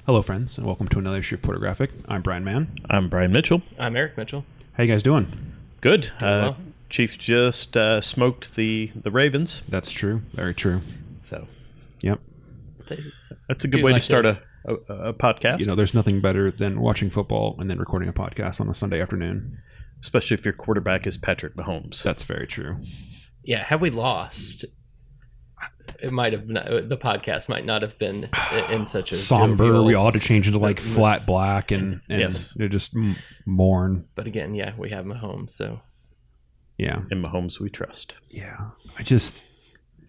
Hello, friends, and welcome to another issue of PorterGraphic. I'm Brian Mann. I'm Brian Mitchell. I'm Eric Mitchell. How you guys doing? Good. Well. Chiefs just smoked the Ravens. That's true. Very true. So, yep. That's a good way to start a podcast. You know, there's nothing better than watching football and then recording a podcast on a Sunday afternoon. Especially if your quarterback is Patrick Mahomes. That's very true. Yeah, had we lost, it might have the podcast might not have been in such a somber. jovial, We all had to change into like flat black and yes, just mourn. But again, yeah, we have Mahomes, so yeah, in Mahomes we trust. Yeah, I just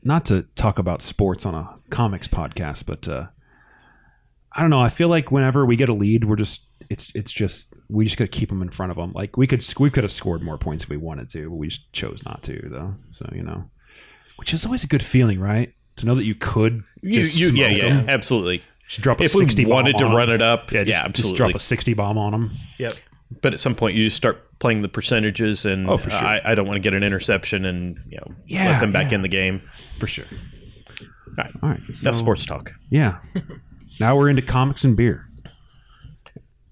not to talk about sports on a comics podcast, but I don't know. I feel like whenever we get a lead, we just gotta keep them in front of them. Like we could have scored more points if we wanted to, but we just chose not to, though. So you know. Which is always a good feeling, right? To know that you could just smoke them. Absolutely. Just drop a if 60 we bomb wanted to on run them. it up, Yeah, absolutely. Just drop a 60 bomb on them. Yep. But at some point, you just start playing the percentages, and for sure. I don't want to get an interception and let them back in the game. For sure. All right. Enough sports talk. Yeah. Now we're into comics and beer.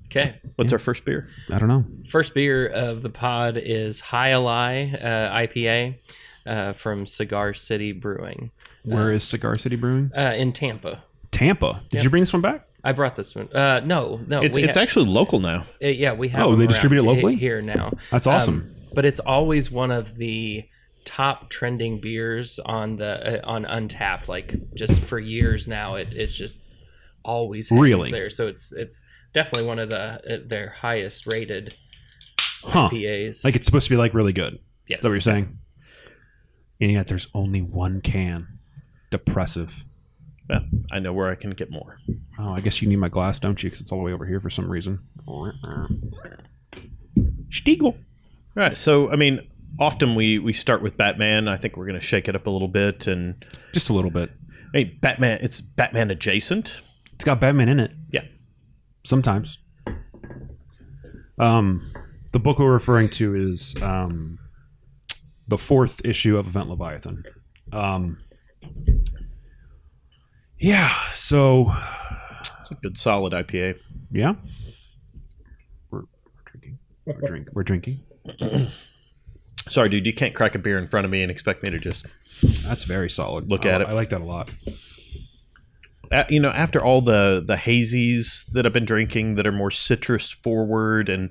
Okay. What's our first beer? I don't know. First beer of the pod is High Ally IPA from Cigar City Brewing. Where is Cigar City Brewing? In Tampa. Tampa. Did you bring this one back? I brought this one. No. It's actually local now. Yeah, we have. Oh, them they distribute it around locally here now. That's awesome. But it's always one of the top trending beers on Untapped. Like just for years now, it's just always hangs there. So it's definitely one of their highest rated IPAs. Like it's supposed to be like really good. Yes. Is that what you're saying? And yet there's only one can. Depressive. Well, I know where I can get more. Oh, I guess you need my glass, don't you? Because it's all the way over here for some reason. Stiegel. All right. So, I mean, often we start with Batman. I think we're going to shake it up a little bit. And just a little bit. Hey, Batman, it's Batman adjacent. It's got Batman in it. Yeah. Sometimes. The book we're referring to is the fourth issue of Event Leviathan. Yeah, so it's a good solid IPA. Yeah, we're drinking. Sorry, dude, you can't crack a beer in front of me and expect me to just. That's very solid. Look at it. I like that a lot. After all the hazies that I've been drinking that are more citrus forward and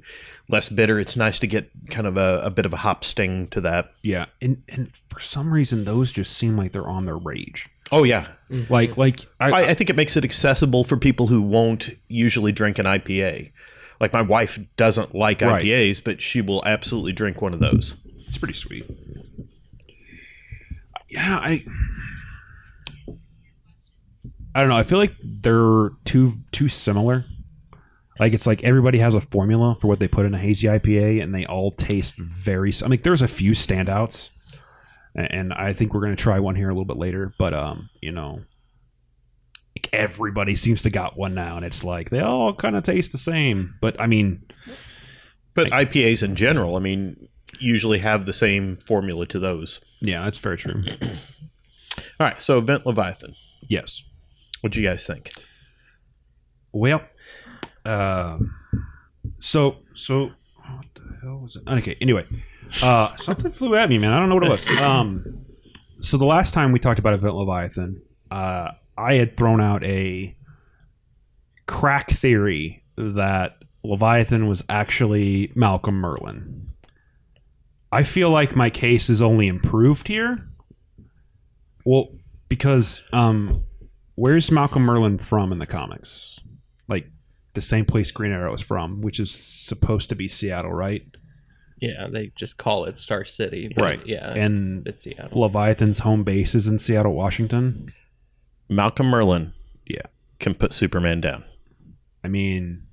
less bitter, it's nice to get kind of a bit of a hop sting to that. Yeah, and for some reason those just seem like they're on their rage. Oh yeah, like I think it makes it accessible for people who won't usually drink an IPA. Like my wife doesn't like IPAs, but she will absolutely drink one of those. It's pretty sweet. Yeah, I don't know. I feel like they're too similar. Like it's like everybody has a formula for what they put in a hazy IPA, and they all taste very. I mean, there's a few standouts, and I think we're going to try one here a little bit later. But like everybody seems to got one now, and it's like they all kind of taste the same. But I mean, IPAs in general, I mean, usually have the same formula to those. Yeah, that's very true. All right, so Event Leviathan. Yes. What do you guys think? Well, so what the hell was it? Okay, anyway, something flew at me, man. I don't know what it was. So the last time we talked about Event Leviathan, I had thrown out a crack theory that Leviathan was actually Malcolm Merlyn. I feel like my case is only improved here. Well, because where's Malcolm Merlyn from in the comics? Like the same place Green Arrow is from, which is supposed to be Seattle, right? Yeah, they just call it Star City. Right. Yeah, and it's Seattle. Leviathan's home base is in Seattle, Washington. Malcolm Merlyn, yeah, can put Superman down. I mean,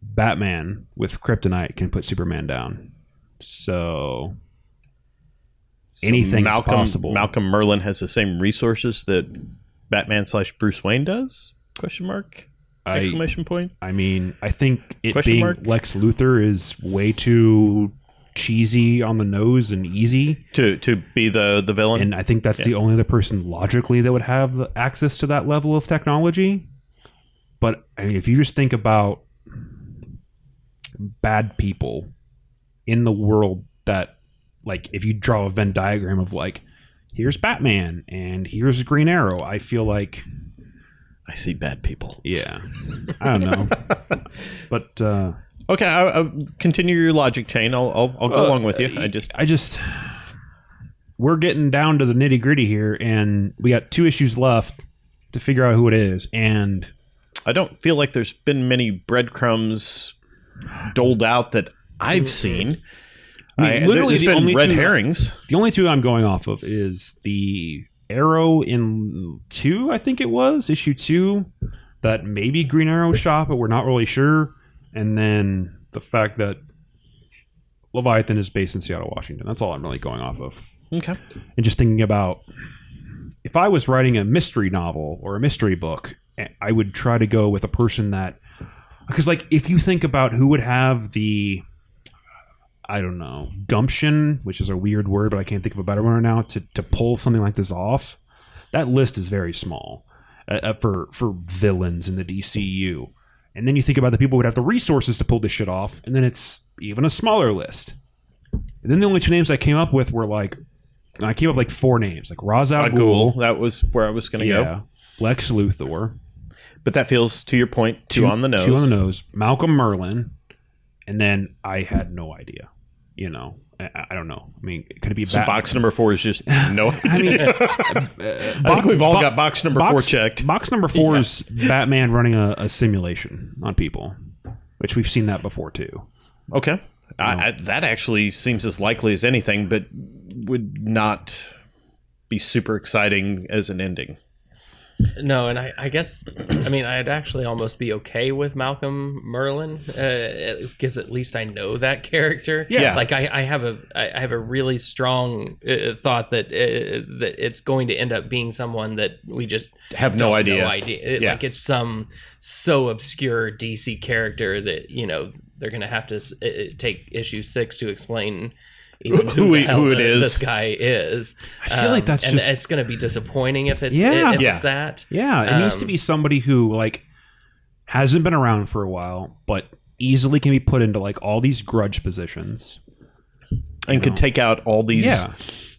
Batman with kryptonite can put Superman down. So anything's possible. Malcolm Merlyn has the same resources that Batman / Bruce Wayne does? Question mark? Exclamation point? I mean, I think it Question being mark? Lex Luthor is way too cheesy on the nose and easy to be the villain. And I think that's the only other person logically that would have the access to that level of technology. But I mean, if you just think about bad people in the world, that like if you draw a Venn diagram of like, here's Batman and here's Green Arrow, I feel like I see bad people. Yeah, I don't know, but okay, I'll continue your logic chain. I'll go along with you. I just we're getting down to the nitty gritty here, and we got 2 issues left to figure out who it is, and I don't feel like there's been many breadcrumbs doled out that I've seen. I mean, literally, there's been only red herrings. The only 2 I'm going off of is the Arrow in 2, I think it was, issue 2, that maybe Green Arrow shot, but we're not really sure. And then the fact that Leviathan is based in Seattle, Washington. That's all I'm really going off of. Okay. And just thinking about, if I was writing a mystery novel or a mystery book, I would try to go with a person that, because like if you think about who would have the, I don't know, gumption, which is a weird word, but I can't think of a better one right now, to pull something like this off, that list is very small for villains in the DCU. And then you think about the people who would have the resources to pull this shit off, and then it's even a smaller list. And then the only 2 names I came up with were like, I came up with like 4 names, like Ra's al Ghul. That was where I was going to go. Lex Luthor. But that feels, to your point, 2 on the nose. 2 on the nose. Malcolm Merlyn. And then I had no idea. You know, I don't know. I mean, could it be so box number 4 is just no idea? I think we've all got box number 4 checked. Box number 4 is Batman running a simulation on people, which we've seen that before too. Okay. That actually seems as likely as anything, but would not be super exciting as an ending. No, and I guess, I mean, I'd actually almost be okay with Malcolm Merlyn, because at least I know that character. Yeah. Like I have a really strong thought that it's going to end up being someone that we just have no idea. Like it's some so obscure DC character that, you know, they're going to have to take issue 6 to explain even who it is. This guy is. I feel like that's and just, it's going to be disappointing if it's it's that. Yeah, it needs to be somebody who like hasn't been around for a while, but easily can be put into like all these grudge positions, and could take out all these,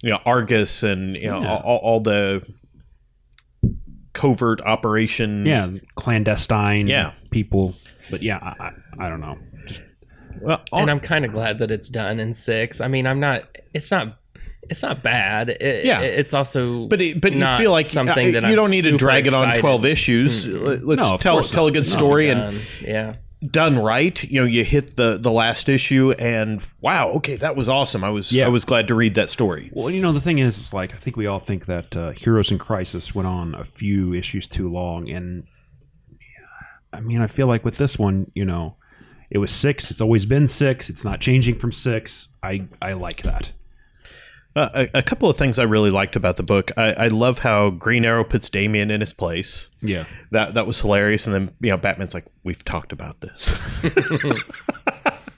you know, Argus and all the covert operation, clandestine, people. But I don't know. Well, and I'm kind of glad that it's done in 6. I mean, it's not bad. It's also, but you feel like something that you don't need to drag it on 12 issues. Let's tell a good story and done right. You know, you hit the last issue and wow, okay, that was awesome. I was glad to read that story. Well, you know, the thing is like I think we all think that Heroes in Crisis went on a few issues too long, and I mean, I feel like with this one, you know, it was 6. It's always been 6. It's not changing from 6. I like that. A couple of things I really liked about the book. I love how Green Arrow puts Damian in his place. Yeah, that was hilarious. And then, you know, Batman's like, "We've talked about this,"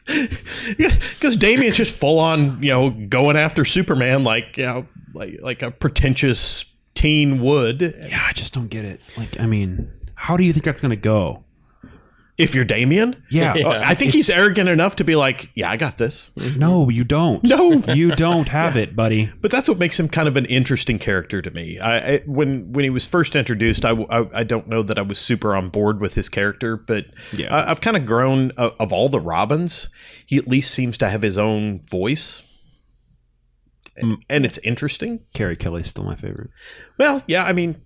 because Damian's just full on, you know, going after Superman like, you know, like a pretentious teen would. Yeah, I just don't get it. Like, I mean, how do you think that's going to go? If you're Damian? Yeah. I think he's arrogant enough to be like, yeah, I got this. No, you don't. No. You don't have it, buddy. But that's what makes him kind of an interesting character to me. When he was first introduced, I don't know that I was super on board with his character, but I've kind of grown, of all the Robins, he at least seems to have his own voice. And it's interesting. Carrie Kelly's still my favorite. Well, yeah, I mean...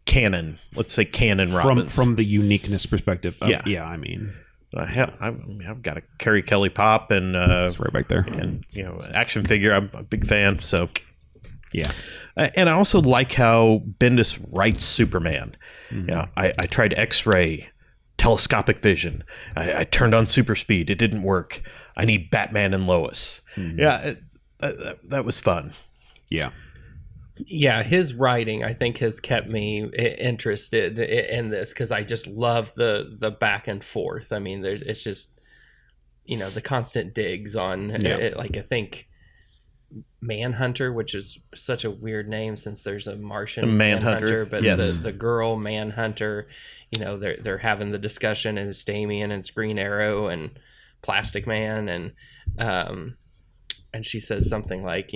canon, let's say canon Robins. From the uniqueness perspective. Yeah, I mean, I've got a Carrie Kelly pop and it's right back there, and you know, action figure. I'm a big fan. So yeah, and I also like how Bendis writes Superman. Mm-hmm. Yeah, I tried X-ray, telescopic vision. I turned on super speed. It didn't work. I need Batman and Lois. Mm-hmm. Yeah, that was fun. Yeah. Yeah, his writing, I think, has kept me interested in this because I just love the back and forth. I mean, it's just, you know, the constant digs on, like, I think Manhunter, which is such a weird name since there's a Martian Manhunter, but the girl Manhunter, they're having the discussion, and it's Damien and it's Green Arrow and Plastic Man, and she says something like,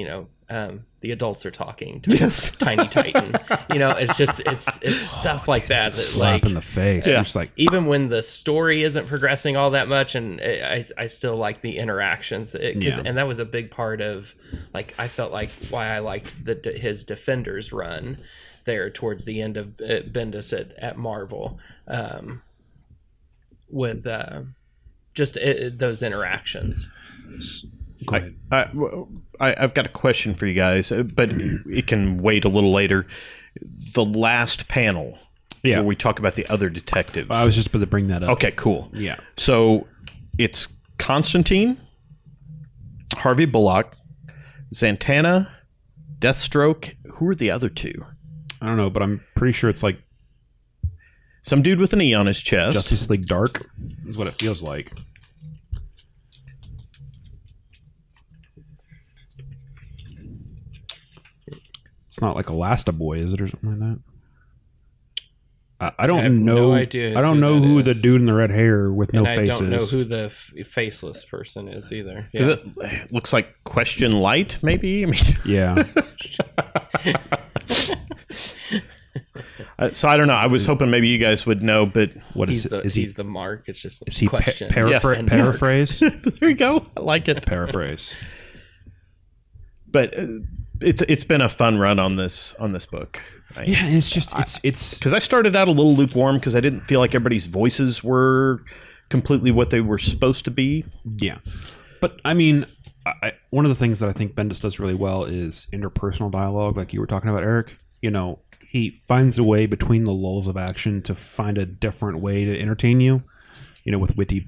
the adults are talking to Tiny Titan. It's stuff like that. Slap in the face. Yeah. Just like, even when the story isn't progressing all that much, and I still like the interactions. And that was a big part of, like, I felt like why I liked his Defenders run there towards the end of Bendis at Marvel, with just those interactions. I've got a question for you guys, but it can wait a little later. The last panel, where we talk about the other detectives. I was just about to bring that up. Okay, cool. Yeah. So it's Constantine, Harvey Bullock, Zatanna, Deathstroke. Who are the other two? I don't know, but I'm pretty sure it's like some dude with an E on his chest. Justice League Dark is what it feels like. It's not like Elasti-Boy, is it, or something like that? I don't know. No idea. I don't know who the dude in the red hair with no face is. I don't know who the faceless person is either. Yeah. It looks like Question Light, maybe? I mean, yeah. So I don't know. I was hoping maybe you guys would know, but what is it? He's the mark. It's just is he question. Paraphrase? There you go. I like it. Paraphrase. But it's been a fun run on this book. Yeah, it's just it's because I started out a little lukewarm because I didn't feel like everybody's voices were completely what they were supposed to be. Yeah, but I mean, one of the things that I think Bendis does really well is interpersonal dialogue, like you were talking about, Eric. He finds a way between the lulls of action to find a different way to entertain you. With witty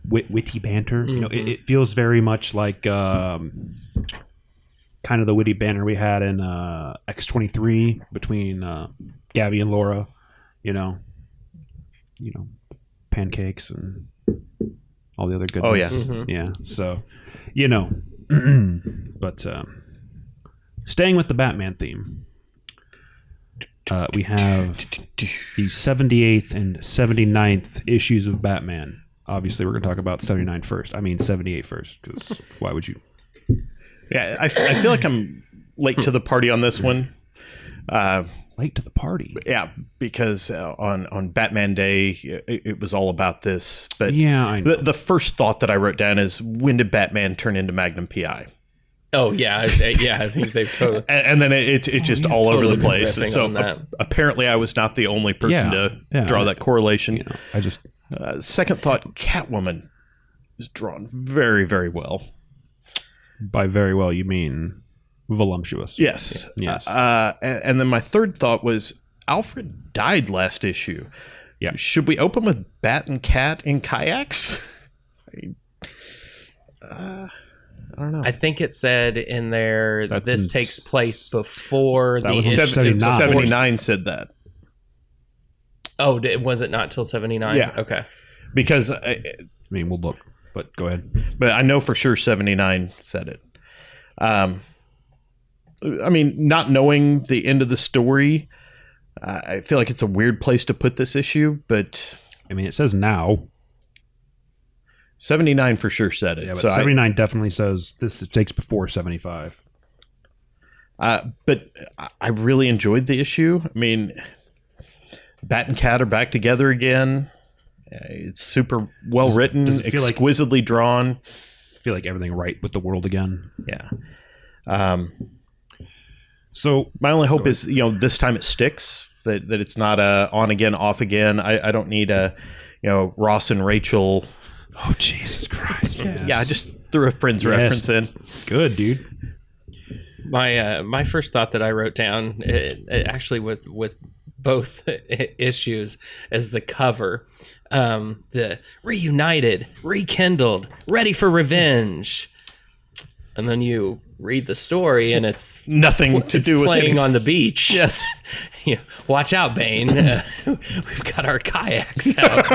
banter. Mm-hmm. It feels very much like kind of the witty banter we had in X-23 between Gabby and Laura. Pancakes and all the other goodness. Oh yeah, mm-hmm. Yeah. So, but staying with the Batman theme. We have the 78th and 79th issues of Batman. Obviously, we're going to talk about 79 first. I mean, 78 first, because why would you? Yeah, I feel like I'm late to the party on this one. Late to the party? Yeah, because on Batman Day, it was all about this. But yeah, I know. The first thought that I wrote down is, when did Batman turn into Magnum P.I.? Oh yeah, I think they've totally. And then it's just all totally over the place. So apparently, I was not the only person to draw that correlation. I just second thought, Catwoman is drawn very, very well. By very well, you mean voluptuous? Yes. And then my third thought was, Alfred died last issue. Yeah. Should we open with Bat and Cat in kayaks? I don't know. I think it said in there that this takes place before that the was issue. 79 said that. Oh, was it not till 79? Yeah. Okay. Because I mean, we'll look, but go ahead. But I know for sure 79 said it. I mean, not knowing the end of the story, I feel like it's a weird place to put this issue, but I mean, it says now. 79 for sure said it. Yeah, but so 79 definitely says this takes before 75. But I really enjoyed the issue. I mean, Bat and Cat are back together again. It's super well written, exquisitely drawn. I feel like everything right with the world again. Yeah. So my only hope is, this time it sticks. That it's not a on again, off again. I don't need a, Ross and Rachel. Oh, Jesus Christ. Yes. Yeah, I just threw a Friends reference in. Good, dude. My first thought that I wrote down, actually with both issues, as the cover, the reunited, rekindled, ready for revenge. And then you read the story, and it's nothing to do with playing on the beach. Yes. Watch out, Bane. We've got our kayaks out.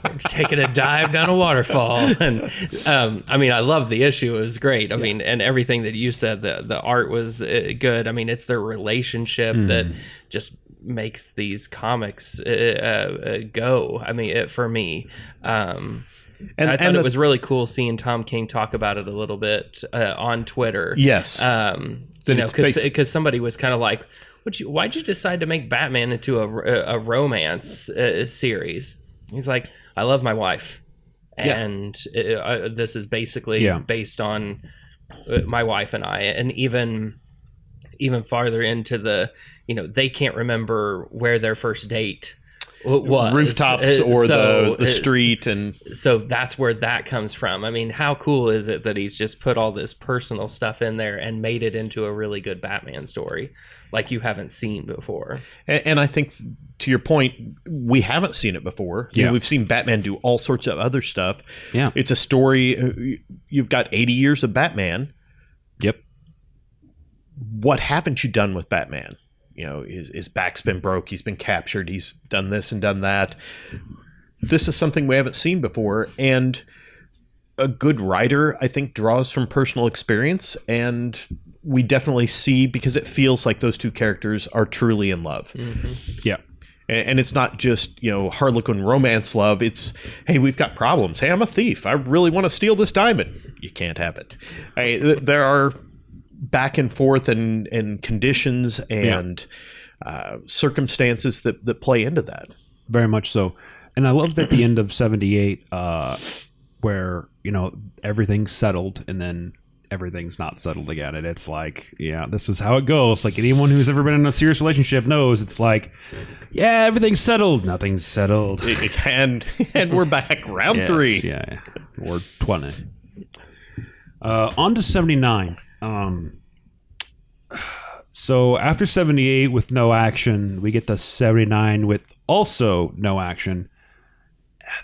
We're taking a dive down a waterfall. And I mean, I love the issue. It was great. I mean, and everything that you said, the art was good. I mean, it's their relationship that just makes these comics go. I mean, for me, I thought it was really cool seeing Tom King talk about it a little bit on Twitter. Yes, because somebody was kind of like, why'd you decide to make Batman into a romance series? He's like, I love my wife, and this is basically based on my wife and I, and even farther into the, they can't remember where their first date was, rooftops or the street, and so that's where that comes from. I mean, how cool is it that he's just put all this personal stuff in there and made it into a really good Batman story like you haven't seen before? And I think, to your point, we haven't seen it before. We've seen Batman do all sorts of other stuff. It's a story. You've got 80 years of Batman. What haven't you done with Batman? His back's been broke. He's been captured. He's done this and done that. This is something we haven't seen before. And a good writer, I think, draws from personal experience. And we definitely see, because it feels like those two characters are truly in love. And it's not just, Harlequin romance love. It's, hey, we've got problems. Hey, I'm a thief. I really want to steal this diamond. You can't have it. There are back and forth and conditions and circumstances that play into that. Very much so. And I loved at the end of 78 where, everything's settled and then everything's not settled again. And it's like, this is how it goes. Like, anyone who's ever been in a serious relationship knows it's like, everything's settled. Nothing's settled. And we're back. Round 3. Yeah. Or 20. On to 79. So after 78 with no action, we get to 79 with also no action.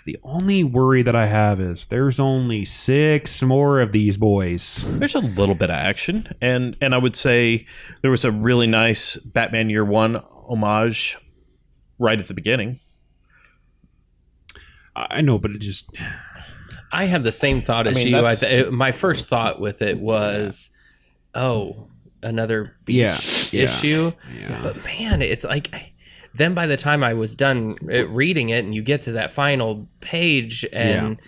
The only worry that I have is there's only 6 more of these boys. There's a little bit of action, and I would say there was a really nice Batman Year One homage right at the beginning. I know, but it just... I had the same thought as you. My first thought with it was, another beach issue. But man, it's like, then by the time I was done reading it, and you get to that final page, and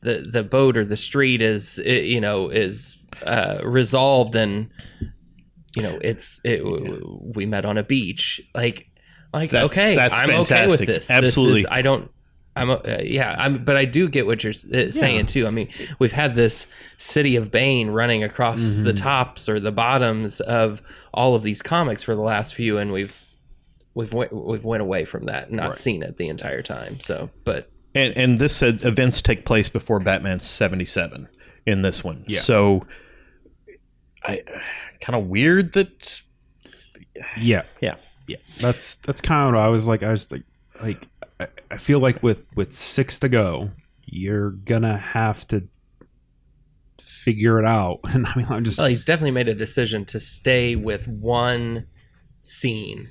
the boat or the street is resolved, and we met on a beach. Like that's okay, I'm fantastic. okay with this. Absolutely, but I do get what you're saying too. I mean, we've had this city of Bane running across the tops or the bottoms of all of these comics for the last few, and we've went away from that, not seen it the entire time. So, but and this said events take place before Batman 77 in this one. So, I kind of weird that. That's kind of what I was like. I feel like with 6 to go, you're gonna have to figure it out. And I mean, he's definitely made a decision to stay with one scene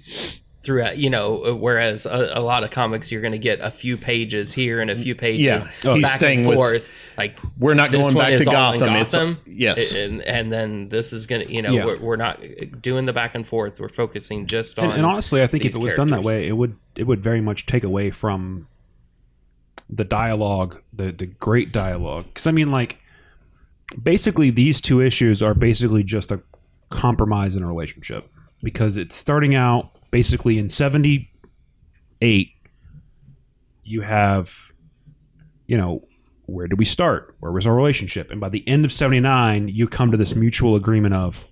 throughout. Whereas a lot of comics, you're going to get a few pages here and a few pages back and forth. Like, we're not going back to Gotham. Yes, and then this is going to, we're not doing the back and forth. We're focusing just on. And honestly, I think if it was done that way, it would very much take away from the dialogue, the great dialogue. Because I mean, like, basically these 2 issues are basically just a compromise in a relationship, because it's starting out basically in 78. You have, where do we start? Where was our relationship? And by the end of 79, you come to this mutual agreement of,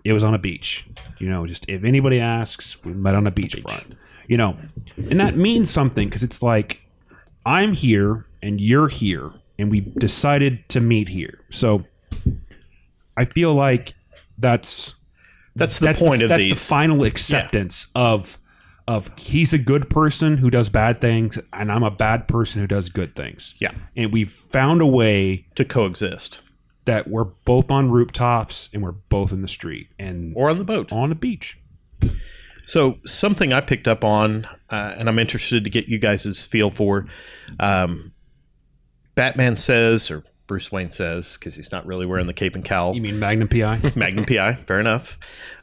it was on a beach. Just if anybody asks, we met on a beachfront. And that means something, because it's like, I'm here and you're here, and we decided to meet here. So I feel like that's the point of these. That's the final acceptance of he's a good person who does bad things, and I'm a bad person who does good things. Yeah. And we've found a way to coexist. That we're both on rooftops and we're both in the street. Or on the boat. On the beach. So something I picked up on, and I'm interested to get you guys' feel for, Batman says, or Bruce Wayne says, because he's not really wearing the cape and cowl. You mean Magnum P.I.? Magnum P.I., fair enough.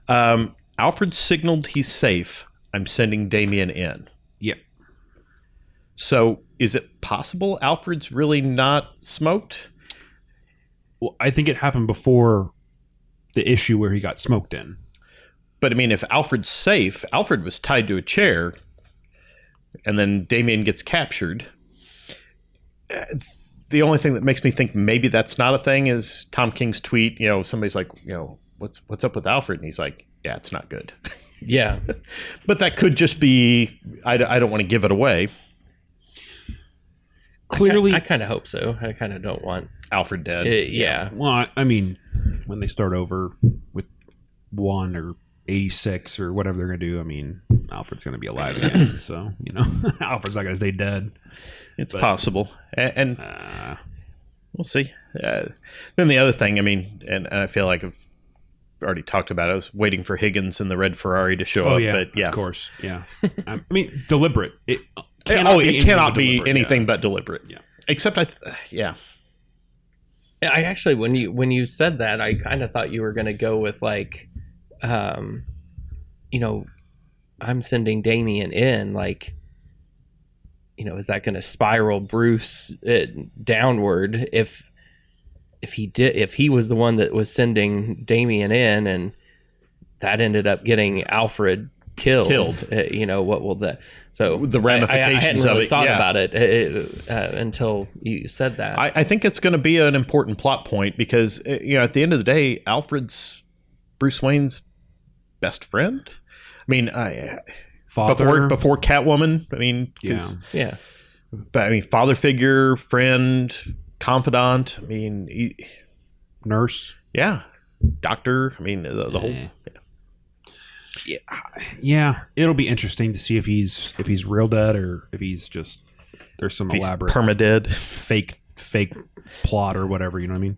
Alfred signaled he's safe. I'm sending Damien in. Yep. So is it possible Alfred's really not smoked? Well, I think it happened before the issue where he got smoked in. But I mean, if Alfred's safe, Alfred was tied to a chair, and then Damien gets captured. The only thing that makes me think maybe that's not a thing is Tom King's tweet. You know, somebody's like, you know, what's up with Alfred? And he's like, yeah, it's not good. Yeah. But that could just be, I don't want to give it away. Clearly, I kind of hope so. I kind of don't want Alfred dead. Yeah. Well, I mean, when they start over with 1 or 86 or whatever they're going to do, I mean, Alfred's going to be alive again. So, you know, Alfred's not going to stay dead. It's possible. And we'll see. Then the other thing, I mean, and I feel like I've already talked about it, I was waiting for Higgins in the red Ferrari to show up. Yeah, but yeah. Of course. Yeah. I mean, deliberate. It cannot be anything but deliberate. Yeah. Except I actually, when you said that, I kind of thought you were going to go with like, you know, I'm sending Damien in, like, you know, is that going to spiral Bruce downward if he was the one that was sending Damien in and that ended up getting Alfred killed. You know, what will the ramifications I hadn't really thought about it until you said that. I think it's going to be an important plot point because, you know, at the end of the day, Alfred's Bruce Wayne's best friend. I mean, before Catwoman. I mean, yeah. But I mean, father figure, friend, confidant. I mean, nurse. Yeah, doctor. I mean, the whole. Yeah, it'll be interesting to see if he's real dead or if he's just there's some elaborate permadead fake plot or whatever. You know what I mean?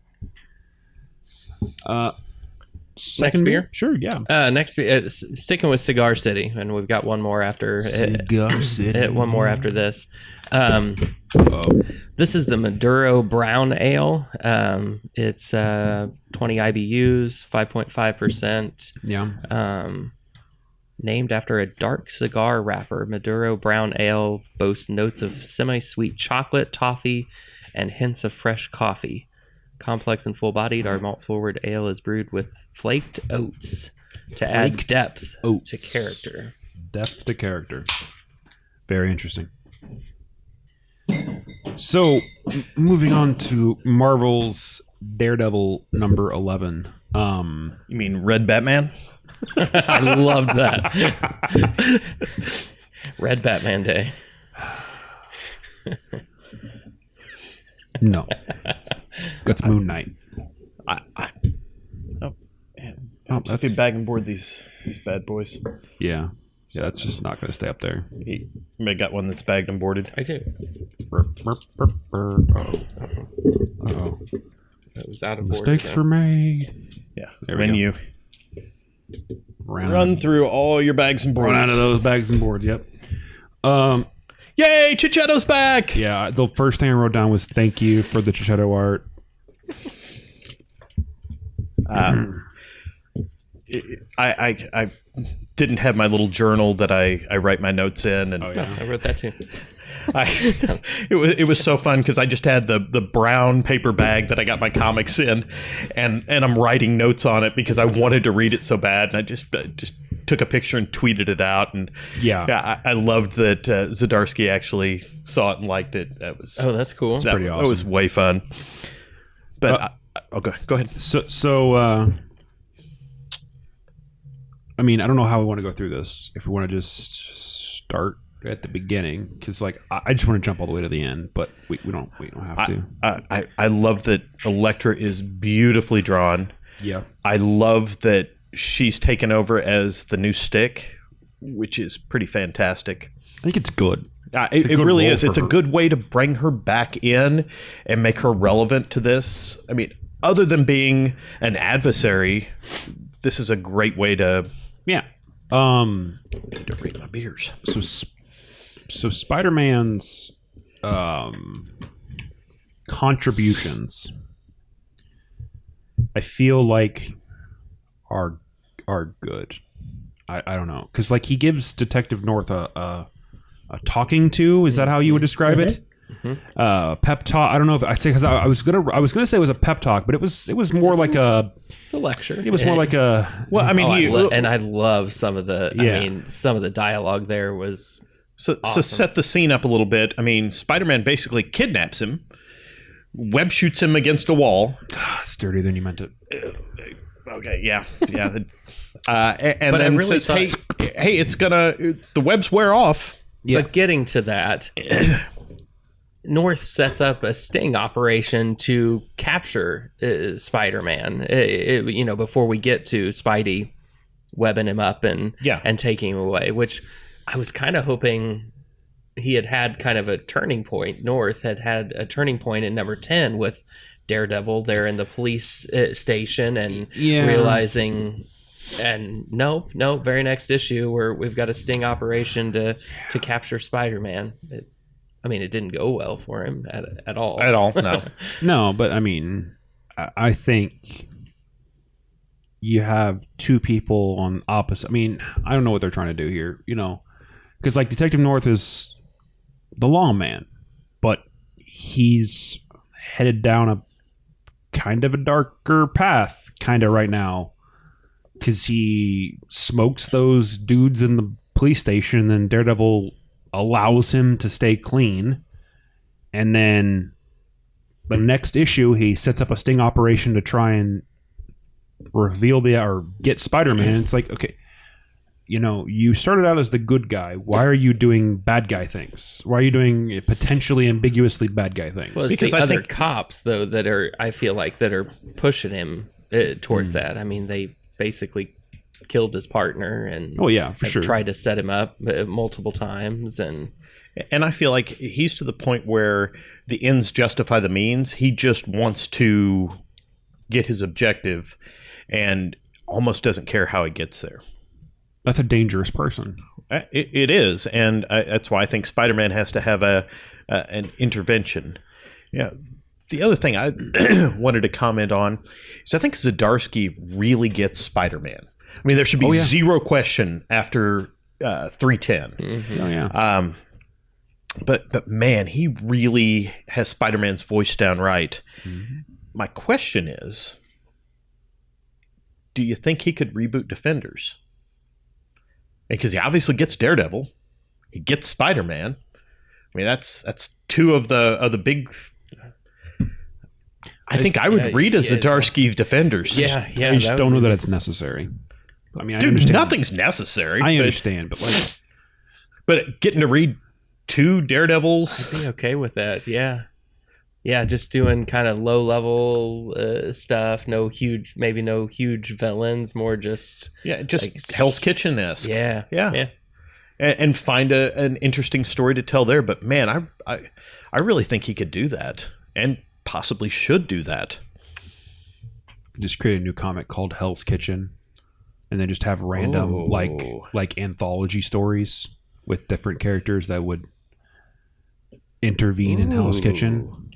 Next beer? Sure, yeah. Next beer, sticking with Cigar City, and we've got one more after Cigar City. One more after this. This is the Maduro Brown Ale. It's 20 IBUs, 5.5%. Yeah. Named after a dark cigar wrapper, Maduro Brown Ale boasts notes of semi-sweet chocolate, toffee, and hints of fresh coffee. Complex and full-bodied, our malt-forward ale is brewed with flaked oats to add depth to character. Depth to character. Very interesting. So, moving on to Marvel's Daredevil number 11. You mean Red Batman? I loved that. Red Batman Day. No. That's Moon Knight. If you bag and board these bad boys. Yeah. Yeah, that's just not going to stay up there. You may got one that's bagged and boarded. I do. Uh-oh. That was out of order. Mistakes were made. Yeah. There we when go. you run through all your bags and boards. Run out of those bags and boards, yep. Yay, Chichetto's back! Yeah, the first thing I wrote down was thank you for the Chichetto art. I didn't have my little journal that I write my notes in, and I wrote that too. It was so fun because I just had the brown paper bag that I got my comics in, and I'm writing notes on it because I wanted to read it so bad, and I just took a picture and tweeted it out, and I loved that Zdarsky actually saw it and liked it. That was that's cool. Pretty awesome. It was way fun. But go ahead. So I mean, I don't know how we want to go through this. If we want to just start at the beginning, because like I just want to jump all the way to the end, but we don't have to. I love that Elektra is beautifully drawn. Yeah, I love that she's taken over as the new Stick, which is pretty fantastic. I think it's good. It really is. It's a good way to bring her back in and make her relevant to this. I mean, other than being an adversary, this is a great way to. Yeah. To rate my beers. So Spider-Man's contributions, I feel like are good. I don't know, because like he gives Detective North a talking to. Is that how you would describe it? Pep talk. I don't know if I say, because I was gonna say it was a pep talk, but it was more like it's a lecture. It was more like a. Well, I mean, and I love some of the. Yeah. I mean, some of the dialogue there was. So set the scene up a little bit. I mean, Spider-Man basically kidnaps him, web shoots him against a wall. It's dirtier than you meant it. Okay, yeah. And then really says, hey, it's gonna, the webs wear off. Yeah. But getting to that, North sets up a sting operation to capture Spider-Man. Before we get to Spidey webbing him up and taking him away, which I was kind of hoping he had kind of a turning point. North had a turning point in number 10 with Daredevil there in the police station and realizing, and no, very next issue where we've got a sting operation to capture Spider-Man. It didn't go well for him at all. At all, no. No, but I mean, I think you have two people on opposite. I mean, I don't know what they're trying to do here, because like Detective North is the lawman, but he's headed down a kind of a darker path right now, because he smokes those dudes in the police station, and then Daredevil allows him to stay clean, and then the next issue he sets up a sting operation to try and reveal or get Spider-Man. It's like, okay, you started out as the good guy. Why are you doing bad guy things? Why are you doing potentially ambiguously bad guy things? Well, it's because the other cops, though, that are pushing him towards that. I mean, they basically killed his partner and tried to set him up multiple times. And I feel like he's to the point where the ends justify the means. He just wants to get his objective and almost doesn't care how he gets there. That's a dangerous person. It is, and that's why I think Spider-Man has to have an intervention. Yeah. The other thing I wanted to comment on is I think Zdarsky really gets Spider-Man. I mean, there should be zero question after 310. Mm-hmm. Oh yeah. But man, he really has Spider-Man's voice down right. Mm-hmm. My question is, do you think he could reboot Defenders? Because he obviously gets Daredevil, he gets Spider-Man. I mean, that's two of the big. I think I would read a Zdarsky Defenders. Yeah. I just don't know that it's necessary. I mean, I understand. Nothing's necessary. I understand, but getting to read two Daredevils, I'd be okay with that. Yeah, just doing kind of low level stuff. No huge villains. More just like Hell's Kitchen-esque. Yeah. And find an interesting story to tell there. But man, I really think he could do that, and possibly should do that. Just create a new comic called Hell's Kitchen, and then just have random like anthology stories with different characters that would intervene in Hell's Kitchen.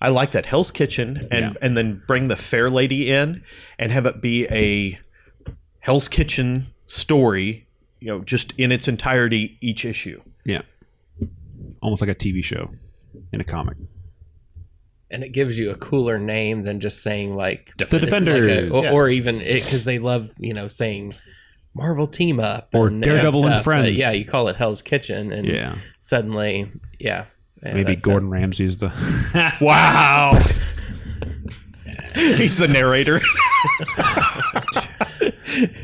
I like that. Hell's Kitchen, and then bring the Fair Lady in and have it be a Hell's Kitchen story, just in its entirety, each issue. Yeah. Almost like a TV show in a comic. And it gives you a cooler name than just saying like the Defenders, or even because they love saying Marvel Team Up or Daredevil and Friends. But you call it Hell's Kitchen, and suddenly, maybe Gordon Ramsay's the wow. He's the narrator.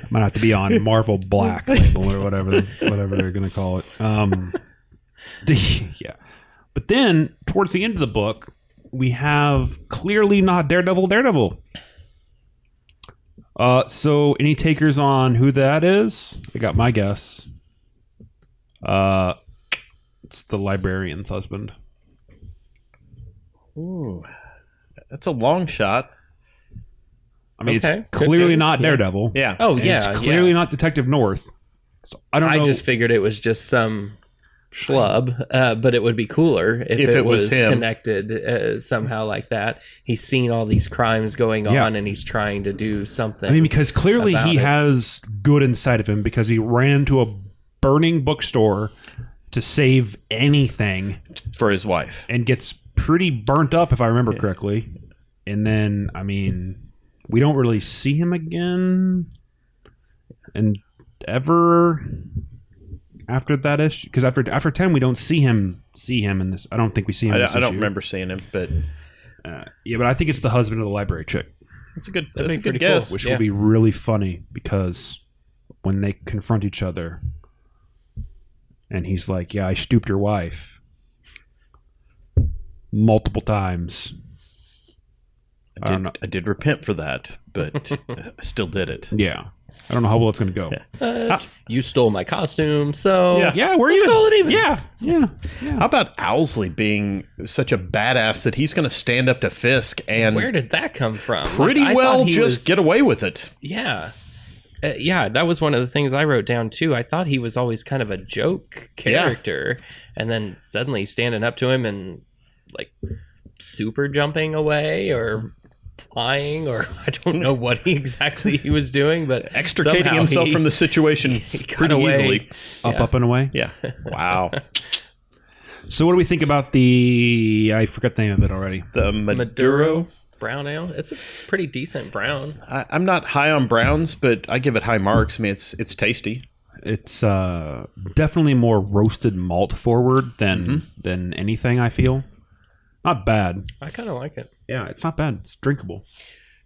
Might have to be on Marvel Black Label or whatever they're going to call it. Yeah, but then towards the end of the book, we have clearly not Daredevil. So any takers on who that is? I got my guess. It's the librarian's husband. Ooh, that's a long shot. I mean, it's clearly not Daredevil. Yeah. Oh, yeah. It's clearly not Detective North. So I don't know. I just figured it was just some schlub, but it would be cooler if it was connected somehow like that. He's seen all these crimes going on, and he's trying to do something. I mean, because clearly he has good inside of him, because he ran into a burning bookstore to save anything for his wife, and gets pretty burnt up, if I remember correctly. And then, I mean, we don't really see him again, and ever after that issue, because after 10 we don't see him in this. I don't think we see him in this I don't issue. remember seeing him, but but I think it's the husband of the library chick. That's a good guess. Cool, which will be really funny, because when they confront each other and he's like, yeah, I stooped your wife multiple times. I did repent for that, but I still did it. Yeah. I don't know how well it's going to go. You stole my costume, so let's call it even. Yeah. How about Owlsley being such a badass that he's going to stand up to Fisk and where did that come from? Pretty well just get away with it. Yeah. That was one of the things I wrote down too. I thought he was always kind of a joke character, and then suddenly standing up to him and like super jumping away or flying, or I don't know what exactly he was doing, but extricating himself from the situation pretty easily. Up and away. Yeah. Wow. So what do we think about I forgot the name of it already. The Maduro brown ale. It's a pretty decent brown. I'm not high on browns, but I give it high marks. I mean, it's tasty. It's definitely more roasted malt forward than anything, I feel. Not bad. I kind of like it. Yeah, it's not bad. It's drinkable.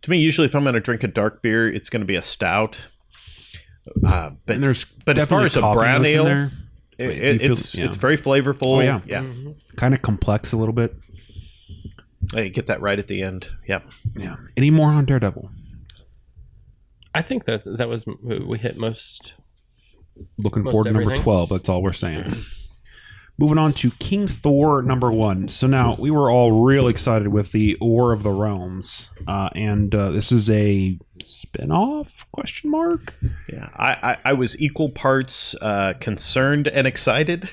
To me, usually if I'm going to drink a dark beer, it's going to be a stout. But as far as a brown ale, it's very flavorful. Oh, yeah. Yeah. Mm-hmm. Kind of complex a little bit. Hey, get that right at the end. Yeah. Yeah. Any more on Daredevil? I think that was, we hit most. Looking forward to number 12. That's all we're saying. Moving on to King Thor number 1. So now we were all real excited with the War of the Realms, and this is a spin-off? ? Yeah, I was equal parts concerned and excited.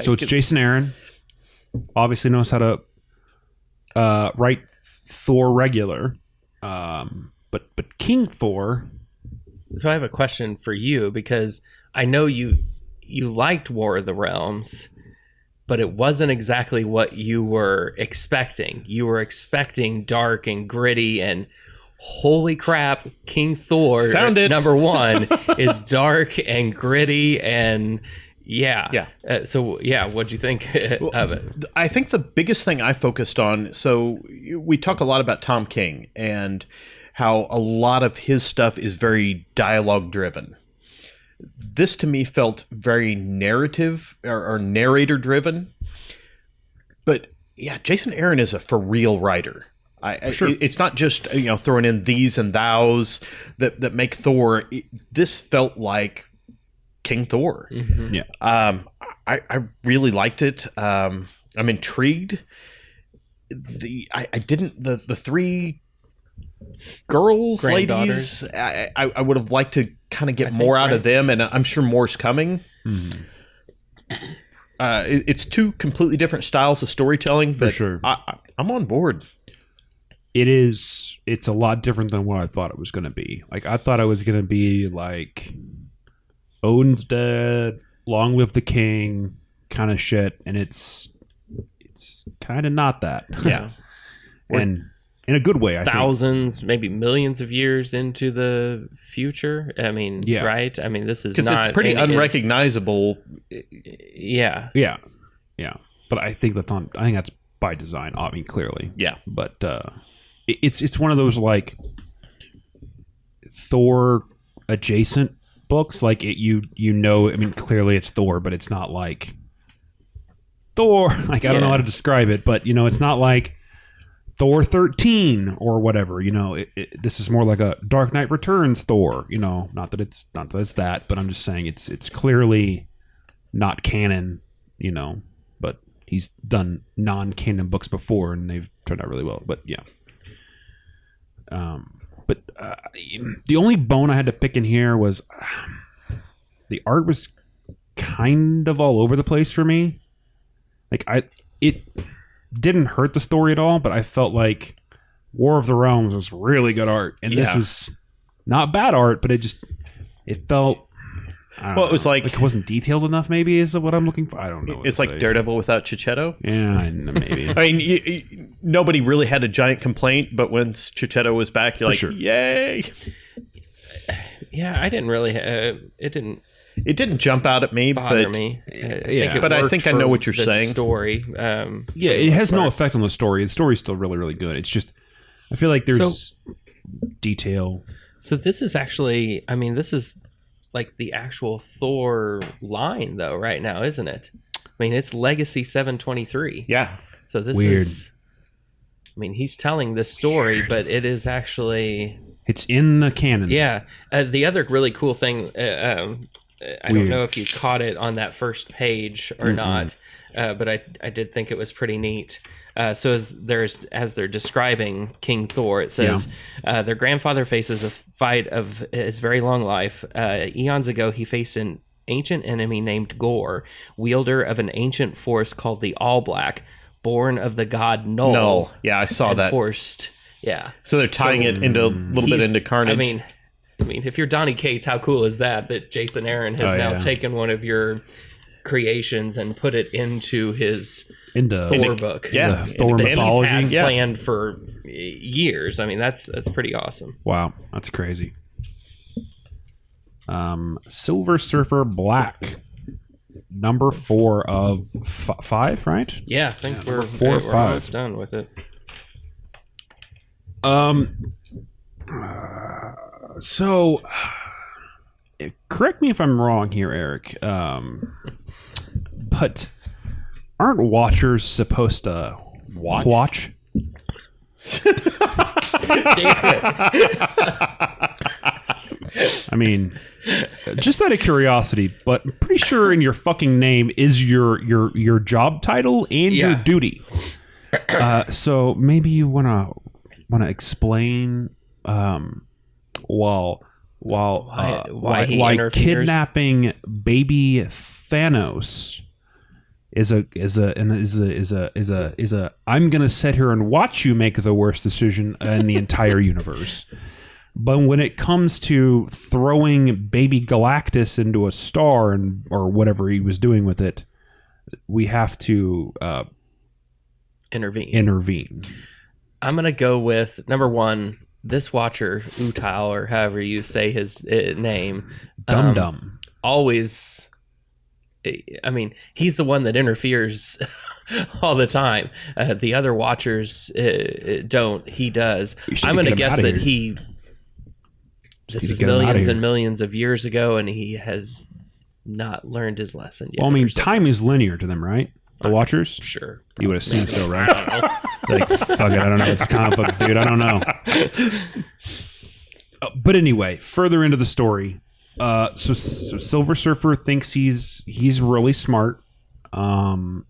So it's Jason Aaron. Obviously knows how to write Thor regular, but King Thor. So I have a question for you, because I know you liked War of the Realms, but it wasn't exactly what you were expecting. You were expecting dark and gritty, and holy crap, King Thor found it. Number 1 is dark and gritty, and what'd you think of it? I think the biggest thing I focused on, so we talk a lot about Tom King and how a lot of his stuff is very dialogue driven. This to me felt very narrative or narrator driven, but yeah, Jason Aaron is a for real writer. It's not just throwing in these and thous that make Thor. This felt like King Thor. Mm-hmm. Yeah, I really liked it. I'm intrigued. The three girls, ladies, I would have liked to kind of get more out of them, and I'm sure more's coming. Mm-hmm. It's two completely different styles of storytelling, but for sure. I'm on board. It's a lot different than what I thought it was going to be. Like, I thought it was going to be like Odin's dead, long live the king kind of shit, and it's kind of not that. Yeah. And in a good way, I thousands, maybe millions of years into the future. I mean, right? I mean, this is not... Because it's pretty unrecognizable. Yeah. But I think that's by design. I mean, clearly. Yeah. But it's one of those like Thor adjacent books. Like I mean, clearly it's Thor, but it's not like Thor. Like, I don't know how to describe it, but it's not like Thor 13 or whatever. This is more like a Dark Knight Returns Thor. Not that it's that, but I'm just saying it's clearly not canon. But he's done non-canon books before, and they've turned out really well. But yeah. But the only bone I had to pick in here was the art was kind of all over the place for me. Like it didn't hurt the story at all, but I felt like War of the Realms was really good art, and this was not bad art, but it felt. Well, it was like it wasn't detailed enough. Maybe is what I'm looking for. I don't know. It's like Daredevil without Chichetto. Yeah, maybe. I mean, nobody really had a giant complaint, but once Chichetto was back, you're like, yay! Yeah, I didn't really. It didn't jump out at me, bother but me. I think I know what you're saying. Story. It has no effect on the story. The story's still really, really good. It's just I feel like there's detail. So this is actually. I mean, this is like the actual Thor line, though, right now, isn't it? I mean, it's Legacy 723. Yeah. So this is. I mean, he's telling this story, but it is actually. It's in the canon. Yeah. The other really cool thing. I don't know if you caught it on that first page or not, but I did think it was pretty neat. So as they're describing King Thor, it says their grandfather faces a fight of his very long life. Eons ago, he faced an ancient enemy named Gore, wielder of an ancient force called the All Black, born of the god Null. Yeah, I saw that. Forced. Yeah. So they're tying it into a little bit into Carnage. I mean, if you're Donny Cates, how cool is that Jason Aaron has now taken one of your creations and put it into his Thor book? Yeah, Thor mythology. He's had planned for years. I mean, that's pretty awesome. Wow, that's crazy. Silver Surfer Black, number 4 of 5, right? Yeah, I think we're 4 or 5. Almost done with it. So, correct me if I'm wrong here, Eric, but aren't watchers supposed to watch? I mean, just out of curiosity, but I'm pretty sure in your fucking name is your job title and your duty. So maybe you wanna explain why kidnapping baby Thanos is a I'm gonna sit here and watch you make the worst decision in the entire universe. But when it comes to throwing baby Galactus into a star or whatever he was doing with it, we have to intervene. I'm going to go with number 1, this watcher, Utal, or however you say his name. Dum-Dum. Always, I mean, he's the one that interferes all the time. The other watchers don't. He does. I'm going to guess that this is millions and millions of years ago, and he has not learned his lesson yet. Well, I mean, time is linear to them, right? The Watchers? Sure. You would assume so, right? Like, fuck it, I don't know. It's a comic book, dude. I don't know. But anyway, further into the story. So Silver Surfer thinks he's really smart. I'm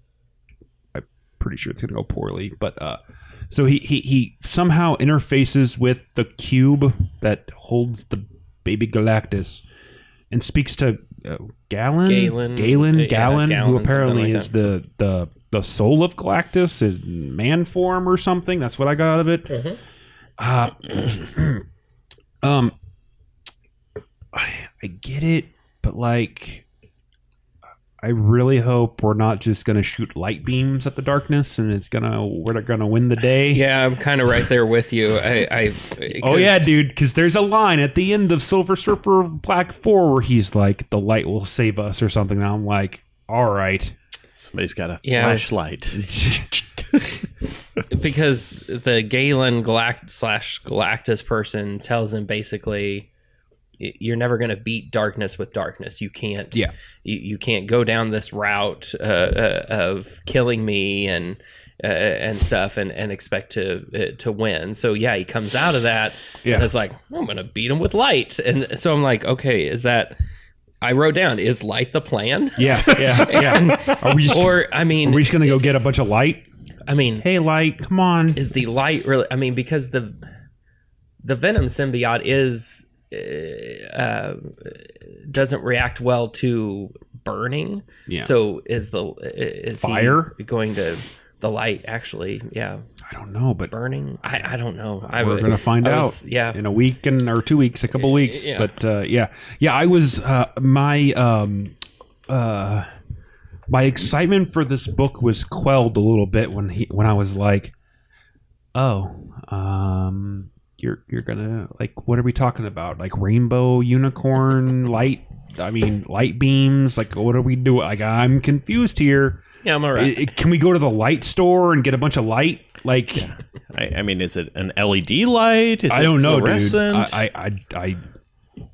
pretty sure it's going to go poorly. But so he somehow interfaces with the cube that holds the baby Galactus and speaks to Galen, who apparently is the soul of Galactus in man form or something. That's what I got out of it. I get it, but like, I really hope we're not just gonna shoot light beams at the darkness and we're gonna win the day. Yeah, I'm kind of right there with you. Oh yeah, dude, because there's a line at the end of Silver Surfer Black 4 where he's like, "The light will save us" or something. And I'm like, all right, somebody's got a flashlight. Because the Galen Galactus person tells him basically, you're never going to beat darkness with darkness. You can't. Yeah. You can't go down this route of killing me and stuff and expect to win. So yeah, he comes out of that and it's like, I'm going to beat him with light. And so I'm like, okay, is that? I wrote down, is light the plan? Yeah. Are we just going to go get a bunch of light? I mean, hey, light, come on. Is the light really? I mean, because the Venom symbiote doesn't react well to burning. Yeah. So is fire he going to the light actually? Yeah. I don't know, but burning. I don't know. We're gonna find out. Yeah. In a week or 2 weeks, a couple weeks. Yeah. But yeah. I was my excitement for this book was quelled a little bit when I was like, oh, you're gonna, like, what are we talking about? Like rainbow unicorn light? I mean, light beams? Like, what are we doing? Like, I'm confused here. Yeah, I'm all right. Can we go to the light store and get a bunch of light? Like, yeah. I mean, is it an LED light? Is I don't know, dude.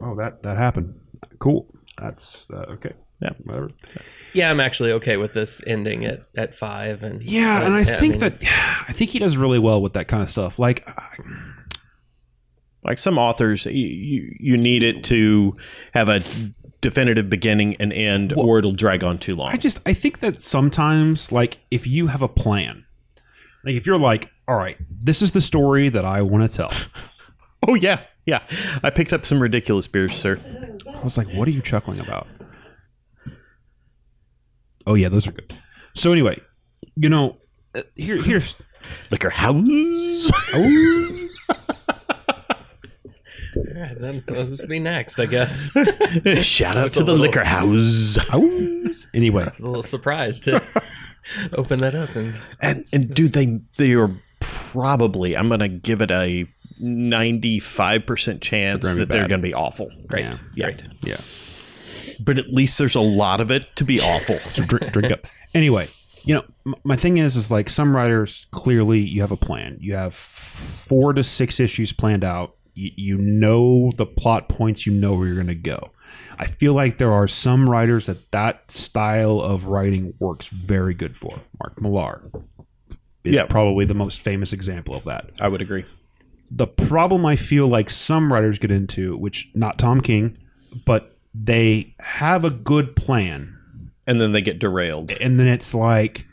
Oh, that happened. Cool. That's okay. Yeah, whatever. Yeah, I'm actually okay with this ending at 5. And and I think he does really well with that kind of stuff. Like some authors, you need it to have a definitive beginning and end, or it'll drag on too long. I think that sometimes, like, if you have a plan, like if you're like, all right, this is the story that I want to tell. Oh yeah. I picked up some ridiculous beers, sir. I was like, what are you chuckling about? Oh yeah, those are good. So anyway, here's Liquor House. Oh. Yeah, then this will be next, I guess. Shout out to the Liquor House. Anyway, I was a little surprised to open that up and dude, they are probably, I'm gonna give it a 95% chance that they're gonna be awful. Great. Yeah. But at least there's a lot of it to be awful. So drink up. Anyway, my thing is like some writers, clearly you have a plan. You have 4 to 6 issues planned out. You know the plot points. You know where you're going to go. I feel like there are some writers that style of writing works very good for. Mark Millar is probably the most famous example of that. I would agree. The problem I feel like some writers get into, which not Tom King, but they have a good plan. And then they get derailed. And then it's like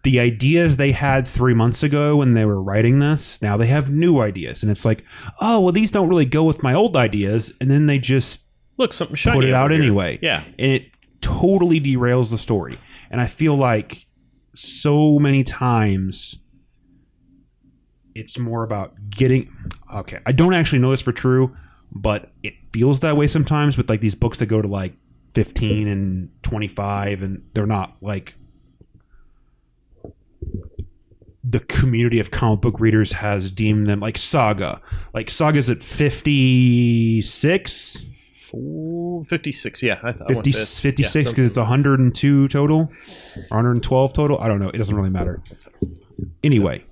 the ideas they had 3 months ago when they were writing this, now they have new ideas. And it's like, oh, well, these don't really go with my old ideas. And then they just something shiny put it out here. Anyway. Yeah. And it totally derails the story. And I feel like so many times it's more about getting... Okay, I don't actually know this for true, but it feels that way sometimes with like these books that go to like 15 and 25 and they're not like the community of comic book readers has deemed them, like Saga. Like Saga's at 56? 56, yeah. I thought 56 because it's 102 total or 112 total. I don't know. It doesn't really matter. Anyway,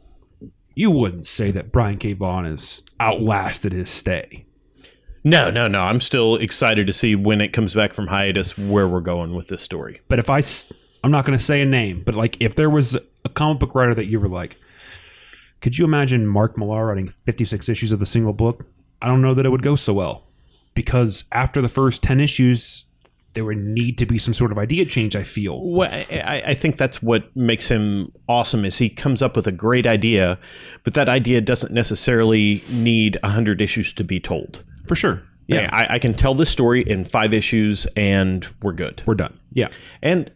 you wouldn't say that Brian K. Vaughan has outlasted his stay. No. I'm still excited to see when it comes back from hiatus where we're going with this story. But I'm not going to say a name, but like if there was a comic book writer that you were like, could you imagine Mark Millar writing 56 issues of a single book? I don't know that it would go so well, because after the first 10 issues, there would need to be some sort of idea change, I feel. Well, I think that's what makes him awesome is he comes up with a great idea, but that idea doesn't necessarily need 100 issues to be told. For sure. Yeah. I can tell this story in 5 issues and we're good. We're done. Yeah. And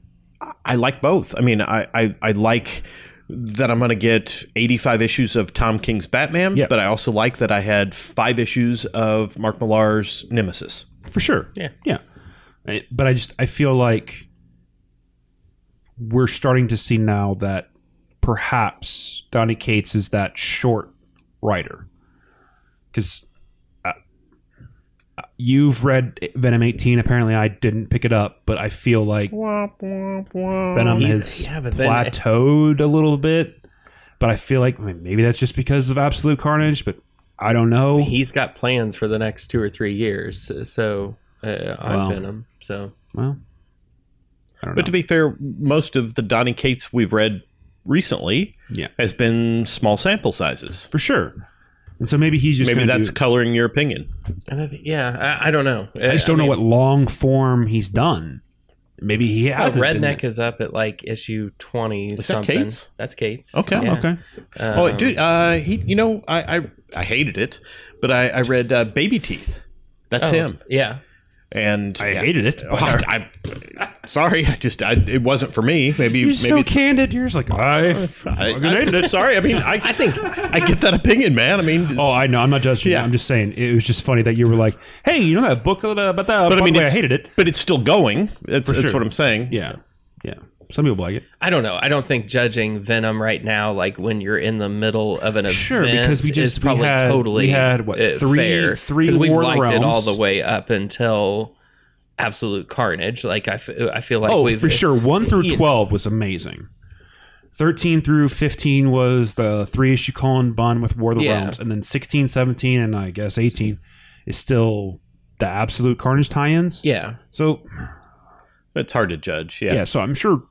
I like both. I mean, I like that I'm going to get 85 issues of Tom King's Batman, but I also like that I had 5 issues of Mark Millar's Nemesis. For sure. Yeah. Yeah. But I feel like we're starting to see now that perhaps Donny Cates is that short writer. Because you've read Venom 18. Apparently, I didn't pick it up, but I feel like Venom has plateaued a little bit. But I feel like maybe that's just because of Absolute Carnage, but I don't know. He's got plans for the next 2 or 3 years, on Venom. So, well, I don't know. But to be fair, most of the Donny Cates we've read recently has been small sample sizes. For sure. And so maybe he's just that's coloring your opinion. And I don't know. I just don't know what long form he's done. Maybe he has. Redneck is up at like issue 20 is something. That Cates? That's Cates. Okay. Yeah. Okay. Dude, I hated it, but I read Baby Teeth. That's him. Yeah. And I hated it. Sorry, it wasn't for me. Maybe you're so candid. You're just like I hated it. Sorry, I mean I think I get that opinion, man. I mean, I know. I'm not judging. Yeah. I'm just saying it was just funny that you were like, hey, you know that book about that? But I mean, I hated it. But it's still going. That's what I'm saying. Yeah. Some people like it. I don't know. I don't think judging Venom right now, like when you're in the middle of an event, because is probably totally fair. Three we've liked realms. it all the way up until Absolute Carnage. Like I feel like we've for sure 1 through 12 was amazing. 13 through 15 was the 3-issue Colin Bunn with War of the Realms, and then 16, 17, and I guess 18 is still the Absolute Carnage tie-ins. Yeah. So it's hard to judge. Yeah. Yeah. So I'm sure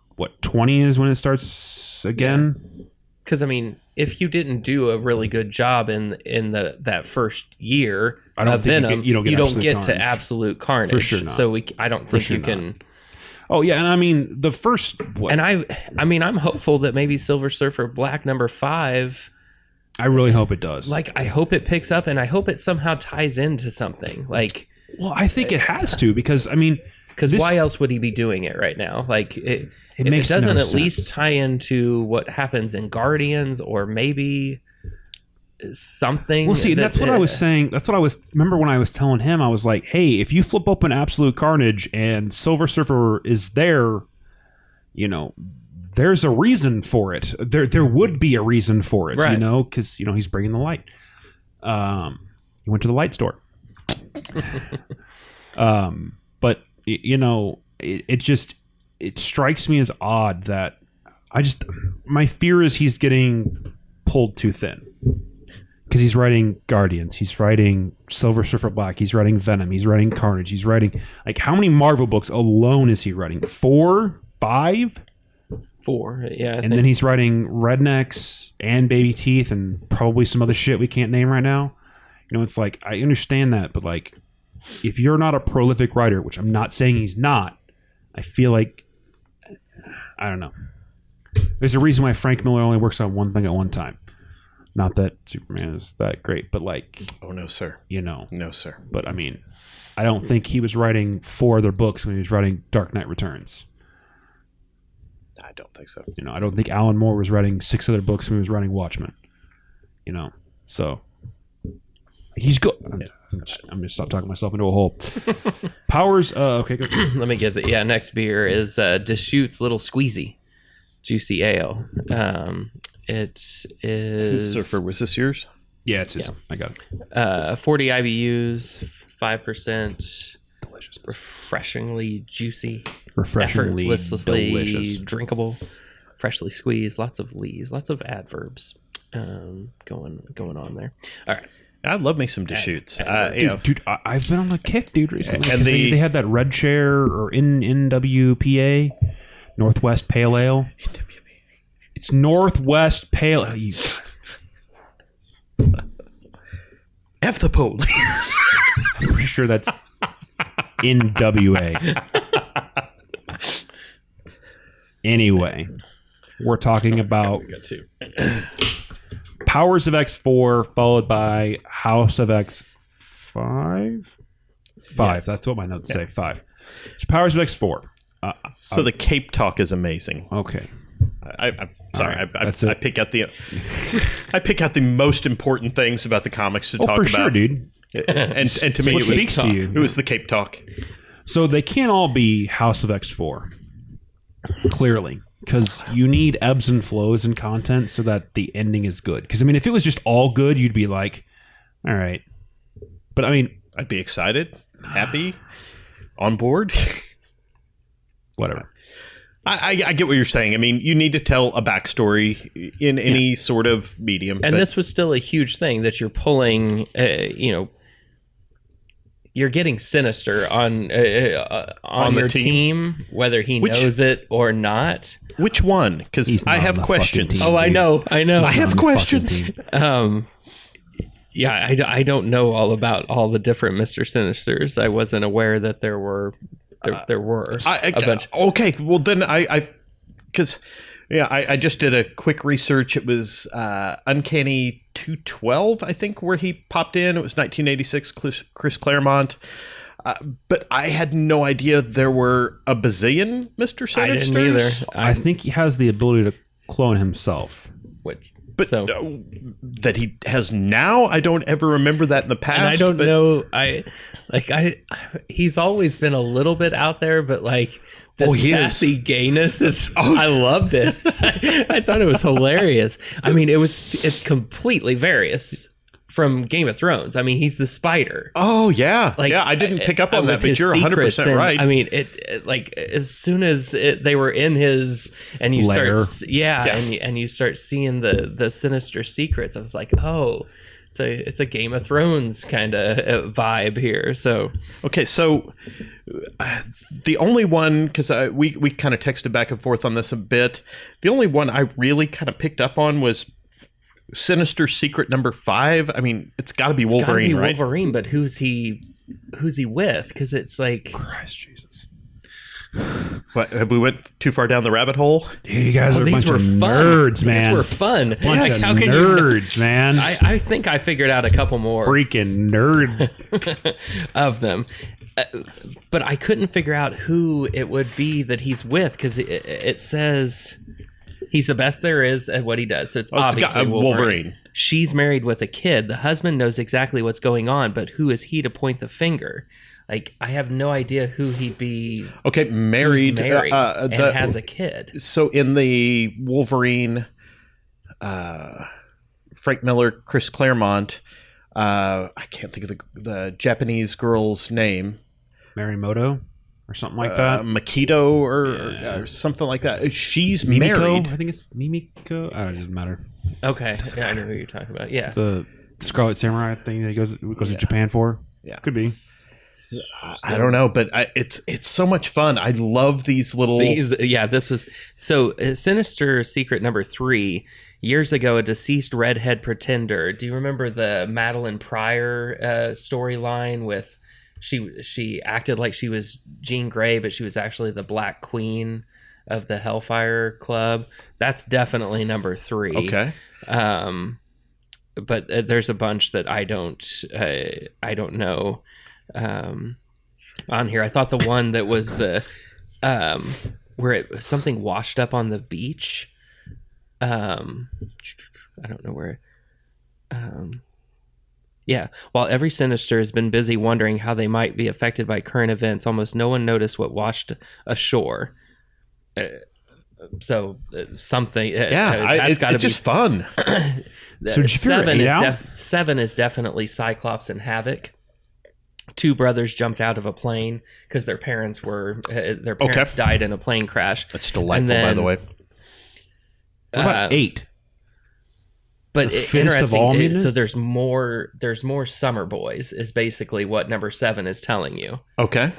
20 is when it starts again. Because I mean, if you didn't do a really good job in that first year of Venom, you don't get to Absolute Carnage. For sure not. So I don't think you can. Oh yeah, and I mean the first. And I mean I'm hopeful that maybe Silver Surfer Black #5. I really hope it does. Like I hope it picks up, and I hope it somehow ties into something. Like, well, I think it has to, because I mean. Because why else would he be doing it right now? Like, if it doesn't at least tie into what happens in Guardians, or maybe something. Well, see, that's what I was saying. That's what I was. Remember when I was telling him, I was like, "Hey, if you flip open Absolute Carnage and Silver Surfer is there, there's a reason for it. There would be a reason for it, right. Because he's bringing the light. He went to the light store. But it strikes me as odd that my fear is he's getting pulled too thin, because he's writing Guardians, he's writing Silver Surfer Black, he's writing Venom, he's writing Carnage, he's writing, like, how many Marvel books alone is he writing? 4, 5? 4, yeah. And then he's writing Rednecks and Baby Teeth and probably some other shit we can't name right now. It's like, I understand that, but like, if you're not a prolific writer, which I'm not saying he's not, I feel like, I don't know. There's a reason why Frank Miller only works on one thing at one time. Not that Superman is that great, but like... Oh, no, sir. No, sir. But I mean, I don't think he was writing 4 other books when he was writing Dark Knight Returns. I don't think so. I don't think Alan Moore was writing 6 other books when he was writing Watchmen. So... He's good. I'm going to stop talking myself into a hole. Powers. Okay, good. Let me get the next beer is Deschutes Little Squeezy Juicy Ale. It is. Surfer, was this yours? Yeah, it's his. Yeah. I got it. 40 IBUs, 5%. Delicious. Refreshingly juicy. Effortlessly delicious. Drinkable. Freshly squeezed. Lots of lees. Lots of adverbs going on there. All right. I love me some Deschutes. Dude, I've been on a kick, dude, recently. And they had that Red Chair or NWPA, Northwest Pale Ale. It's Northwest Pale Ale. F the police. I'm pretty sure that's NWA. Anyway, we're talking about... We got 2. Powers of X4 followed by House of X5? 5. Yes. That's what my notes say. 5. So Powers of X4. So the Cape Talk is amazing. Okay. I'm sorry. Right, I pick out the most important things about the comics to talk about. For sure, dude. And to me, it was the Cape Talk. So they can't all be House of X4. Clearly. Because you need ebbs and flows in content so that the ending is good. Because, I mean, if it was just all good, you'd be like, all right. But, I mean... I'd be excited, happy, on board. Whatever. I get what you're saying. I mean, you need to tell a backstory in any sort of medium. And this was still a huge thing that you're pulling, you're getting Sinister on your team, whether he knows it or not. Which one? Because I have questions. Oh, I know. I have questions. Yeah, I don't know all about all the different Mr. Sinisters. I wasn't aware that there were a bunch. Okay, well then I just did a quick research. It was Uncanny 212, I think, where he popped in. It was 1986, Chris Claremont. But I had no idea there were a bazillion Mr. Sinisters. I didn't either. I think he has the ability to clone himself. But that he has now, I don't ever remember that in the past. And I don't know. He's always been a little bit out there, but like the sassy gayness is. I loved it. I thought it was hilarious. I mean, it's completely various from Game of Thrones. I mean, he's the spider. Oh yeah, I didn't pick up on that, but you're 100% right. I mean, it like as soon as they were in his and you lair. and you start seeing the sinister secrets. I was like, oh, it's a Game of Thrones kind of vibe here. So okay, so the only one, because we kind of texted back and forth on this a bit. The only one I really kind of picked up on was Sinister Secret number 5. I mean, it's got to be Wolverine, right? Wolverine, but who's he with? Because it's like Christ Jesus. What, have we went too far down the rabbit hole? Dude, you guys are a bunch of nerds, man. These were fun. Bunch of nerds, man. I think I figured out a couple more freaking nerd of them. But I couldn't figure out who it would be that he's with, because it says he's the best there is at what he does. So it's obviously Wolverine. She's married with a kid. The husband knows exactly what's going on, but who is he to point the finger? Like, I have no idea who he'd be. Okay, married and has a kid. So in the Wolverine, Frank Miller, Chris Claremont, I can't think of the Japanese girl's name. Marimoto or something like that. Makito or something like that. She's Mimiko? married. I think it's Mimiko. Oh, it doesn't matter. Okay, yeah, I know who you're talking about. Yeah, the Scarlet Samurai thing that he goes to Japan for. Yeah, could be. I don't know, but it's so much fun. I love these little. This was so Sinister Secret number 3. Years ago, a deceased redhead pretender. Do you remember the Madeline Pryor storyline with? She acted like she was Jean Grey, but she was actually the Black Queen of the Hellfire Club. That's definitely number 3. Okay. But there's a bunch that I don't know on here. I thought the one that was the where something washed up on the beach. I don't know where. Yeah, while every Sinister has been busy wondering how they might be affected by current events, almost no one noticed what washed ashore. Something. It's got to be just fun. So 7 is definitely Cyclops and Havoc. 2 brothers jumped out of a plane because their parents died in a plane crash. That's delightful, by the way. What about 8? But interesting. So there's more Summer Boys is basically what number 7 is telling you. Okay.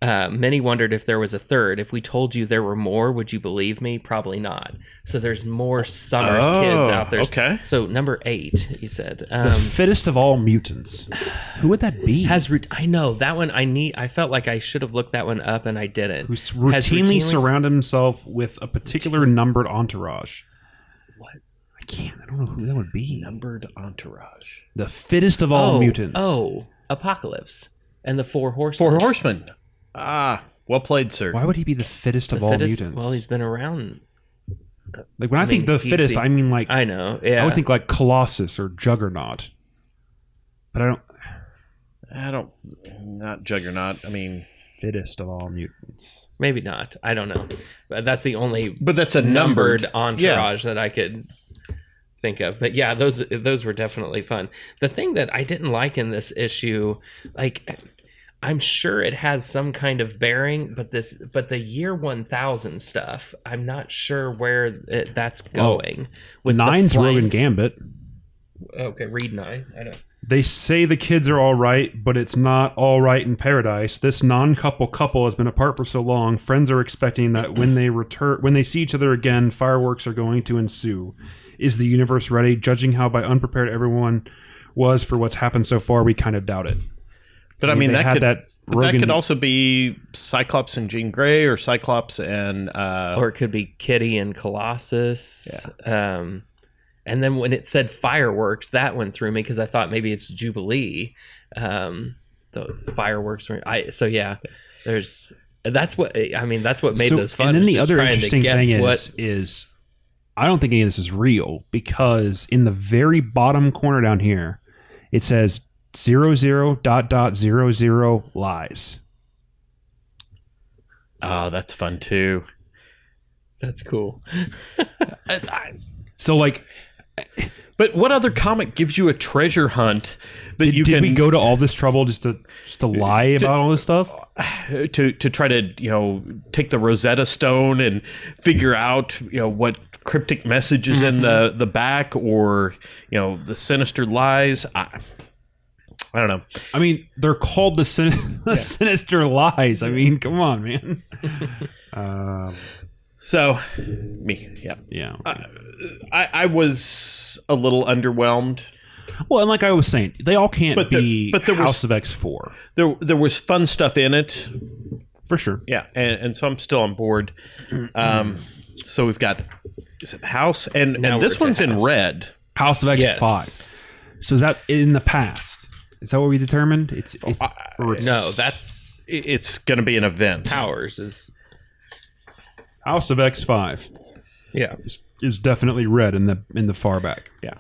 Many wondered if there was a third. If we told you there were more, would you believe me? Probably not. So there's more Summers kids out there. Okay. So number 8, he said. The fittest of all mutants. Who would that be? I know that one. I felt like I should have looked that one up and I didn't. Who's routinely surrounded himself with a particular numbered entourage. What? I don't know who that would be. Numbered entourage. The fittest of all mutants. Oh, Apocalypse and the 4 Horsemen. 4 Horsemen. Ah, well played, sir. Why would he be the fittest of all mutants? Well, he's been around. Like when I think the fittest, I mean like I know. Yeah, I would think like Colossus or Juggernaut. But not Juggernaut. I mean, fittest of all mutants. Maybe not. I don't know. But that's the only. But that's a numbered entourage that I could think of. But yeah, those were definitely fun. The thing that I didn't like in this issue, like, I'm sure it has some kind of bearing, but the year 1000 stuff, I'm not sure where that's going. With 9's Rogan Gambit. Okay, read 9. I know. They say the kids are all right, but it's not all right in paradise. This couple has been apart for so long. Friends are expecting that when they see each other again, fireworks are going to ensue. Is the universe ready? Judging how unprepared everyone was for what's happened so far, we kind of doubt it. But so I mean, that could also be Cyclops and Jean Grey, or Cyclops and or it could be Kitty and Colossus. Yeah. And then when it said fireworks, that went through me because I thought maybe it's Jubilee. fireworks. That's what made this fun. And then the other interesting thing is I don't think any of this is real, because in the very bottom corner down here, it says 00.00 lies. Oh, that's fun too. That's cool. So like, but what other comic gives you a treasure hunt that did we go to all this trouble just to lie about all this stuff? To try to take the Rosetta Stone and figure out what cryptic message is in the back, or the sinister lies. I don't know. I mean, they're called the sinister lies. I mean, come on, man. So me, yeah. Okay. I was a little underwhelmed. Well, and like I was saying, they all can't be but there House of X4. There was fun stuff in it. For sure. Yeah, and so I'm still on board. So we've got, is it House? And this one's in red. House of X5. Yes. So is that in the past? Is that what we determined? It's no, it's going to be an event. Powers is House of X5. Yeah. Is definitely red in the far back. Yeah.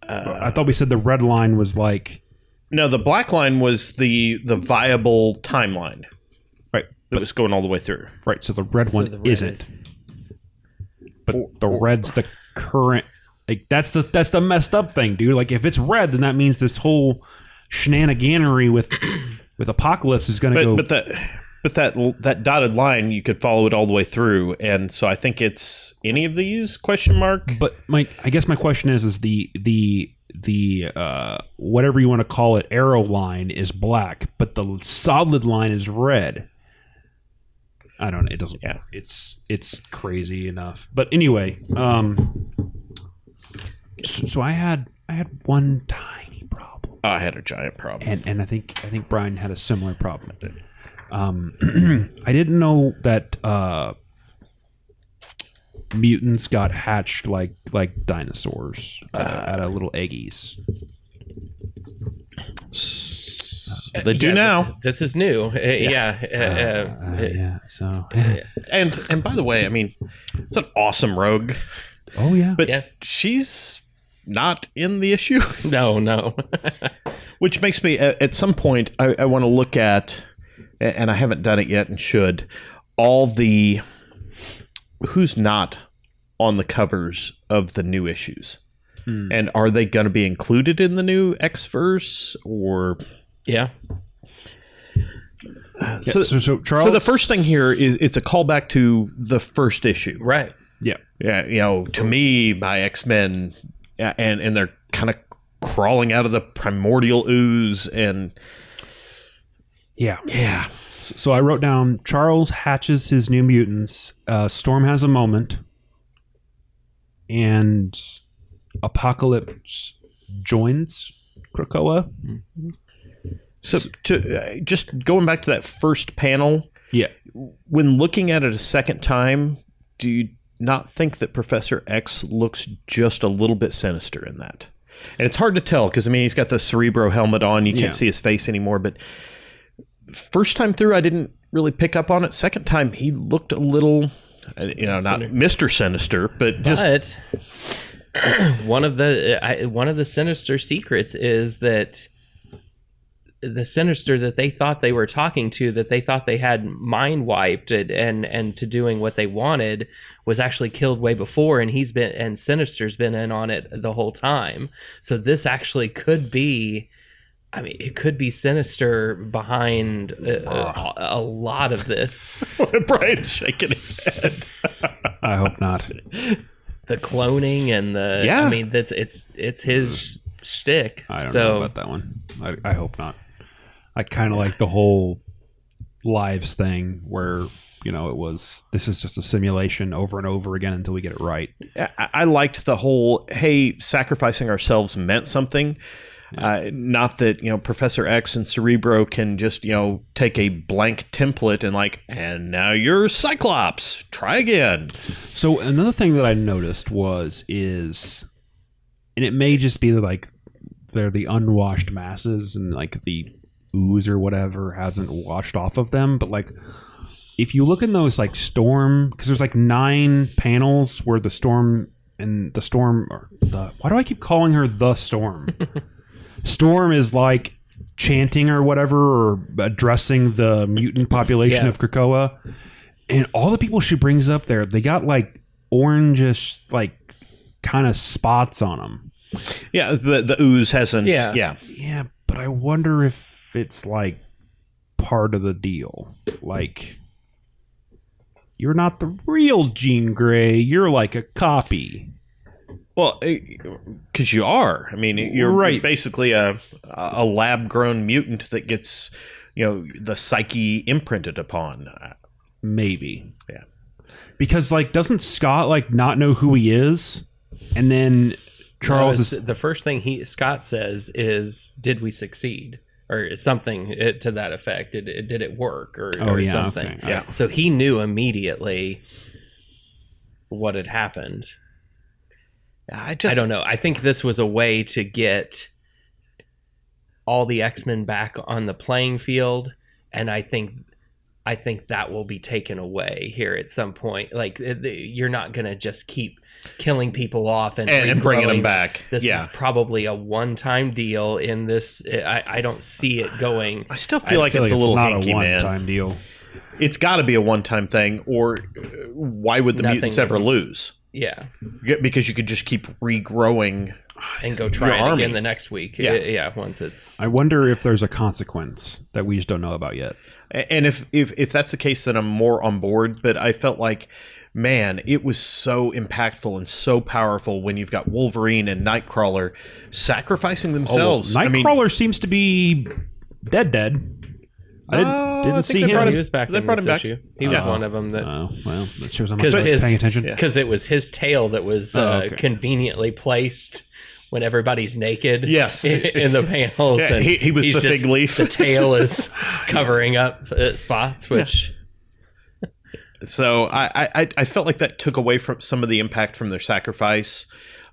I thought we said the red line was like... No, the black line was the viable timeline. Right. That was going all the way through. Right, so the red one isn't. But the red's the current... Like, that's the messed up thing, dude. Like, if it's red, then that means this whole shenaniganery with Apocalypse is going to go... But that dotted line, you could follow it all the way through, and so I think it's any of these ? But I guess my question is the whatever you want to call it, arrow line is black, but the solid line is red. I don't know. It doesn't. Yeah. It's crazy enough. But anyway, so I had one tiny problem. I had a giant problem, and I think Brian had a similar problem with it. I didn't know that mutants got hatched like dinosaurs out of little eggies. They do now. This is new. So, and by the way, I mean, it's an awesome rogue. Oh yeah, but she's not in the issue. No. Which makes me at some point I want to look at. And I haven't done it yet and should, all the who's not on the covers of the new issues. And are they going to be included in the new X-verse or... Yeah. So Charles... So the first thing here is it's a callback to the first issue. Right. Yeah. Yeah, to me, by X-Men, and they're kind of crawling out of the primordial ooze and... Yeah. So I wrote down, Charles hatches his new mutants, Storm has a moment, and Apocalypse joins Krakoa. So just going back to that first panel, when looking at it a second time, do you not think that Professor X looks just a little bit sinister in that? And it's hard to tell because, I mean, he's got the Cerebro helmet on. You can't see his face anymore, but... First time through, I didn't really pick up on it. Second time, he looked a little, not Mr. Sinister, but just... But one of the Sinister secrets is that the Sinister that they thought they were talking to, that they thought they had mind wiped and to doing what they wanted, was actually killed way before, and Sinister's been in on it the whole time. So this actually could be... I mean, it could be Sinister behind a lot of this. Brian's shaking his head. I hope not. The cloning and the... I mean, it's his shtick. I don't know about that one. I hope not. I kind of like the whole lives thing where, this is just a simulation over and over again until we get it right. I liked the whole, hey, sacrificing ourselves meant something. Not that Professor X and Cerebro can just take a blank template and now you're Cyclops, try again. So another thing that I noticed and it may just be like they're the unwashed masses and like the ooze or whatever hasn't washed off of them. But like, if you look in those like storm, because there's like 9 panels where the storm and the storm, or the, why do I keep calling her the storm? Storm is like chanting or whatever, or addressing the mutant population of Krakoa. And all the people she brings up there, they got like orangish, like kind of spots on them. Yeah, the ooze hasn't. Yeah, but I wonder if it's like part of the deal. Like, you're not the real Jean Grey. You're like a copy. Well, because you are. I mean, you're basically a lab-grown mutant that gets, the psyche imprinted upon. Maybe. Yeah. Because, like, doesn't Scott, like, not know who he is? And then Charles the first thing Scott says is, "Did we succeed?" Or something to that effect. Did it work? Or something. Okay. Yeah. So he knew immediately what had happened. I don't know. I think this was a way to get all the X-Men back on the playing field, and I think that will be taken away here at some point. Like, you're not going to just keep killing people off and bringing them back. This is probably a one-time deal in this. I don't see it going. I still feel like it's a little not hinky, a one-time man. deal. It's got to be a one-time thing, or why would the mutants ever lose? Yeah. Because you could just keep regrowing and go try it again the next week. Yeah, once it's... I wonder if there's a consequence that we just don't know about yet. And if that's the case, then I'm more on board. But I felt like, man, it was so impactful and so powerful when you've got Wolverine and Nightcrawler sacrificing themselves. Nightcrawler seems to be dead. I didn't see him. He was back in this issue. He was one of them that... well, that shows how much I was paying attention. Because it was his tail that was conveniently placed when everybody's naked. Yes. In the panels. Yeah, and he was the fig leaf. The tail is covering up spots, which... Yeah. So I felt like that took away from some of the impact from their sacrifice.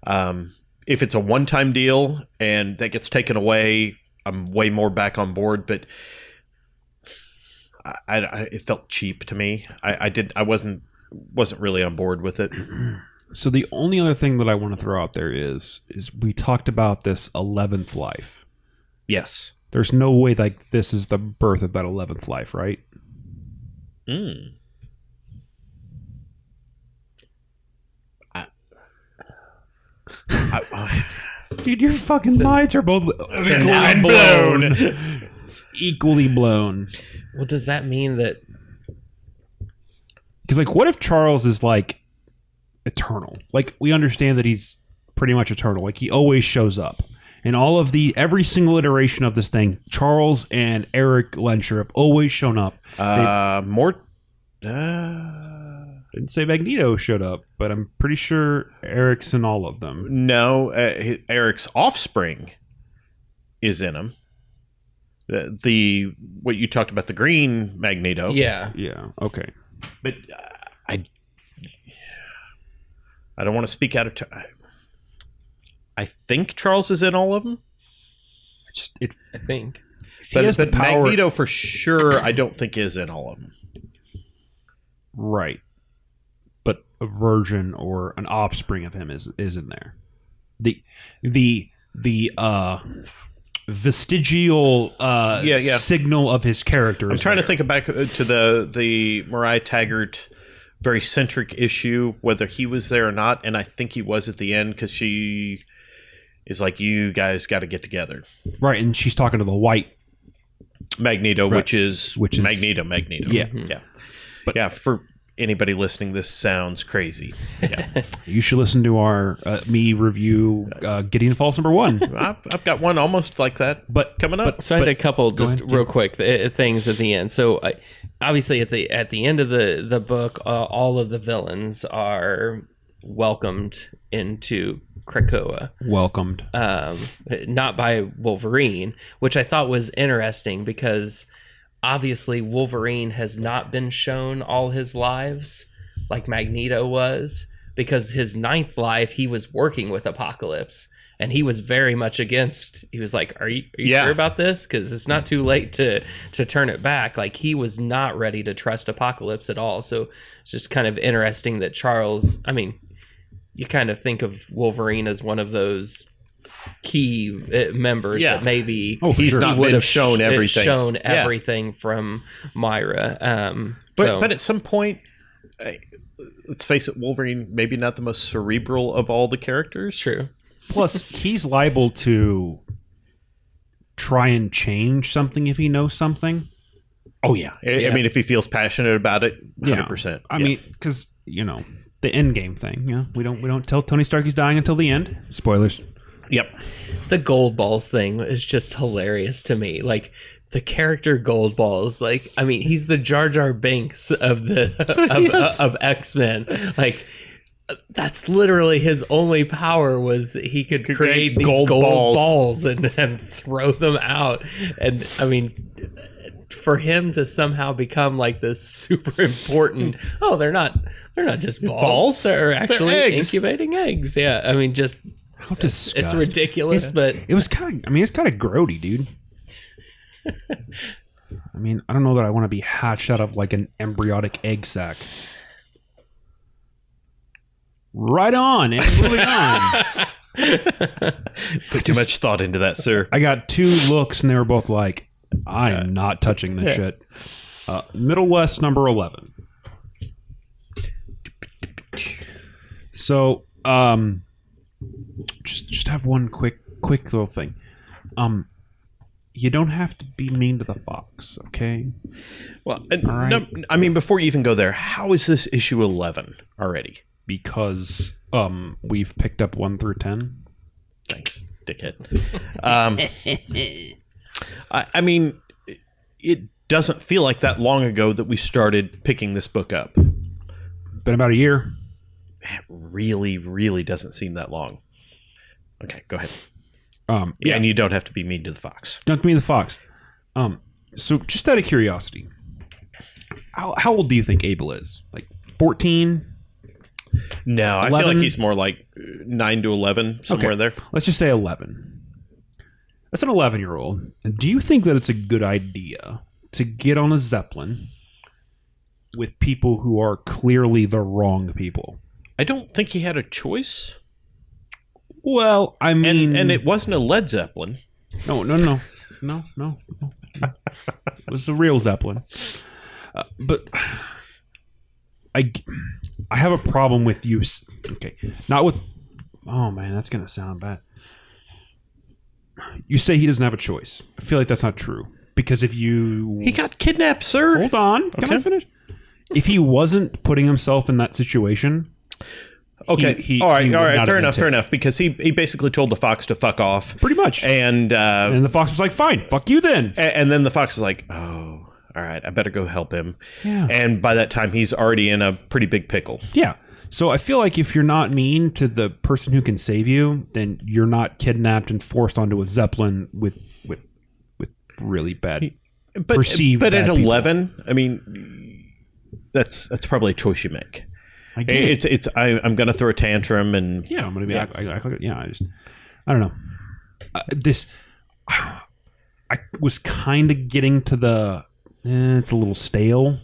If it's a one-time deal and that gets taken away, I'm way more back on board. But... it felt cheap to me. I wasn't really on board with it. So the only other thing that I want to throw out there is we talked about this 11th life. Yes. There's no way like this is the birth of that 11th life, right? Dude, your fucking minds are both blown. Equally blown. Well, does that mean that... Because, like, what if Charles is, like, eternal? Like, we understand that he's pretty much eternal. Like, he always shows up. And every single iteration of this thing, Charles and Eric Lensher have always shown up. Didn't say Magneto showed up, but I'm pretty sure Eric's in all of them. No, Eric's offspring is in them. The what you talked about, the green Magneto. Yeah. Okay. But I don't want to speak out of I think Charles is in all of them. I think. But Magneto for sure, I don't think is in all of them. Right. But a version or an offspring of him is in there. The vestigial signal of his character. I'm trying to think back to the Mariah Taggart very centric issue, whether he was there or not, and I think he was at the end because she is like, "You guys got to get together." Right, and she's talking to the white Magneto, right. which is Magneto. Yeah, yeah. But for anybody listening, this sounds crazy. Yeah. You should listen to our me review Gideon Falls #1. I've got one almost like that, but coming up. So I had a couple real quick things at the end. So obviously at the end of the book, all of the villains are welcomed into Krakoa. Welcomed. Not by Wolverine, which I thought was interesting because obviously Wolverine has not been shown all his lives like Magneto was, because his 9th life he was working with Apocalypse, And he was very much against. He was like, "Are you sure about this? Because it's not too late to turn it back." Like, he was not ready to trust Apocalypse at all. So it's just kind of interesting that Charles. I mean, you kind of think of Wolverine as one of those key members that maybe he's not been shown everything. From Myra. But at some point, let's face it, Wolverine maybe not the most cerebral of all the characters. True. Plus, he's liable to try and change something if he knows something. Oh, yeah. I mean, if he feels passionate about it, 100%. I mean, because, the end game thing. We don't tell Tony Stark he's dying until the end. Spoilers. Yep. The Gold Balls thing is just hilarious to me. Like, the character Gold Balls, like, I mean, he's the Jar Jar Binks of of X-Men. Like, that's literally his only power, was he could create these gold balls and throw them out. And I mean, for him to somehow become like this super important, they're not just balls. They're actually incubating eggs. Yeah. I mean, just how disgusting. It's ridiculous, but it's kind of grody, dude. I mean, I don't know that I want to be hatched out of like an embryonic egg sac. Right on, and moving on. Put too much thought into that, sir. I got 2 looks, and they were both like, I'm not touching this shit. Middle West, number 11. So, just have one quick little thing. You don't have to be mean to the Fox, okay? Well, no, I mean, before you even go there, how is this issue 11 already? Because we've picked up 1 through 10. Thanks, dickhead. I mean, it doesn't feel like that long ago that we started picking this book up. Been about a year. It really, really doesn't seem that long. Okay, go ahead. And you don't have to be mean to the Fox. Don't be mean to the Fox. So just out of curiosity, how old do you think Abel is? Like 14? No, 11? I feel like he's more like 9 to 11, somewhere there. Let's just say 11. That's an 11-year-old. Do you think that it's a good idea to get on a Zeppelin with people who are clearly the wrong people? I don't think he had a choice. Well, I mean... And it wasn't a Led Zeppelin. No. It was a real Zeppelin. But... I have a problem with you. Okay, not with. Oh man, that's gonna sound bad. You say he doesn't have a choice. I feel like that's not true, because he got kidnapped, sir. Hold on, can I finish? If he wasn't putting himself in that situation, okay, all right, fair enough. Because he basically told the Fox to fuck off, pretty much, and the Fox was like, "Fine, fuck you then." And then the Fox is like, "Oh. All right, I better go help him." Yeah. And by that time, he's already in a pretty big pickle. Yeah. So I feel like if you're not mean to the person who can save you, then you're not kidnapped and forced onto a Zeppelin with really bad perceived. But bad at people. 11, I mean, that's probably a choice you make. I get it. I'm going to throw a tantrum and I'm going to be. I don't know. I was kind of getting to the. It's a little stale.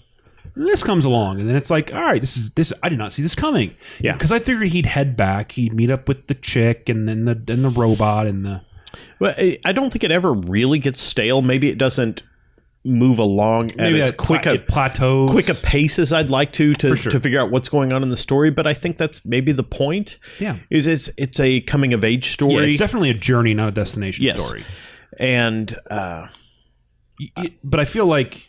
And this comes along, and then it's like, all right, this. I did not see this coming. Yeah, because I figured he'd head back, he'd meet up with the chick, and then the robot, and the. Well, I don't think it ever really gets stale. Maybe it doesn't move along at as quick a pace as I'd like to figure out what's going on in the story. But I think that's maybe the point. Yeah, it's a coming of age story. Yeah, it's definitely a journey, not a destination story. And but I feel like.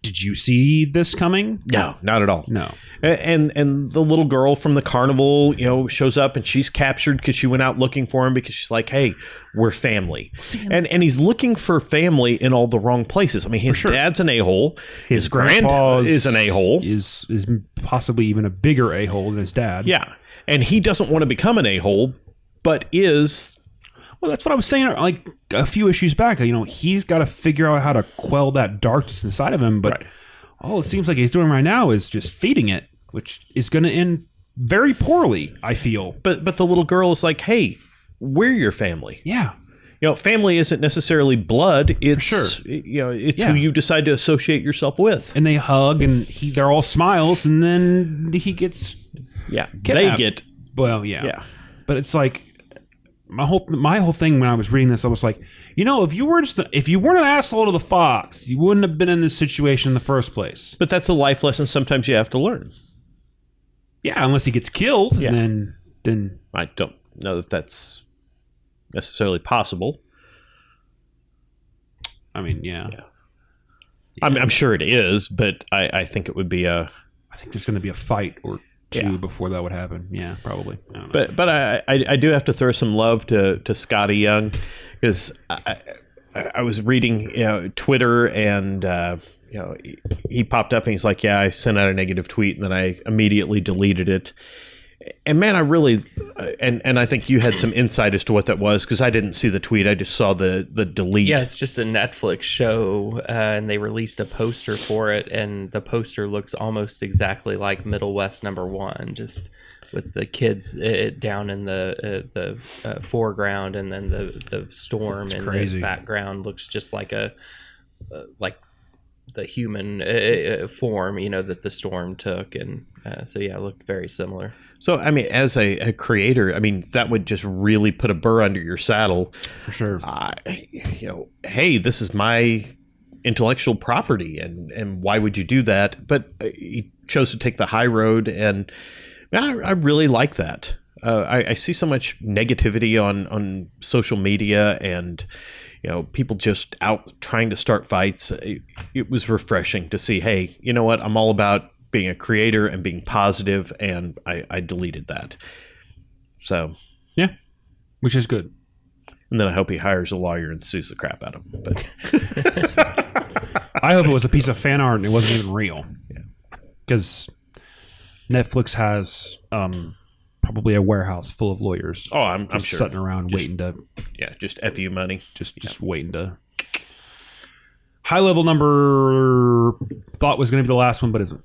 Did you see this coming? No, not at all. No. And the little girl from the carnival, shows up and she's captured because she went out looking for him because she's like, hey, we're family. And he's looking for family in all the wrong places. I mean, his dad's an a-hole. His grandpa is an a-hole. Is possibly even a bigger a-hole than his dad. Yeah. And he doesn't want to become an a-hole, but is... Well, that's what I was saying, like a few issues back. He's got to figure out how to quell that darkness inside of him. But all it seems like he's doing right now is just feeding it, which is going to end very poorly, I feel. But the little girl is like, hey, we're your family. Yeah. Family isn't necessarily blood. It's it's who you decide to associate yourself with. And they hug, and they're all smiles, and then he gets kidnapped. They get yeah. But it's like my whole thing when I was reading this, I was like, if you weren't an asshole to the fox, you wouldn't have been in this situation in the first place. But that's a life lesson sometimes you have to learn. Yeah, unless he gets killed, then I don't know that that's necessarily possible. I mean, yeah. I'm sure it is, but I think it would be I think there's going to be a fight or two before that would happen. Yeah, probably. I don't know. But I do have to throw some love to Scotty Young, because I was reading Twitter, and he popped up and he's like, I sent out a negative tweet and then I immediately deleted it. And man, I really and I think you had some insight as to what that was, because I didn't see the tweet. I just saw the delete. Yeah, it's just a Netflix show, and they released a poster for it, and the poster looks almost exactly like Middle West #1, just with the kids down in the foreground, and then the storm in the background looks just like like the human form, that the storm took, and so it looked very similar. So, I mean, as a creator, I mean, that would just really put a burr under your saddle. For sure. Hey, this is my intellectual property, and why would you do that? But he chose to take the high road, and man, I really like that. I see so much negativity on social media, and people just out trying to start fights. It was refreshing to see, hey, you know what? I'm all about being a creator and being positive, and I deleted that. So, yeah, which is good. And then I hope he hires a lawyer and sues the crap out of him. But I hope it was a piece of fan art and it wasn't even real. Because Netflix has probably a warehouse full of lawyers. Oh, I'm sure. Sitting around waiting to... Yeah, just FU money. Just waiting to... High level number thought was going to be the last one, but isn't.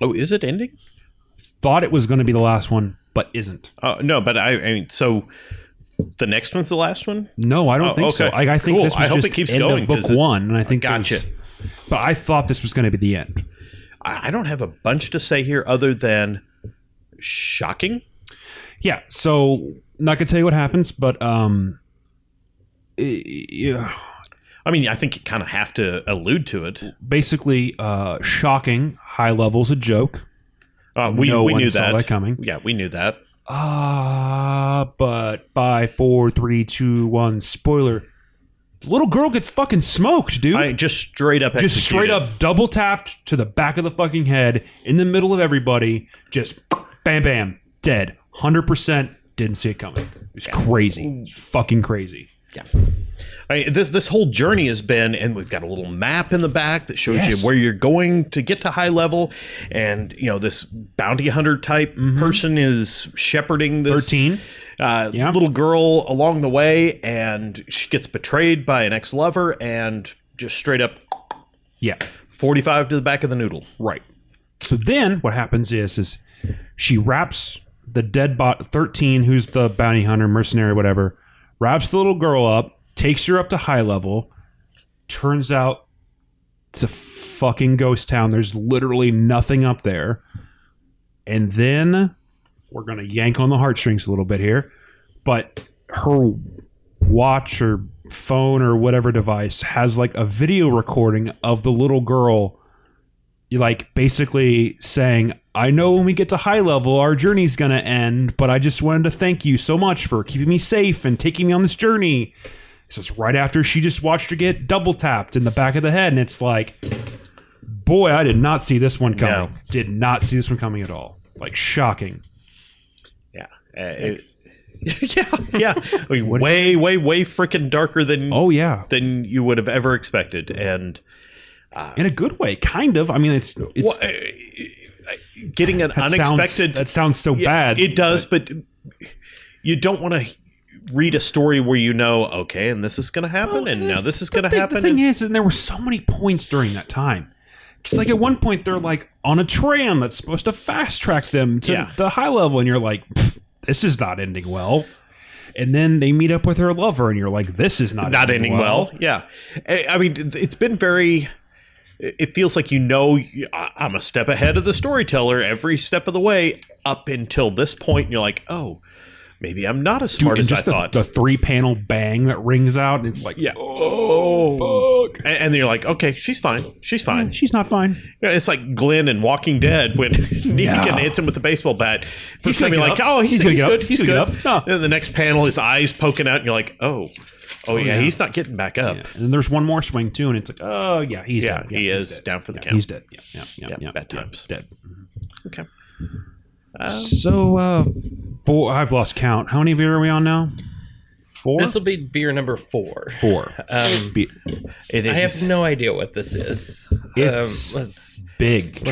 Oh, is it ending? Thought it was going to be the last one, but isn't. Oh, no, but I mean, so the next one's the last one? No, I don't think so. I think this was I hope just it keeps end going, of book one, and I think gotcha. But I thought this was going to be the end. I don't have a bunch to say here other than shocking. Yeah, so not going to tell you what happens, but yeah. I mean, I think you kind of have to allude to it. Basically, shocking, high level's a joke. We knew saw that coming. Yeah, we knew that. But 5, 4, 3, 2, 1, spoiler. The little girl gets fucking smoked, dude. Just straight up executed. Just straight up double tapped to the back of the fucking head in the middle of everybody. Just bam, bam, dead. 100% didn't see it coming. It was crazy. It's fucking crazy. Yeah. I mean, this whole journey has been, and we've got a little map in the back that shows you where you're going to get to high level, and this bounty hunter type person is shepherding this 13 little girl along the way, and she gets betrayed by an ex-lover, and just straight up 45 to the back of the noodle. Right. So then what happens is she wraps the dead 13, who's the bounty hunter, mercenary, whatever, wraps the little girl up, takes her up to high level. Turns out it's a fucking ghost town. There's literally nothing up there. And then we're going to yank on the heartstrings a little bit here. But her watch or phone or whatever device has like a video recording of the little girl, like basically saying, I know when we get to high level, our journey's going to end, but I just wanted to thank you so much for keeping me safe and taking me on this journey. This is right after she just watched her get double tapped in the back of the head. And it's like, boy, I did not see this one coming. No. Did not see this one coming at all. Like, shocking. Yeah. Yeah. I mean, way freaking darker than than you would have ever expected. And in a good way, kind of. I mean, it's getting an unexpected... That sounds so bad. It does, but you don't want to read a story where okay, and this is going to happen, and now this is going to happen. The thing is, and there were so many points during that time It's like at one point they're like on a tram that's supposed to fast track them to the high level, and you're like, this is not ending well. And then they meet up with her lover, and you're like, this is not ending well. Yeah. I mean, it's been very... It feels like I'm a step ahead of the storyteller every step of the way up until this point, and you're like, oh, maybe I'm not as smart as I thought. The 3-panel bang that rings out, and it's like, oh, fuck. And then you're like, okay, she's fine. She's fine. She's not fine. Yeah, it's like Glenn in Walking Dead when Negan hits him with the baseball bat. First time you're like, oh, he's good. He's good. And then the next panel, his eyes poking out, and you're like, oh yeah, he's not getting back up. Yeah. And there's one more swing, too, and it's like, oh, yeah, he's dead. He is dead. Down for the count. He's dead. Yeah. Bad times. Dead. Okay. I've lost count. How many beer are we on now? 4? This will be beer number 4. 4. I have no idea what this is. It's big.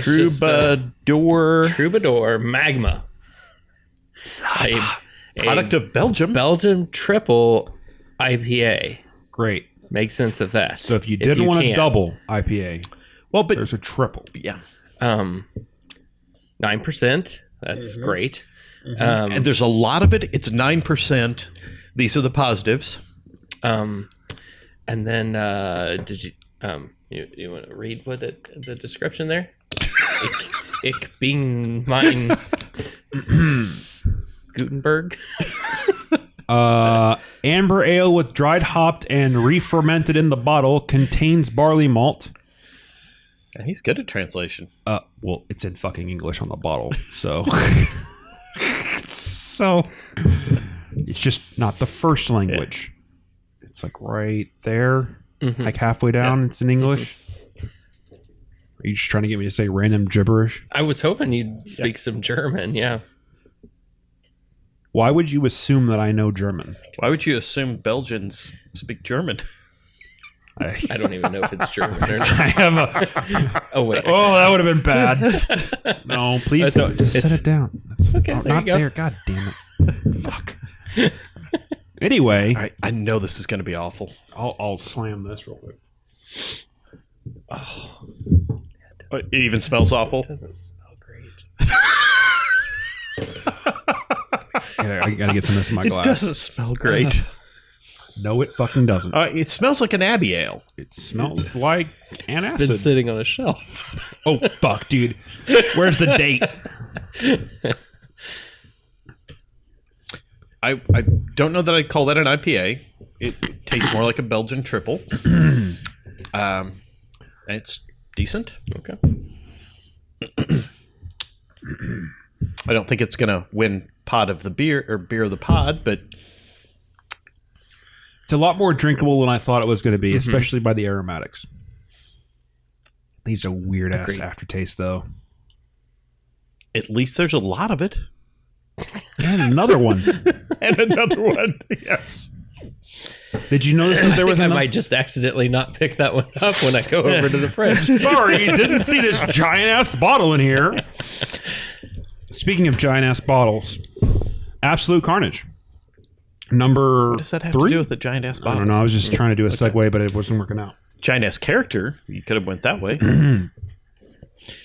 Troubadour Magma. A product of Belgium. Belgium triple IPA. Great. Make sense of that. So if you didn't want a double IPA, but there's a triple. Yeah. 9%. That's great. And there's a lot of it. It's 9%. These are the positives. And then did you you want to read the description there? Ich bin mein Gutenberg. Amber ale with dried hopped and re-fermented in the bottle, contains barley malt. Yeah, he's good at translation. Well, it's in fucking English on the bottle, so it's just not the first language. Yeah. It's like right there, like halfway down. Yeah. It's in English. Are you just trying to get me to say random gibberish? I was hoping you'd speak some German. Yeah. Why would you assume that I know German? Why would you assume Belgians speak German? I don't even know if it's German or not. I have a... Oh, wait. Oh, that would have been bad. No, please don't. Just set it down. That's okay. There not there. God damn it. Fuck. Anyway. All right, I know this is going to be awful. I'll slam this real quick. Oh. It even smells awful? It doesn't smell great. I gotta get some of this in my glass. It doesn't smell great. No, it fucking doesn't. It smells like an Abbey Ale. It smells like antacid. It's been sitting on a shelf. Oh, fuck, dude. Where's the date? I don't know that I'd call that an IPA. It tastes more like a Belgian triple. And it's decent. Okay. I don't think it's going to win pod of the beer or beer of the pod, but it's a lot more drinkable than I thought it was going to be, especially by the aromatics. Leaves a weird ass aftertaste, though. At least there's a lot of it. And another one. And another one. Yes. Did you notice that there was? I might just accidentally not pick that one up when I go over to the fridge. Sorry, didn't see this giant ass bottle in here. Speaking of giant ass bottles, Absolute Carnage. Number what does that have 3? to do with the giant ass bottle? I don't know. I was just trying to do a segue, but it wasn't working out. Giant ass character. You could have went that way.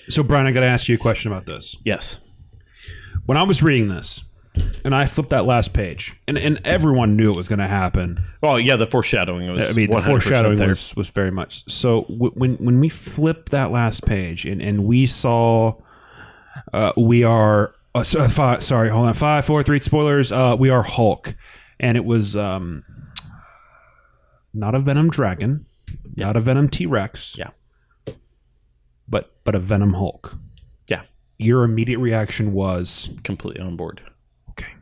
So, Brian, I got to ask you a question about this. Yes. When I was reading this, and I flipped that last page, and everyone knew it was going to happen. Oh yeah, the foreshadowing was. I mean, the foreshadowing was very much. So when we flipped that last page, and we saw, we are. Sorry, hold on. 5, 4, 3. Spoilers. We are Hulk, and it was not a Venom Dragon, not a Venom T-Rex. Yeah. But a Venom Hulk. Yeah. Your immediate reaction was completely on board. Okay.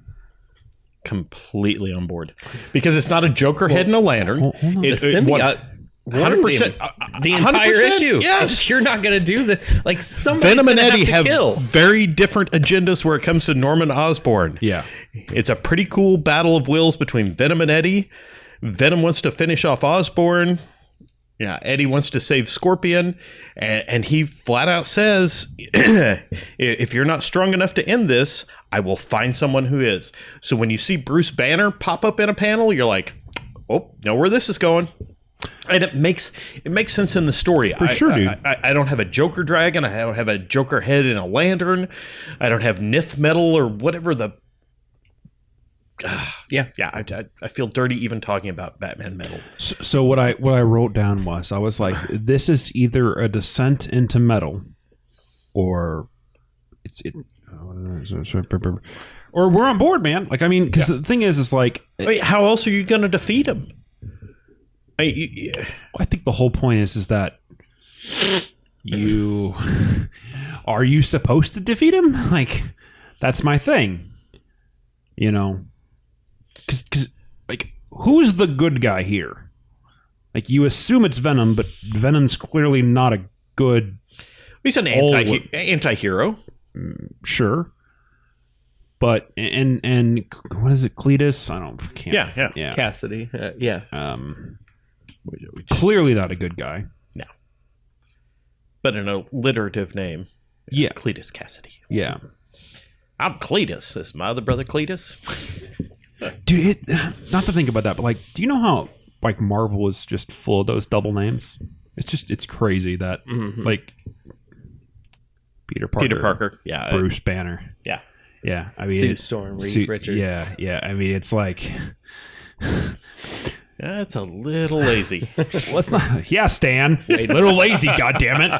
Completely on board. Because it's not a Joker head and a lantern. It's the symbiote 100%. The entire 100%, issue. Yes. If you're not going to do the like somebody's Venom and Eddie have kill. Very different agendas where it comes to Norman Osborn. Yeah. It's a pretty cool battle of wills between Venom and Eddie. Venom wants to finish off Osborn. Yeah, Eddie wants to save Scorpion, and he flat out says, if you're not strong enough to end this, I will find someone who is. So when you see Bruce Banner pop up in a panel, you're like, oh, know where this is going. And it makes sense in the story. For sure, dude. I don't have a Joker dragon. I don't have a Joker head in a lantern. I don't have Nith metal or whatever the... Yeah. I feel dirty even talking about Batman metal. So what I wrote down was, I was like, this is either a descent into metal, or or we're on board, man. Like, I mean, because the thing is like, wait, how else are you going to defeat him? I think the whole point is that are you supposed to defeat him? Like, that's my thing, you know, because like, who's the good guy here? Like, you assume it's Venom, but Venom's clearly not a good. He's an anti-hero. Sure. But and what is it, Cletus? Can't. Yeah. Cassidy. Clearly not a good guy. No. But an alliterative name. Yeah. Cletus Cassidy. Yeah. I'm Cletus. This is my other brother Cletus. Dude, not to think about that, but like, do you know how like Marvel is just full of those double names? It's crazy that like Peter Parker. Yeah. Bruce Banner. Yeah. Yeah. I mean, Sue Storm, Reed Richards. Yeah. I mean, it's like, that's a little lazy. Let's not. Yeah, Stan. A little lazy. God damn it.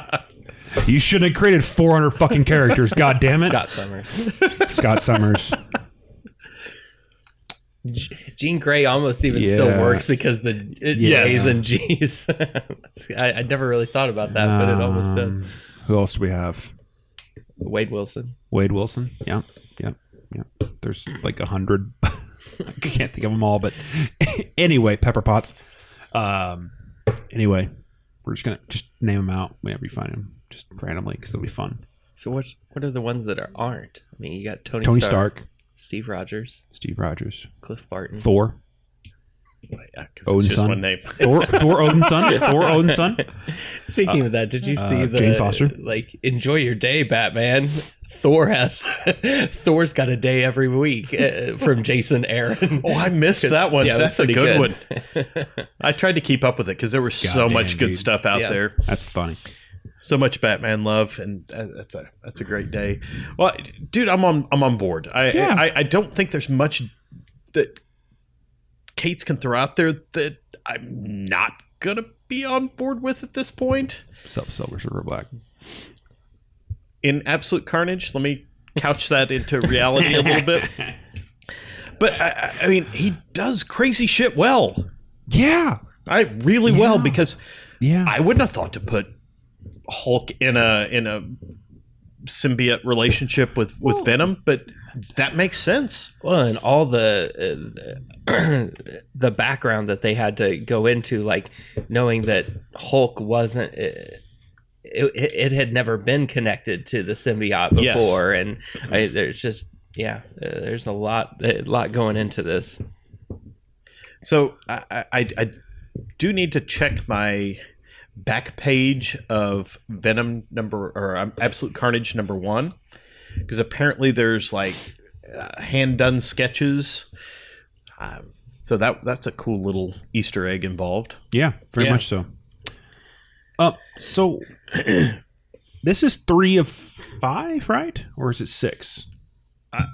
You shouldn't have created 400 fucking characters. God damn it. Scott Summers. Jean Grey almost even still works because the J's and G's. I never really thought about that, but it almost does. Who else do we have? Wade Wilson. Yeah. There's like 100. I can't think of them all, but anyway, Pepper Potts. Anyway, we're just gonna name them out whenever you find them, just randomly, because it'll be fun. So what are the ones that aren't? I mean, you got Tony Stark, Steve Rogers, Cliff Barton, Thor. Yeah, Odin's son. One name. Thor Odin's son. Thor Odin's son. Speaking of that, did you see the Jane Foster? Like, enjoy your day, Batman. Thor's got a day every week from Jason Aaron. Oh, I missed that one. Yeah, that's a good one. I tried to keep up with it because there was so much good stuff out there. That's funny. So much Batman love, and that's a great day. Well, dude, I'm on board. I don't think there's much that Cates can throw out there that I'm not gonna be on board with at this point. Silver Surfer Black. In Absolute Carnage, let me couch that into reality a little bit. But I mean, he does crazy shit well. Yeah, really well, because I wouldn't have thought to put Hulk in a symbiote relationship with Venom, but that makes sense. Well, and all the background that they had to go into, like knowing that Hulk wasn't. It had never been connected to the symbiote before, and there's just there's a lot going into this. So I do need to check my back page of Venom Absolute Carnage #1, because apparently there's like hand done sketches. So that's a cool little Easter egg involved. Yeah, very much so. So this is 3 of 5, right? Or is it 6?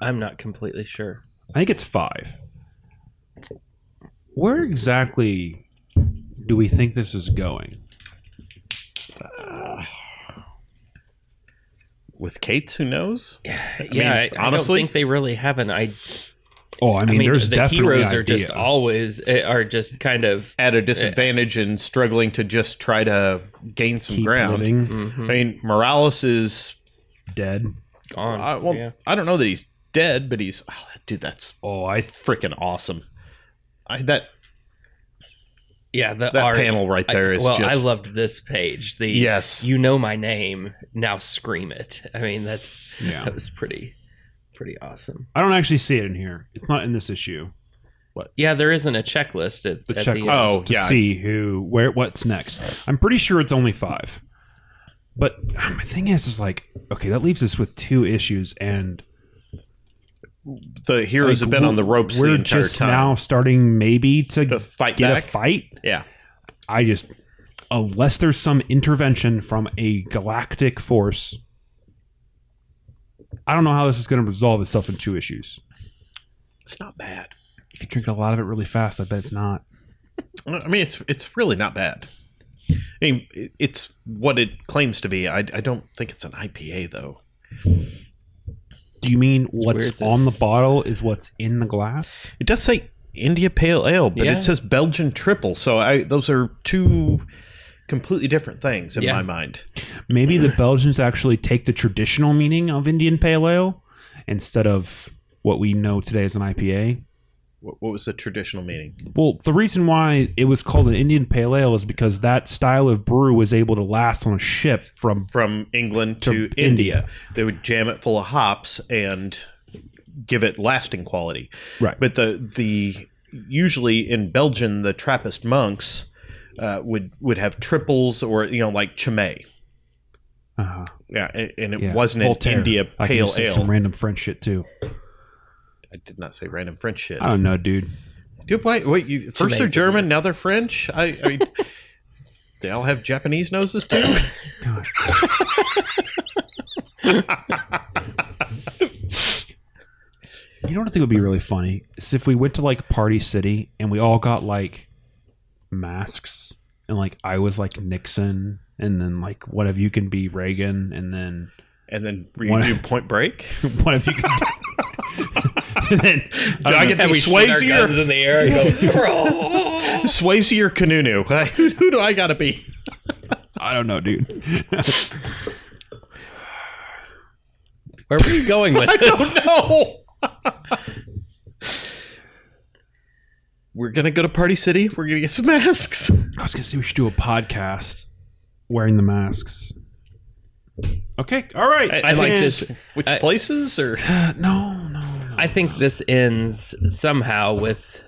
I'm not completely sure. I think it's 5. Where exactly do we think this is going? With Cates, who knows? I honestly don't think they really have an idea. Oh, I mean, there's the definitely heroes are just always kind of at a disadvantage and struggling to just try to gain some ground. Mm-hmm. I mean, Morales is dead, gone. I don't know that he's dead, but he's that's freaking awesome. That art, panel right there is just... I loved this page. You know my name, now scream it. I mean, that was pretty awesome. I don't actually see it in here. It's not in this issue. What? Yeah, there isn't a checklist at the end. To see what's next. I'm pretty sure it's only 5. But my thing is like, okay, that leaves us with 2 issues, and the heroes have been on the ropes the entire time. We're just now starting maybe to fight get back. a fight. Yeah. unless there's some intervention from a galactic force, I don't know how this is going to resolve itself in 2 issues. It's not bad. If you drink a lot of it really fast, I bet it's not. I mean, it's really not bad. I mean, it's what it claims to be. I don't think it's an IPA, though. Do you mean what's on the bottle is what's in the glass? It does say India Pale Ale, but it says Belgian Triple. So those are 2 completely different things in my mind. Maybe the Belgians actually take the traditional meaning of Indian Pale Ale instead of what we know today as an IPA. What was the traditional meaning? Well, the reason why it was called an Indian Pale Ale is because that style of brew was able to last on a ship from England to India. They would jam it full of hops and give it lasting quality. Right. But the usually in Belgium, the Trappist monks would have triples or like Chimay. Uh-huh. Yeah, and it wasn't Voltaire. an India I can Pale just say Ale. some random French shit too. I did not say random French shit. I don't know, dude. Dude, wait, first they're German, now they're French? They all have Japanese noses too? God. You know what I think would be really funny? Is if we went to like Party City and we all got like masks and like I was like Nixon and then like one of you can be Reagan and then you do Point Break? one of you can do I get to be Swayze guns in the air and go Swayze or Kanunu? Who do I gotta be? I don't know, dude. Where were you going with this? I don't know. We're gonna go to Party City. We're gonna get some masks. I was gonna say we should do a podcast wearing the masks. Okay, all right. I like this. Which places or no. I think this ends somehow with.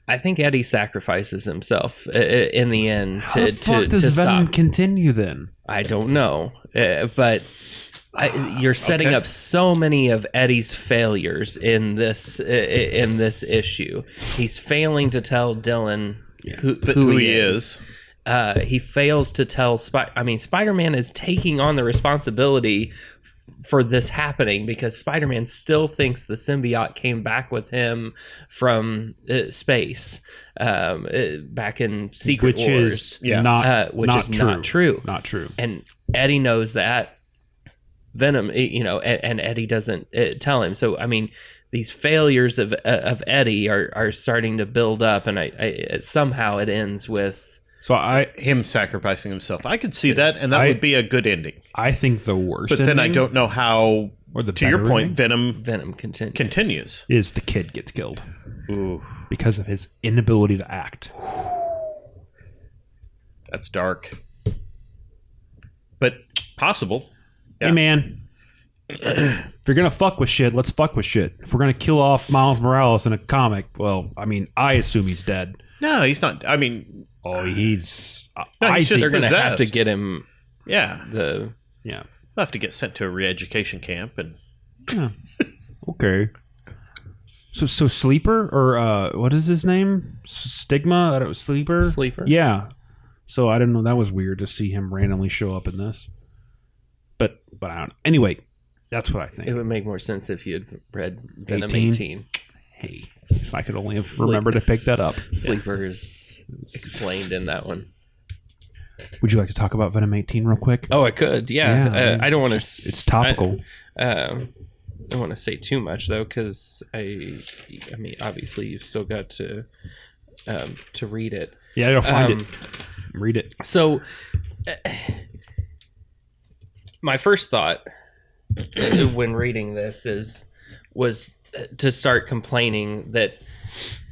I think Eddie sacrifices himself in the end How the fuck does Venom stop. Continue then? I don't know, but you're setting up so many of Eddie's failures in this issue. He's failing to tell Dylan who he is. He fails to tell Spider-Man is taking on the responsibility for this happening because Spider-Man still thinks the symbiote came back with him from space back in Secret Wars, which is not true. Not true. And Eddie knows that. Venom, and Eddie doesn't tell him. So, I mean, these failures of Eddie are starting to build up, and somehow it ends with him sacrificing himself. I could see that, and that would be a good ending. I think the worst, but then I don't know how. Or to your point, ending? Venom continues. Is the kid gets killed? Ooh, because of his inability to act. That's dark, but possible. Yeah. Hey man, if you're gonna fuck with shit, let's fuck with shit. If we're gonna kill off Miles Morales in a comic, well, I mean, I assume he's dead. No, he's not. I mean, he's. He's just they're gonna possessed. have to get him. Yeah, They'll have to get sent to a re-education camp and. Yeah. Okay. So Sleeper or what is his name? Stigma? I don't know. Sleeper. Yeah. So I didn't know, that was weird to see him randomly show up in this. But I don't know. Anyway, that's what I think. It would make more sense if you had read Venom 18. Hey, if I could only have remembered to pick that up. Sleeper is explained in that one. Would you like to talk about Venom 18 real quick? Oh, I could. Yeah. I don't want to. It's topical. I don't want to say too much though, because I mean, obviously you've still got to read it. Yeah, I'll find it. Read it. So, my first thought when reading this was to start complaining that,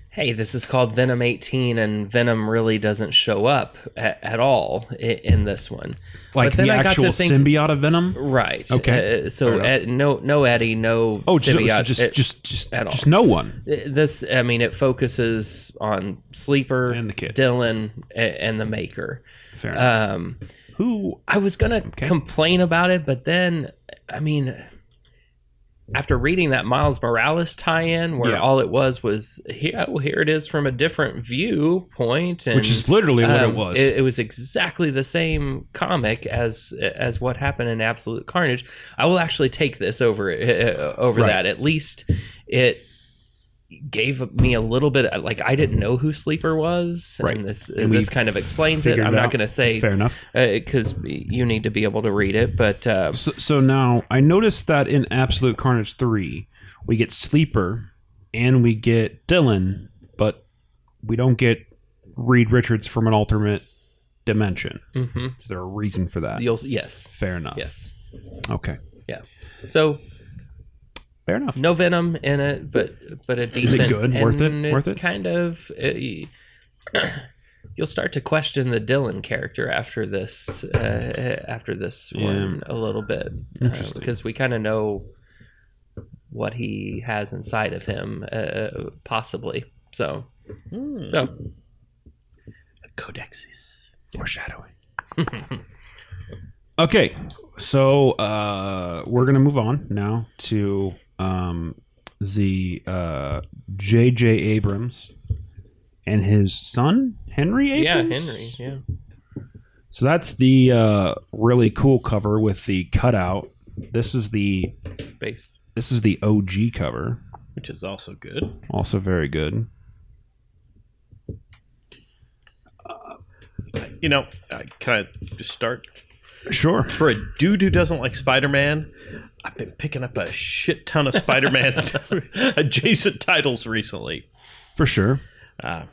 hey, this is called Venom 18 and Venom really doesn't show up at all in this one. Like the actual symbiote of Venom? Right. Okay. No Eddie, no symbiote. Just no one. This, I mean, it focuses on Sleeper, and the kid. Dylan, and the Maker. Fair enough. Who I was going to complain about it, but then, I mean, after reading that Miles Morales tie-in, where all it was here it is from a different viewpoint, and, which is literally what it was. It was exactly the same comic as what happened in Absolute Carnage. I will actually take this over that. At least it gave me a little bit, like, I didn't know who Sleeper was, and this kind of explains it. I'm not going to say fair enough, because you need to be able to read it. But so now I noticed that in Absolute Carnage 3 we get Sleeper and we get Dylan, but we don't get Reed Richards from an alternate dimension. Mm-hmm. Is there a reason for that? Yes, fair enough. Yes. Okay. Yeah. So. Fair enough. No Venom in it, but a decent. Is it good? Worth it? Kind of. You'll start to question the Dylan character after this. One a little bit, because we kind of know what he has inside of him, possibly. So. Codexes. Foreshadowing. Okay, so we're gonna move on now to the J.J. Abrams and his son Henry Abrams. Yeah, Henry. Yeah. So that's the really cool cover with the cutout. This is the base. This is the OG cover, which is also good. Also very good. Can I just start? Sure. For a dude who doesn't like Spider-Man, I've been picking up a shit ton of Spider-Man adjacent titles recently. For sure. And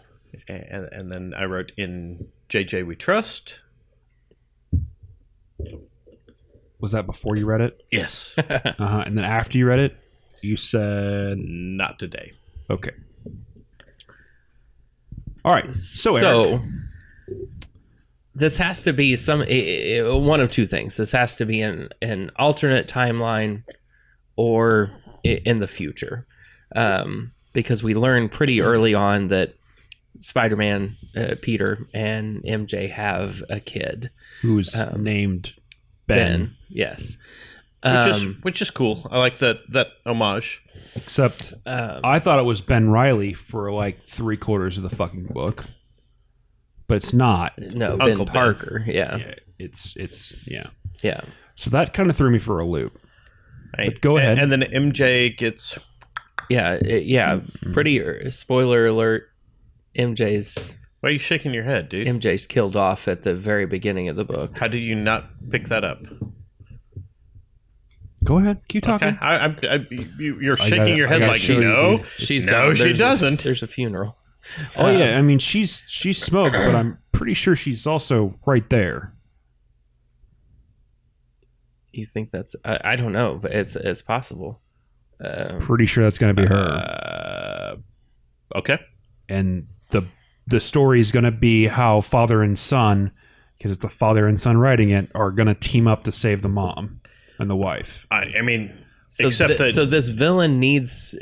then I wrote in JJ We Trust. Was that before you read it? Yes. And then after you read it, you said... Not today. Okay. All right. So Eric, this has to be one of two things. This has to be an alternate timeline or in the future. Because we learned pretty early on that Spider-Man, Peter, and MJ have a kid. Who's named Ben. Yes. Which is cool. I like that homage. Except I thought it was Ben Reilly for like 3/4 of the fucking book. But it's not. No, Ben Parker. Yeah. It's Yeah. So that kind of threw me for a loop. Right. But go ahead. And then MJ gets... Yeah. Pretty spoiler alert. MJ's... Why are you shaking your head, dude? MJ's killed off at the very beginning of the book. How do you not pick that up? Go ahead. Keep talking. Okay. You're shaking your head like, no. She's gone. No, she doesn't. There's a funeral. Oh yeah, I mean she's smoked, but I'm pretty sure she's also right there. You think that's? I don't know, but it's possible. Pretty sure that's going to be her. Okay. And the story is going to be how father and son, because it's the father and son writing it, are going to team up to save the mom and the wife. I mean, so this villain needs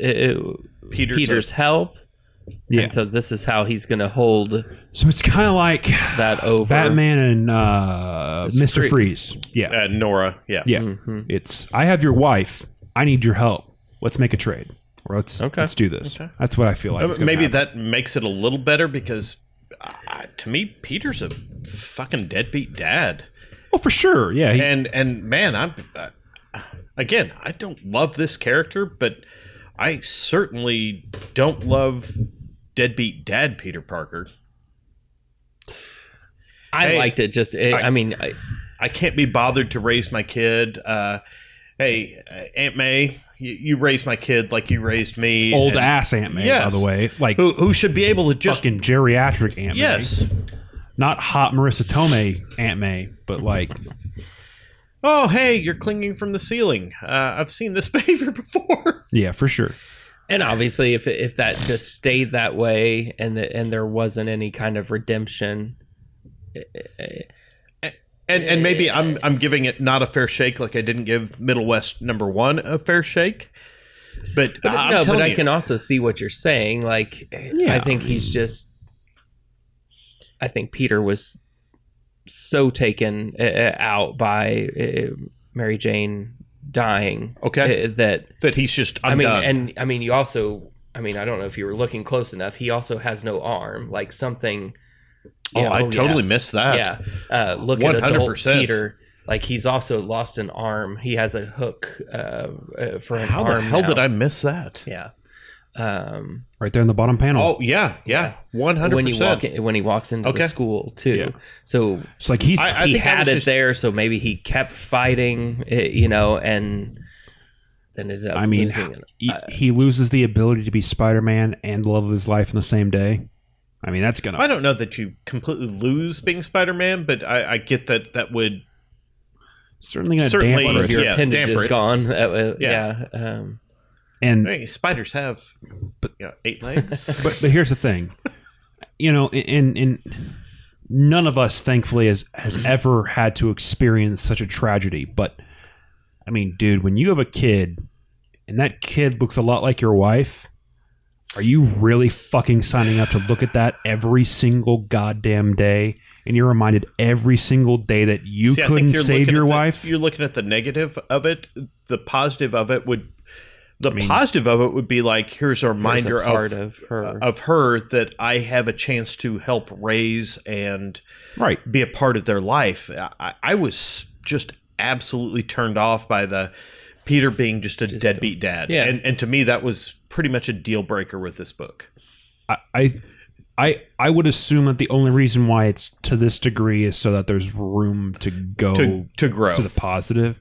Peter's help. Yeah. And so this is how he's going to hold. So it's kind of like that over Batman and Mr. Freeze. Yeah. Nora. Yeah. Yeah. Mm-hmm. It's, I have your wife. I need your help. Let's make a trade. Or let's do this. Okay. That's what I feel like. Maybe that makes it a little better because to me, Peter's a fucking deadbeat dad. Oh, for sure. Yeah. And man, I don't love this character, but I certainly don't love deadbeat dad Peter Parker. I liked it. I can't be bothered to raise my kid. Hey, Aunt May, you raised my kid like you raised me. Old ass Aunt May, by the way. Like who should be able to just... Fucking geriatric Aunt May. Yes. Not hot Marissa Tomei Aunt May, but like... Oh, hey, you're clinging from the ceiling. I've seen this behavior before. Yeah, for sure. And obviously, if that just stayed that way and there wasn't any kind of redemption... And maybe I'm giving it not a fair shake, like I didn't give Middle West #1 a fair shake. But I can also see what you're saying. Like, I think I think Peter was so taken out by Mary Jane dying. Okay. That he's just undone. I mean, you also, I don't know if you were looking close enough. He also has no arm, like something. Yeah, I totally missed that. Yeah. Look 100%. At adult Peter. Like, he's also lost an arm. He has a hook for an arm. How the hell now. Did I miss that? Yeah. Right there in the bottom panel. Oh, yeah. 100%. When he walks into the school, too. Yeah. So it's like he had it there, so maybe he kept fighting, and then ended up losing it. He loses the ability to be Spider-Man and the love of his life in the same day. I mean, that's going to... I don't know that you completely lose being Spider-Man, but I get that would... Certainly going to damper if your appendage is gone. And hey, spiders have 8 legs. but here's the thing. And none of us, thankfully, has ever had to experience such a tragedy. But, I mean, dude, when you have a kid, and that kid looks a lot like your wife... Are you really fucking signing up to look at that every single goddamn day? And you're reminded every single day that you couldn't save your wife? You're looking at the negative of it. The positive of it would... positive of it would be like, here's a reminder of her that I have a chance to help raise and be a part of their life. I was just absolutely turned off by the Peter being just a deadbeat dad. Yeah. And to me, that was pretty much a deal breaker with this book. I would assume that the only reason why it's to this degree is so that there's room to go to grow to the positive.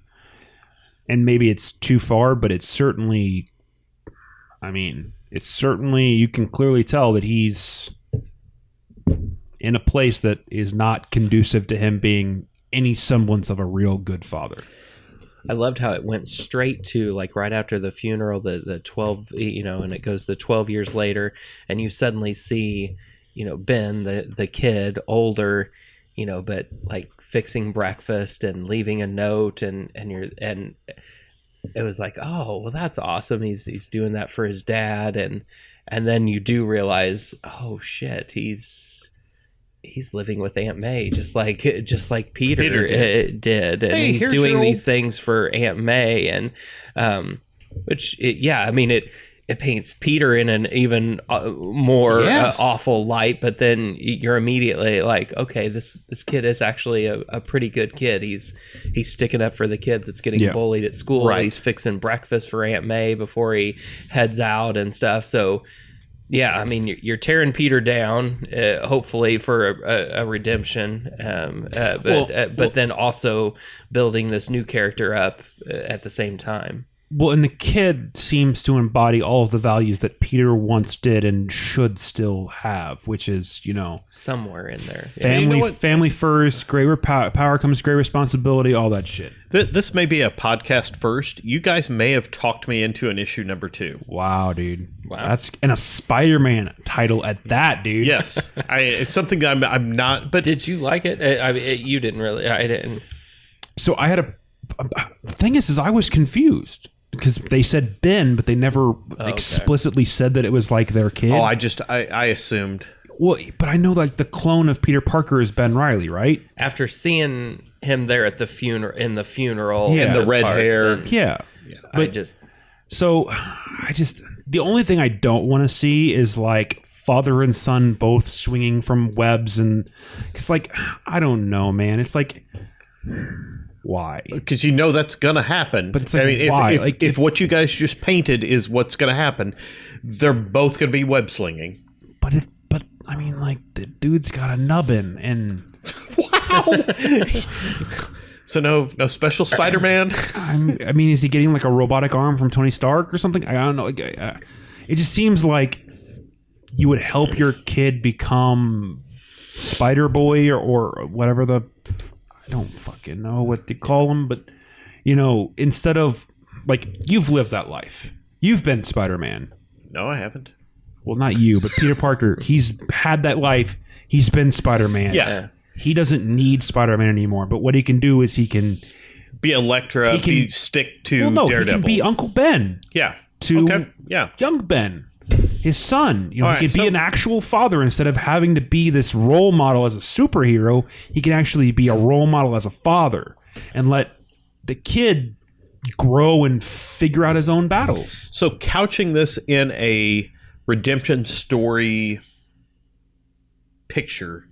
And maybe it's too far, but it's certainly, you can clearly tell that he's in a place that is not conducive to him being any semblance of a real good father. I loved how it went straight to, like, right after the funeral, the 12, and it goes the 12 years later, and you suddenly see, Ben, the kid, older, but like fixing breakfast and leaving a note, and it was like, oh, well, that's awesome. He's doing that for his dad, and then you do realize, oh shit, he's living with Aunt May, just like Peter did. And he's doing these things for Aunt May, and it paints Peter in an even more awful light. But then you're immediately like, okay, this kid is actually a pretty good kid. He's sticking up for the kid that's getting bullied at school. Right. He's fixing breakfast for Aunt May before he heads out and stuff. So. Yeah, you're tearing Peter down, hopefully for a redemption, but then also building this new character up at the same time. Well, and the kid seems to embody all of the values that Peter once did and should still have, which is, somewhere in there. Family first, great power comes great responsibility, all that shit. This may be a podcast first. You guys may have talked me into an issue number 2. Wow, dude. Wow. That's and a Spider-Man title at that, dude. Yes. It's something that I'm not, but did you like it? You didn't really. I didn't. So I had the thing is I was confused. Because they said Ben, but they never explicitly said that it was like their kid. Oh, I assumed. Well, but I know like the clone of Peter Parker is Ben Reilly, right? After seeing him there at the funeral, and the red hair, But the only thing I don't want to see is like father and son both swinging from webs, and because like I don't know, man, it's like. Why? Because that's gonna happen. But it's like, why? If what you guys just painted is what's gonna happen, they're both gonna be web slinging. But the dude's got a nubbin, and wow. So no special Spider-Man. Is he getting like a robotic arm from Tony Stark or something? I don't know. It just seems like you would help your kid become Spider-Boy or whatever the. I don't fucking know what to call him, but instead of like you've lived that life, you've been Spider-Man. No, I haven't. Well, not you, but Peter Parker. He's had that life. He's been Spider-Man. Yeah, he doesn't need Spider-Man anymore. But what he can do is he can be Elektra. Stick to Daredevil. He can be Uncle Ben. Yeah. Young Ben. His son, he could be an actual father instead of having to be this role model as a superhero. He can actually be a role model as a father and let the kid grow and figure out his own battles. So couching this in a redemption story picture,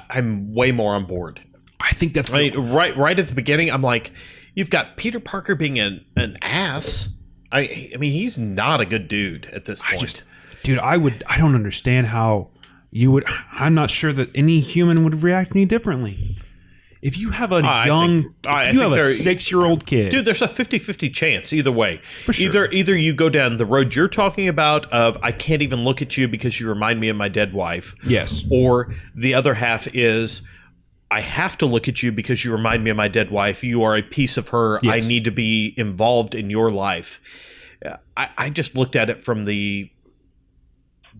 I'm way more on board. I think that's right at the beginning. I'm like, you've got Peter Parker being an ass. I mean, he's not a good dude at this point. I don't understand how you would. I'm not sure that any human would react any differently. If you have a if you have a 6-year-old kid, dude, there's a 50-50 chance either way. For sure. Either you go down the road you're talking about of I can't even look at you because you remind me of my dead wife. Yes. Or the other half is I have to look at you because you remind me of my dead wife. You are a piece of her. Yes. I need to be involved in your life. I just looked at it from the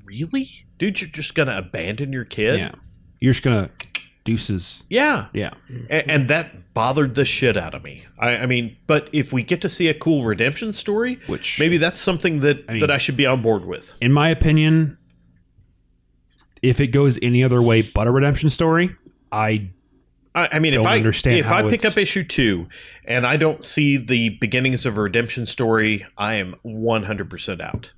really? Dude, you're just going to abandon your kid? Yeah. You're just going to deuces. Yeah. Yeah. And that bothered the shit out of me. I mean, but if we get to see a cool redemption story, which maybe that's something that I should be on board with. In my opinion, if it goes any other way but a redemption story, I mean, if I pick up issue 2 and I don't see the beginnings of a redemption story, I am 100% out.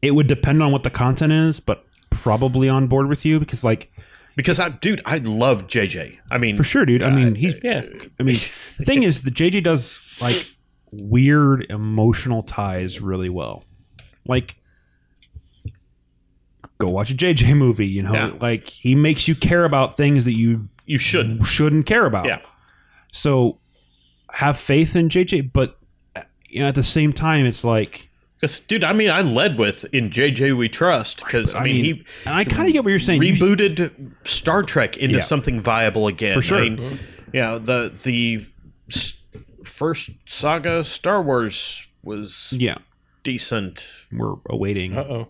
It would depend on what the content is, but probably on board with you because I love JJ. I mean, for sure, dude. I mean, the thing is, the JJ does like weird emotional ties really well. Like, go watch a JJ movie. You know, like he makes you care about things that you shouldn't care about. Yeah. So have faith in JJ, but at the same time, it's like. Because, dude, I mean, I led with In JJ We Trust because, he... And I kind of get what you're saying. Rebooted Star Trek into something viable again. For sure. I mean, the first saga Star Wars was decent. We're awaiting... Uh-oh.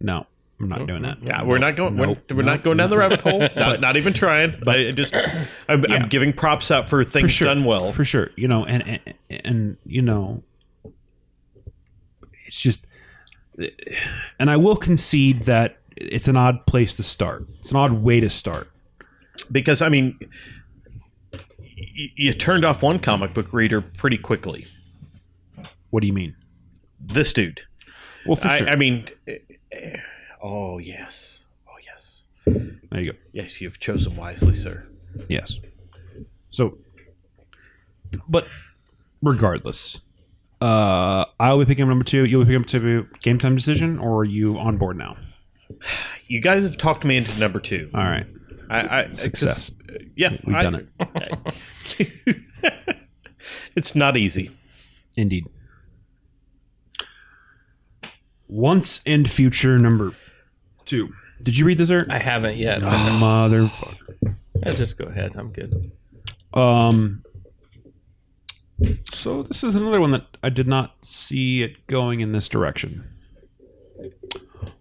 No, I'm not doing that. Yeah, we're not going down the rabbit hole. Not even trying. But I'm giving props out for things done well. For sure. And it's just, and I will concede that it's an odd place to start. It's an odd way to start. Because, I mean, you turned off one comic book reader pretty quickly. What do you mean? This dude. Well, for sure. I mean, oh, yes. Oh, yes. There you go. Yes, you've chosen wisely, sir. Yes. So, but regardless... I'll be picking up number 2. You'll be picking up to Game Time Decision, or are you on board now? You guys have talked me into number 2. All right. Success. Yeah. We've done it. It's not easy. Indeed. Once and Future number 2. Did you read this, Art? I haven't yet. Motherfucker. Just go ahead. I'm good. So this is another one that I did not see it going in this direction.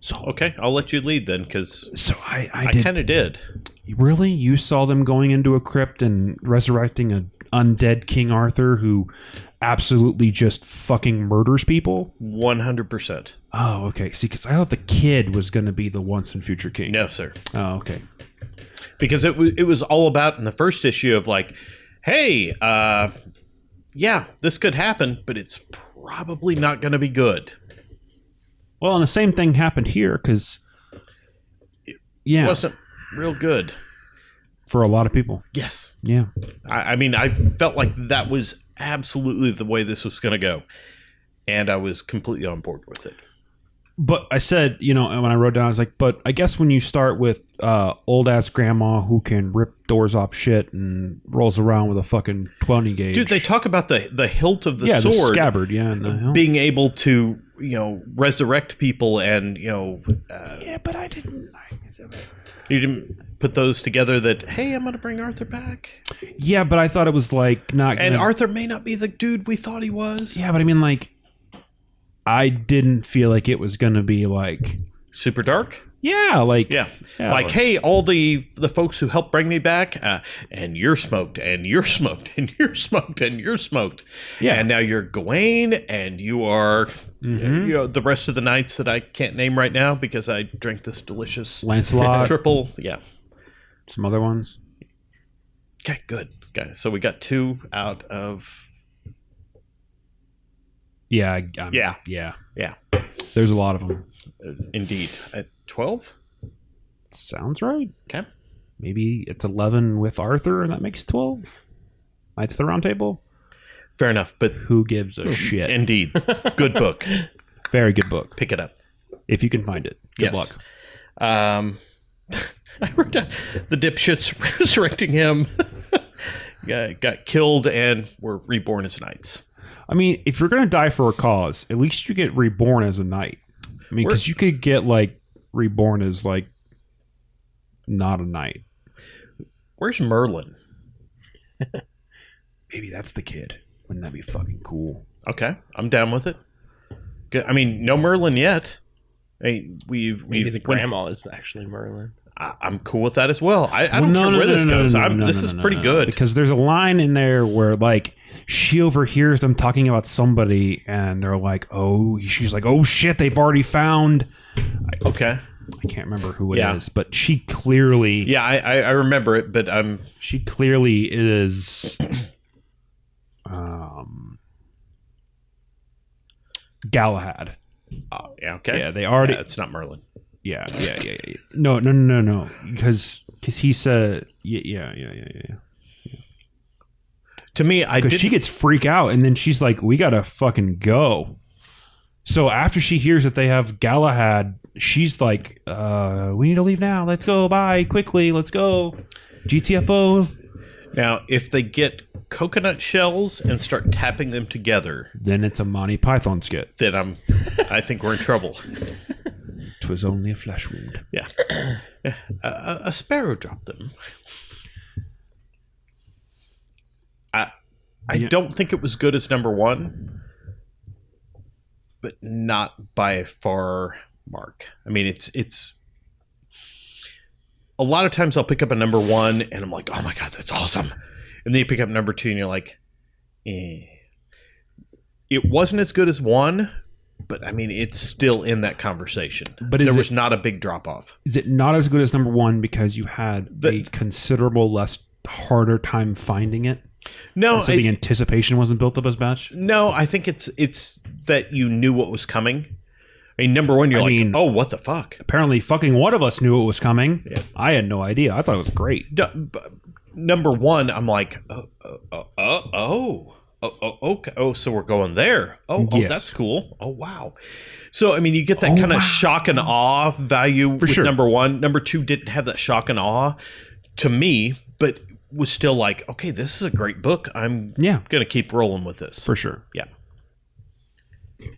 So okay, I'll let you lead then, because I kind of did. Really? You saw them going into a crypt and resurrecting an undead King Arthur who absolutely just fucking murders people? 100%. Oh, okay. See, because I thought the kid was going to be the once and future king. No, sir. Oh, okay. Because it was all about in the first issue of like, hey, yeah, this could happen, but it's probably not going to be good. Well, and the same thing happened here because, it wasn't real good for a lot of people. Yes. Yeah. I mean, I felt like that was absolutely the way this was going to go, and I was completely on board with it. But I said, when I wrote down, I was like, but I guess when you start with old ass grandma who can rip doors off shit and rolls around with a fucking 20 gauge. Dude, they talk about the hilt of the sword. The scabbard, and the hilt. Being able to, resurrect people and, yeah, but I didn't. You didn't put those together that, hey, I'm going to bring Arthur back? Yeah, but I thought it was like not. And Arthur may not be the dude we thought he was. Yeah, but I mean, like, I didn't feel like it was going to be like super dark. Yeah, like like hey, all the folks who helped bring me back, and you're smoked, and you're smoked, and you're smoked, and you're smoked. Yeah, and now you're Gawain, and you are the rest of the knights that I can't name right now because I drank this delicious Lancelot triple. Yeah, some other ones. Okay, good. Okay, so we got 2 out of... Yeah. There's a lot of them. Indeed. At 12? Sounds right. Okay. Maybe it's 11 with Arthur, and that makes 12. Knights of the Round Table. Fair enough, but... Who gives a shit? Indeed. Good book. Very good book. Pick it up. If you can find it. Good luck. I wrote down the dipshits resurrecting him. Got killed and were reborn as knights. I mean, if you're going to die for a cause, at least you get reborn as a knight. I mean, because you could get, like, reborn as, like, not a knight. Where's Merlin? Maybe that's the kid. Wouldn't that be fucking cool? Okay, I'm down with it. I mean, no Merlin yet. Maybe the grandma is actually Merlin. I'm cool with that as well. I don't care where this goes. This is pretty good. Because there's a line in there where, like, she overhears them talking about somebody, and they're like, "Oh," she's like, "Oh shit, they've already found." Okay. I can't remember who it is, but she clearly... Yeah, I remember it, but she clearly is... Galahad. Oh, yeah, okay. Yeah, they already... Yeah, it's not Merlin. Yeah. No. Because he said... Yeah. To me, because she gets freak out, and then she's like, "We gotta fucking go." So after she hears that they have Galahad, she's like, "We need to leave now. Let's go. Bye. Quickly. Let's go. GTFO." Now, if they get coconut shells and start tapping them together, then it's a Monty Python skit. Then I think we're in trouble. 'Twas only a flesh wound. Yeah. A sparrow dropped them. I don't think it was good as number 1, but not by a far mark. I mean, it's a lot of times I'll pick up a number 1 and I'm like, "Oh my God, that's awesome." And then you pick up number 2 and you're like, eh. It wasn't as good as 1, but I mean, it's still in that conversation. But there was not a big drop off. Is it not as good as number 1 because you had a considerable less harder time finding it? No, so the anticipation wasn't built up as much. No, I think it's that you knew what was coming. I mean, number 1, you're "Oh, what the fuck?" Apparently, fucking one of us knew it was coming. Yeah. I had no idea. I thought it was great. Number 1, I'm like, okay. Oh, so we're going there. Oh, yes. That's cool. Oh, wow. So, I mean, you get that kind of shock and awe value with number 1. Number 2 didn't have that shock and awe to me, but was still like, okay, this is a great book. I'm going to keep rolling with this. For sure. Yeah.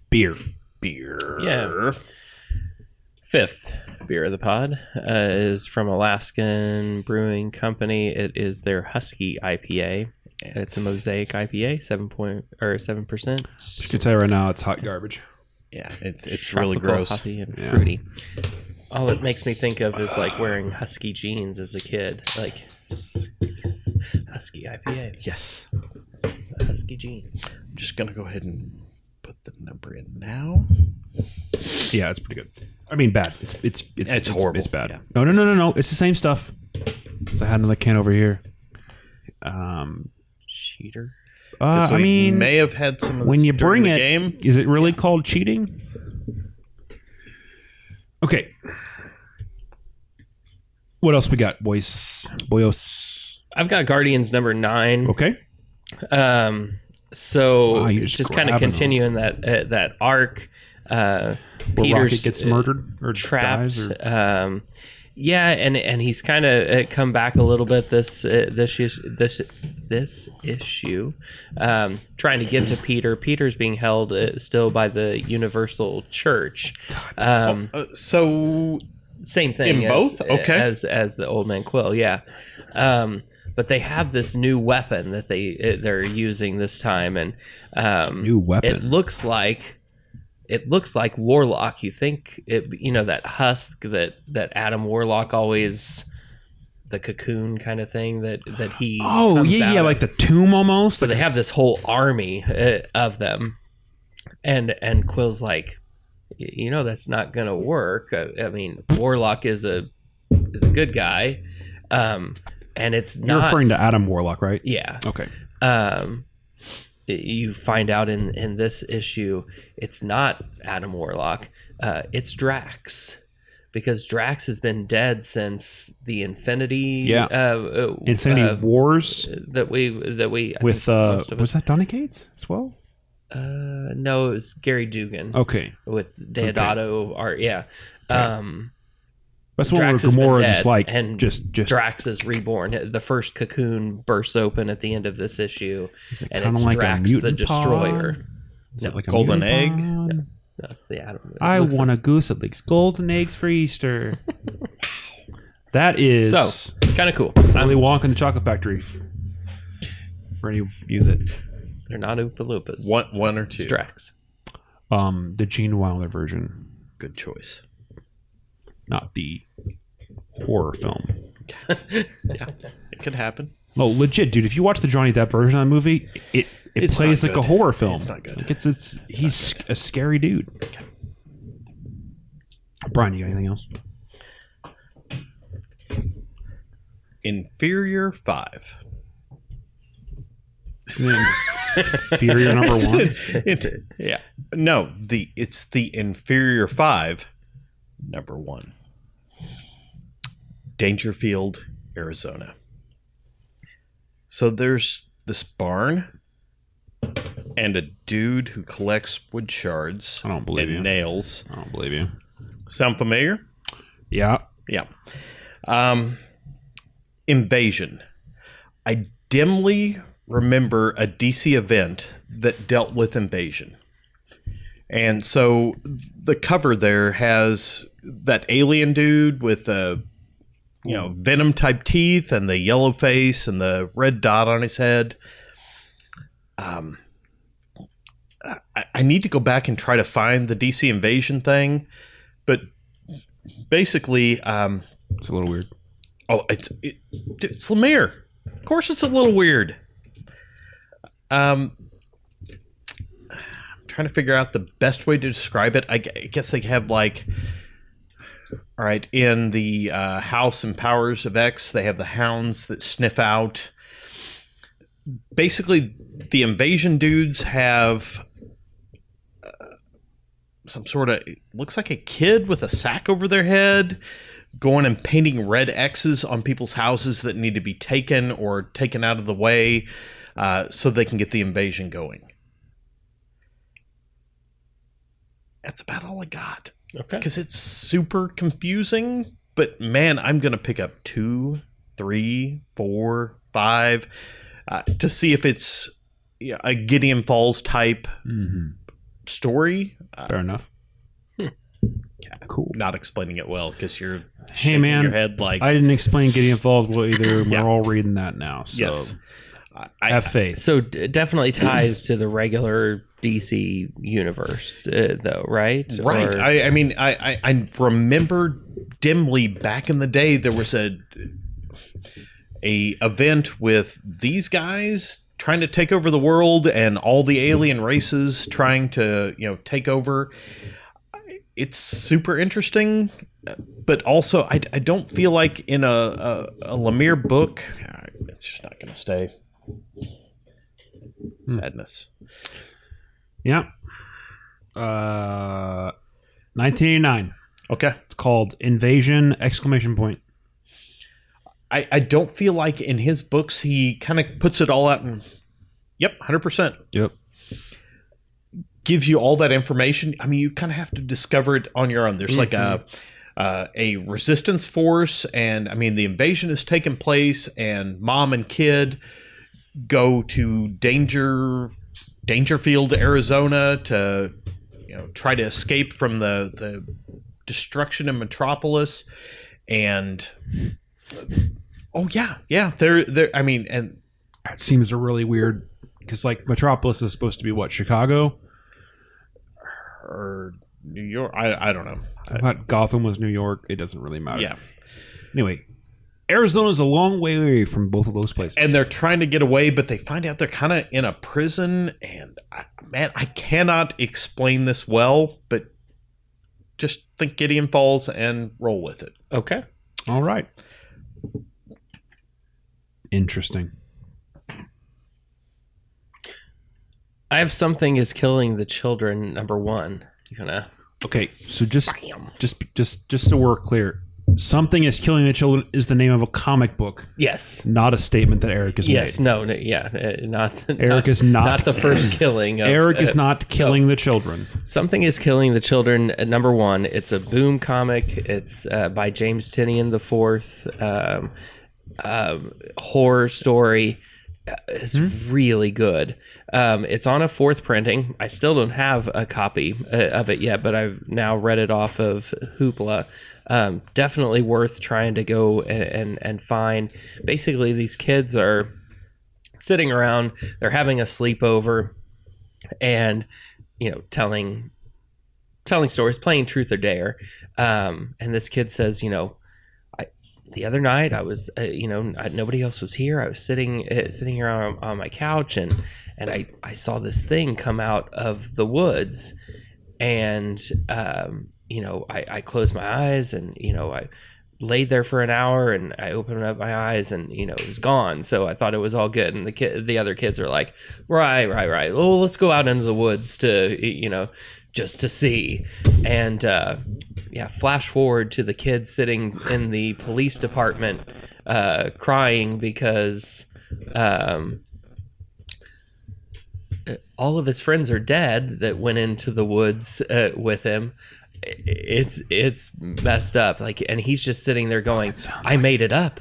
Beer. Yeah. 5th beer of the pod is from Alaskan Brewing Company. It is their Husky IPA. It's a Mosaic IPA, 7%. I can tell you right now, it's hot garbage. Yeah, it's really gross. Hoppy and fruity. All it makes me think of is like wearing Husky jeans as a kid, like Husky IPA. Yes, Husky jeans. I'm just gonna go ahead and put the number in now. Yeah, it's pretty good. I mean, bad. It's horrible. It's bad. Yeah. No. It's the same stuff. So I had another can over here. Cheater. I mean, may have had some of this when you bring the it. Game. Is it really called cheating? Okay. What else we got, boyos? I've got Guardians number 9. Okay. So just kind of continuing that arc. Peter's gets murdered or trapped. Dies or... Yeah, and he's kind of come back a little bit this issue, trying to get to Peter. Peter's being held still by the Universal Church. So same thing in both, as the Old Man Quill, yeah. But they have this new weapon that they're using this time, and new weapon. It looks like Warlock. You think that husk that Adam Warlock always, the cocoon kind of thing that he. Oh yeah, like the tomb almost. So they have this whole army of them, and Quill's like, that's not gonna work. I mean, Warlock is a good guy, and it's not. You're referring to Adam Warlock, right? Yeah. Okay. You find out in this issue, it's not Adam Warlock. It's Drax. Because Drax has been dead since the Infinity Infinity Wars that we with was that Donny Cates as well? No, it was Gary Dugan. Okay, with Deodato art. Yeah, that's one where Gamora just like and just Drax is reborn. The first cocoon bursts open at the end of this issue, and it's like Drax the Destroyer. Is it like a golden egg? No. That's the Adam. I want a goose that licks golden eggs for Easter. That is so kind of cool. Willy Wonka and the Chocolate Factory. For any of you that they're not Oompa Loompas. One or two. It's Drax. The Gene Wilder version. Good choice. Not the horror film. Yeah, it could happen. Oh, legit, dude! If you watch the Johnny Depp version of the movie, it plays like a horror film. It's not good. Like he's a scary dude. Okay. Brian, you got anything else? Inferior 5. Inferior number 1? Yeah. No, it's the Inferior 5 number 1. Dangerfield, Arizona. So there's this barn and a dude who collects wood shards. I don't believe you. Nails. I don't believe you. Sound familiar? Yeah. Yeah. Invasion. I dimly remember a DC event that dealt with invasion. And so the cover there has that alien dude with the Venom type teeth and the yellow face and the red dot on his head. I need to go back and try to find the DC invasion thing, but basically, it's a little weird. Oh, it's Lemire. Of course, it's a little weird. I'm trying to figure out the best way to describe it. I guess they have like. All right, in the House and Powers of X, they have the hounds that sniff out. Basically, the invasion dudes have some sort of, looks like a kid with a sack over their head, going and painting red X's on people's houses that need to be taken or taken out of the way so they can get the invasion going. That's about all I got. Okay. Because it's super confusing, but man, I'm going to pick up 2, 3, 4, 5 to see if it's a Gideon Falls type story. Fair enough. Yeah, cool. Not explaining it well because you're hey man, your head like I didn't explain Gideon Falls well either. We're all reading that now. So yes. I have faith. So definitely ties to the regular DC universe, though, right? Right. Or... I mean, I remember dimly back in the day there was a event with these guys trying to take over the world and all the alien races trying to take over. It's super interesting, but also I don't feel like in a Lemire book, it's just not going to stay. Sadness. Yeah. 1989. Okay. It's called Invasion! ! I don't feel like in his books he kind of puts it all out and 100%. Yep. Gives you all that information. I mean, you kind of have to discover it on your own. There's like a resistance force, and I mean the invasion has taken place, and mom and kid go to Dangerfield, Arizona to try to escape from the destruction of Metropolis, and they're I mean, and it seems really weird because like Metropolis is supposed to be what, Chicago or New York? I don't know. I thought Gotham was New York. It doesn't really matter. Yeah. Anyway, Arizona's a long way away from both of those places. And they're trying to get away, but they find out they're kind of in a prison. And, I cannot explain this well, but just think Gideon Falls and roll with it. Okay. All right. Interesting. I have Something is Killing the Children, #1. You gonna? Okay, so just so we're clear, Something is Killing the Children is the name of a comic book. Yes. Not a statement that Eric has made. Not Eric is not the first killing. Eric is not killing the children. Something is Killing the Children, #1. It's a Boom comic. It's by James Tynion IV. Horror story. It's really good. It's on a 4th printing. I still don't have a copy of it yet, but I've now read it off of Hoopla. Definitely worth trying to go and find. Basically, these kids are sitting around. They're having a sleepover, and telling stories, playing Truth or Dare. And this kid says, the other night I was, nobody else was here. I was sitting here on my couch, and I saw this thing come out of the woods, and I closed my eyes, and I laid there for an hour, and I opened up my eyes, and it was gone. So I thought it was all good, and the other kids are like, right. Well, let's go out into the woods to just to see. And flash forward to the kid sitting in the police department crying because all of his friends are dead that went into the woods with him. It's messed up, and he's just sitting there going, I made it up.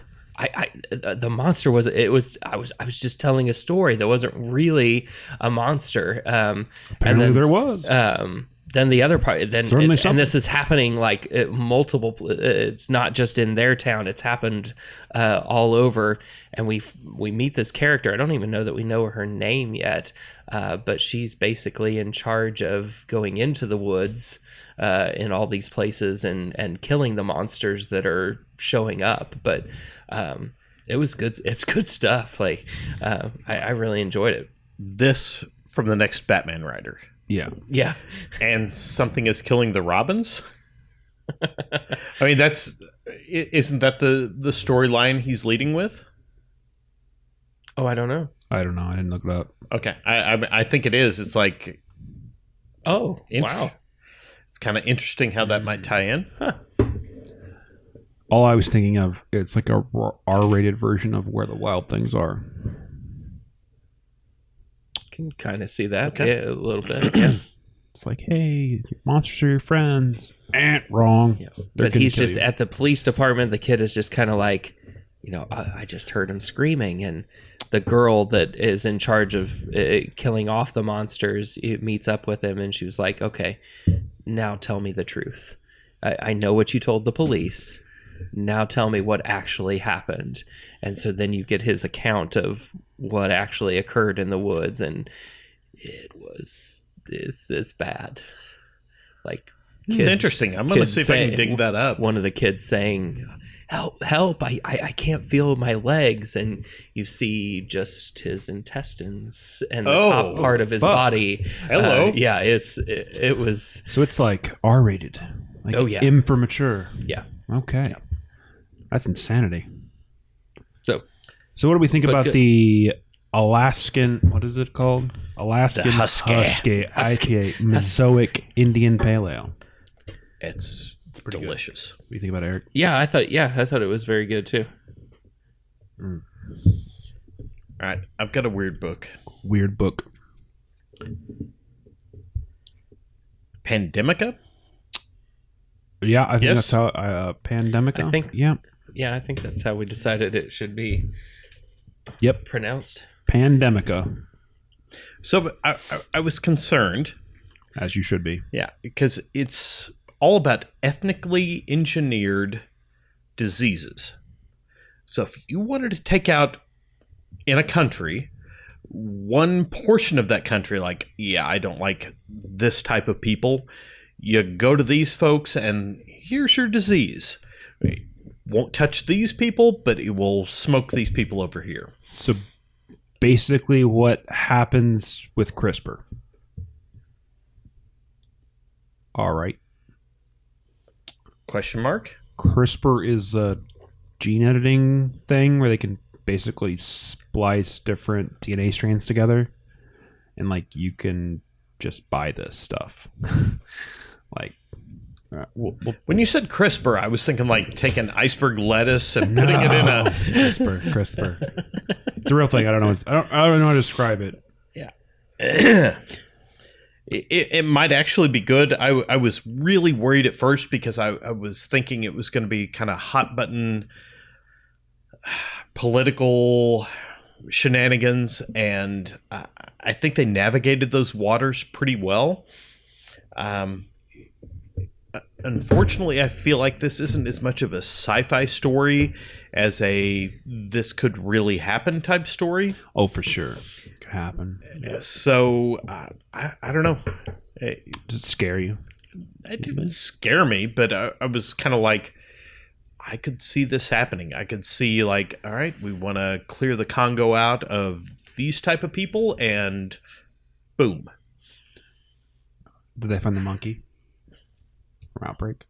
The monster was I was just telling a story. There wasn't really a monster. Apparently there was. Then the other part, and this is happening multiple. It's not just in their town; it's happened all over. And we meet this character. I don't even know that we know her name yet, but she's basically in charge of going into the woods in all these places and killing the monsters that are showing up. But it was good. It's good stuff. I really enjoyed it. This from the next Batman writer. Yeah. And Something is Killing the Robins. I mean, isn't that the storyline he's leading with? Oh, I don't know. I didn't look it up. Okay, I think it is. It's like, oh wow, it's kind of interesting how that might tie in. Huh. All I was thinking of, it's like a R-rated version of Where the Wild Things Are. Can kind of see that. Okay. Yeah, a little bit. Yeah. It's like, hey, monsters are your friends. Wrong. Yeah. But he's just at the police department. The kid is just kind of like, I just heard him screaming, and the girl that is in charge of killing off the monsters meets up with him, and she was like, okay, now tell me the truth. I know what you told the police. Now tell me what actually happened. And so then you get his account of what actually occurred in the woods, and it's bad. It's interesting. I'm gonna see if I can dig that up. One of the kids saying, help, I can't feel my legs, and you see just his intestines and the top part of his body. Hello. It was, so it's like R-rated. M for mature. Yeah. Okay. Yeah. That's insanity. So what do we think about the Alaskan, what is it called? Alaskan Husky IPA, Mesoic Indian Pale Ale. It's pretty delicious. Good. What do you think about it, Eric? Yeah, I thought it was very good too. All right, I've got a weird book. Pandemica? Yeah, I think that's how Pandemica. I think, yeah, I think that's how we decided it should be. Yep, pronounced Pandemica. So I was concerned, as you should be. Yeah, because it's all about ethnically engineered diseases. So if you wanted to take out in a country one portion of that country, I don't like this type of people, you go to these folks and here's your disease. It won't touch these people, but it will smoke these people over here. So basically what happens with CRISPR. All right. Question mark? CRISPR is a gene editing thing where they can basically splice different DNA strands together, and like you can just buy this stuff. Like, when you said CRISPR, I was thinking like taking iceberg lettuce and putting it in a CRISPR. It's a real thing. I don't know. I don't know how to describe it. Yeah. It might actually be good. I was really worried at first because I was thinking it was going to be kind of hot button political shenanigans, and I think they navigated those waters pretty well. Unfortunately, I feel like this isn't as much of a sci-fi story as a this could really happen type story. Oh, for sure. It could happen. So, I don't know. Does it scare you? It didn't scare me, but I was kind of like, I could see this happening. I could see like, all right, we want to clear the Congo out of these type of people, and boom. Did they find the monkey from Outbreak?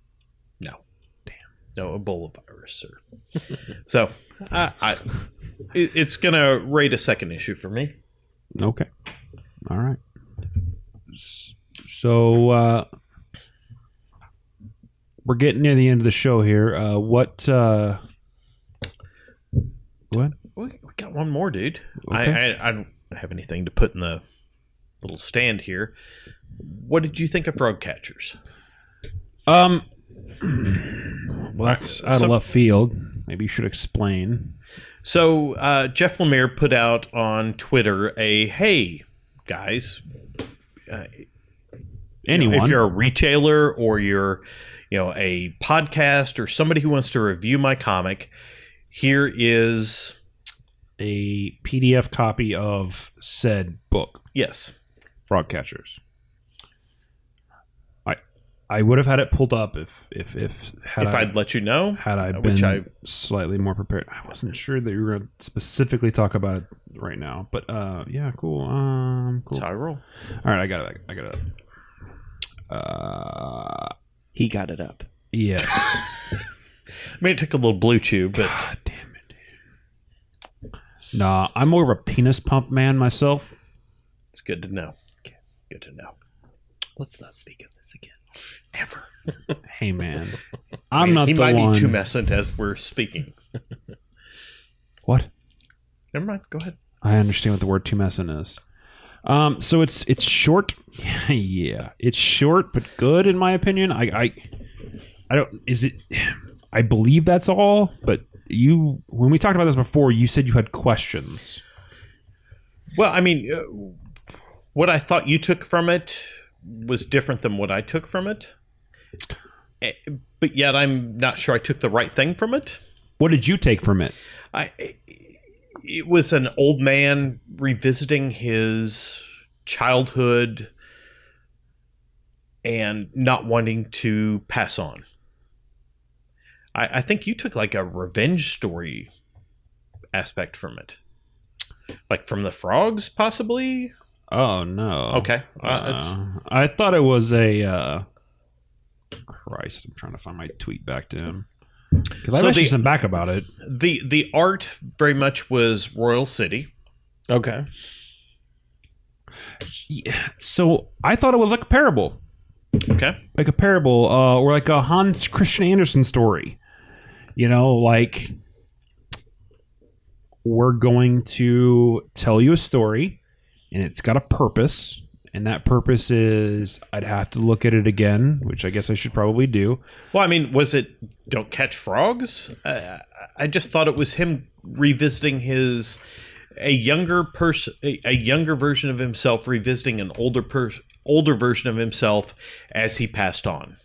No. Damn. No, Ebola virus, sir. So, it's going to rate a second issue for me. Okay. All right. So, we're getting near the end of the show here. What? We got one more, dude. Okay. I don't have anything to put in the little stand here. What did you think of Frog Catchers? Well, that's out of left field. Maybe you should explain. So, Jeff Lemire put out on Twitter hey, guys, anyone, if you're a retailer or you're, a podcast or somebody who wants to review my comic, here is a PDF copy of said book. Yes. Frog Catchers. I would have had it pulled up if I'd let you know. Had I been slightly more prepared. I wasn't sure that you were going to specifically talk about it right now, but yeah, cool. Cool. That's how I roll. All right, I got it up. He got it up. Yes. I mean, it took a little blue chew, but God damn it, dude. Nah, I'm more of a penis pump man myself. It's good to know. Good to know. Let's not speak of this again. Never. Hey, man. I'm not he the might one. be tumescent as we're speaking. What? Never mind. Go ahead. I understand what the word tumescent is. So it's short. Yeah, it's short but good in my opinion. I don't. Is it? I believe that's all. But when we talked about this before, you said you had questions. Well, I mean, what I thought you took from it was different than what I took from it. But yet I'm not sure I took the right thing from it. What did you take from it? It was an old man revisiting his childhood and not wanting to pass on. I think you took like a revenge story aspect from it. Like from the frogs, possibly? Oh, no. Okay. I thought it was a... Christ, I'm trying to find my tweet back to him. Because I mentioned some back about it. The art very much was Royal City. Okay. Yeah, so I thought it was like a parable. Okay. Like a parable, or like a Hans Christian Andersen story. Like we're going to tell you a story, and it's got a purpose. And that purpose is I'd have to look at it again, which I guess I should probably do. Well, I mean, was it Don't Catch Frogs? I just thought it was him revisiting a younger version of himself, revisiting an older version of himself as he passed on.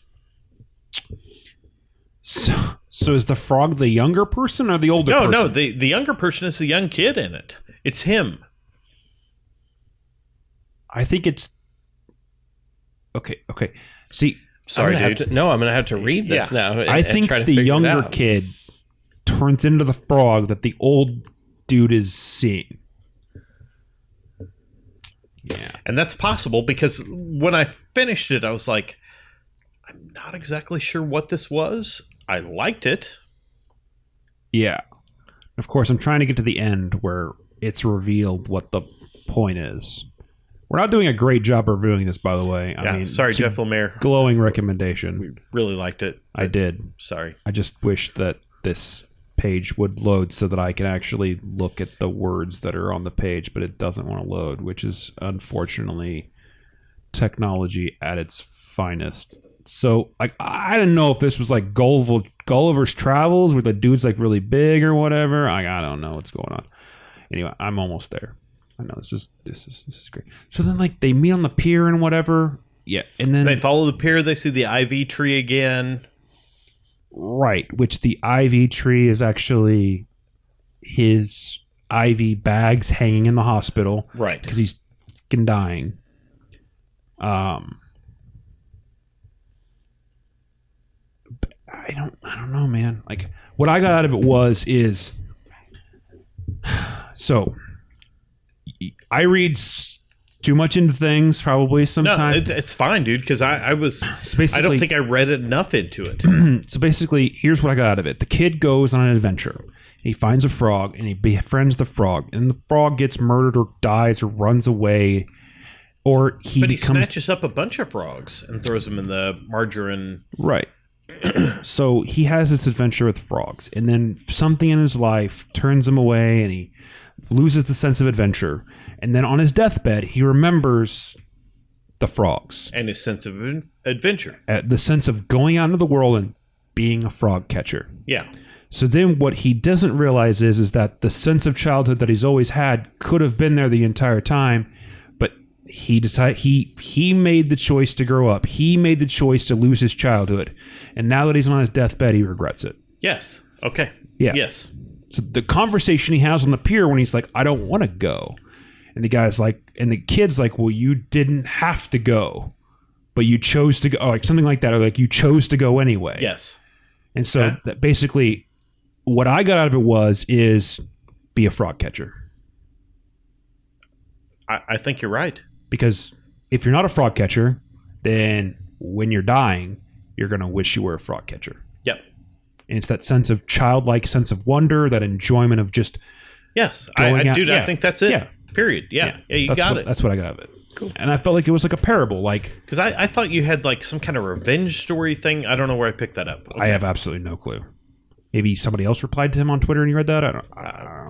So is the frog the younger person or the older person? No, the younger person is the young kid in it. It's him. I think it's okay. See, sorry, dude. I'm gonna have to read this now. I think the younger kid turns into the frog that the old dude is seeing. Yeah, and that's possible because when I finished it, I was like, I'm not exactly sure what this was. I liked it. Yeah. Of course, I'm trying to get to the end where it's revealed what the point is. We're not doing a great job reviewing this, by the way. I mean, sorry, Jeff Lemire. Glowing recommendation. We really liked it. I did. Sorry. I just wish that this page would load so that I can actually look at the words that are on the page, but it doesn't want to load, which is unfortunately technology at its finest. So, like, I didn't know if this was like Gulliver's Travels, where the dude's like really big or whatever. I don't know what's going on. Anyway, I'm almost there. I know this is great. So then, like, they meet on the pier and whatever. Yeah, and then they follow the pier. They see the ivy tree again. Right, which the ivy tree is actually his ivy bags hanging in the hospital. Right, because he's fucking dying. I don't know, man. Like, what I got out of it is so I read too much into things probably sometimes. No, it's fine, dude, because I don't think I read enough into it. So basically, here's what I got out of it. The kid goes on an adventure. He finds a frog, and he befriends the frog. And the frog gets murdered or dies or runs away. But he snatches up a bunch of frogs and throws them in the margarine. Right. So he has this adventure with frogs. And then something in his life turns him away, and he loses the sense of adventure. And then on his deathbed, he remembers the frogs. And his sense of adventure. The sense of going out into the world and being a frog catcher. Yeah. So then what he doesn't realize is that the sense of childhood that he's always had could have been there the entire time, but he decided he made the choice to grow up. He made the choice to lose his childhood. And now that he's on his deathbed, he regrets it. Yes. Okay. Yeah. Yes. So the conversation he has on the pier when he's like, I don't want to go. And the guy's like, and the kid's like, well, you didn't have to go, but you chose to go, or like something like that, or like you chose to go anyway. Yes. And so that basically what I got out of it is be a frog catcher. I think you're right. Because if you're not a frog catcher, then when you're dying, you're going to wish you were a frog catcher. Yep. And it's that sense of childlike sense of wonder, that enjoyment of just I think that's it. Yeah. Period. Yeah, you got it. That's what I got out of it. Cool. And I felt like it was like a parable, like because I thought you had like some kind of revenge story thing. I don't know where I picked that up. Okay. I have absolutely no clue. Maybe somebody else replied to him on Twitter and you read that. I don't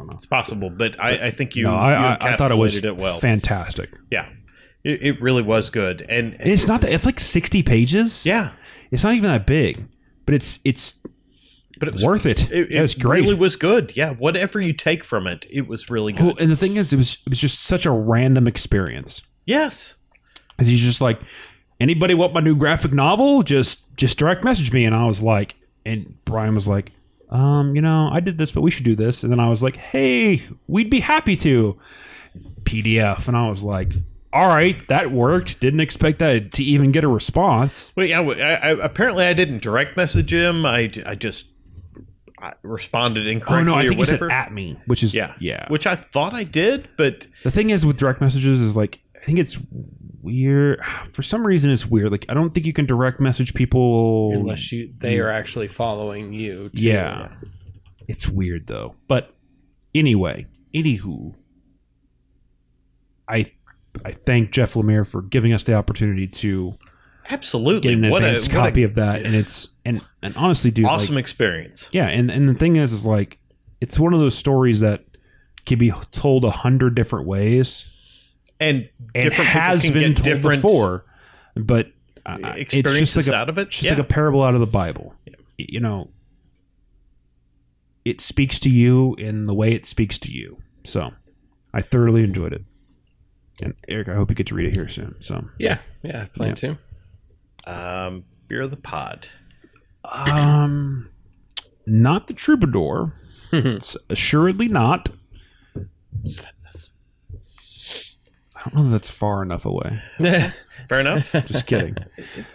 know. It's possible, but I think you. I thought it was well. Fantastic. Yeah, it really was good, and it's not that. It's like 60 pages. Yeah, it's not even that big, but it's worth it. It was great. It really was good. Yeah, whatever you take from it, it was really good. Well, and the thing is, it was just such a random experience. Yes, because he's just like, anybody want my new graphic novel? Just direct message me, and I was like, and Brian was like, I did this, but we should do this. And then I was like, hey, we'd be happy to. PDF, and I was like, all right, that worked. Didn't expect that to even get a response. Well, yeah, apparently I didn't direct message him. I just responded incorrectly. Oh no, I think or whatever. He said at me, which is yeah, which I thought I did, but the thing is with direct messages is like I think it's weird. For some reason, it's weird. Like I don't think you can direct message people unless they are actually following you. Too. Yeah, it's weird though. But anyway, anywho, I thank Jeff Lemire for giving us the opportunity to absolutely get an advanced copy of that, and it's and honestly, dude, awesome experience. Yeah, and the thing is like it's one of those stories that can be told 100 different ways, and different has been told different before, but experiences it's just like out of it. Just like a parable out of the Bible. Yeah. It speaks to you in the way it speaks to you. So I thoroughly enjoyed it. And Eric, I hope you get to read it here soon. So yeah, plan to. Beer of the pod. Not the Troubadour. Assuredly not. I don't know that that's far enough away. Fair enough. Just kidding.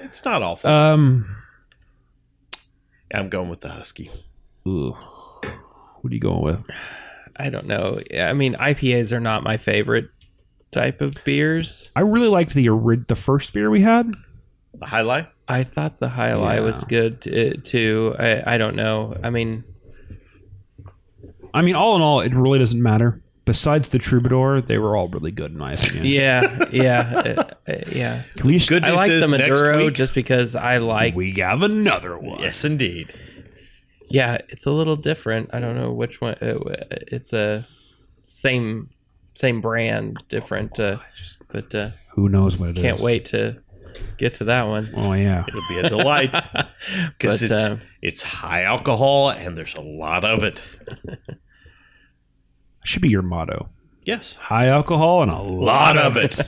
It's not awful. I'm going with the Husky. Ooh. What are you going with? I don't know. I mean, IPAs are not my favorite type of beers. I really liked the first beer we had. The High Life? I thought the High Life was good too. I don't know. I mean, I mean, all in all, it really doesn't matter. Besides the Troubadour, they were all really good in my opinion. Yeah. At least Good I like the Maduro week, just because I like. we have another one. Yes, indeed. Yeah, it's a little different. I don't know which one. It's a same brand, different. But who knows what it is? can't wait to get to that one. Oh yeah, It'll be a delight because it's high alcohol and there's a lot of it. should be your motto. Yes, High alcohol and a lot of it.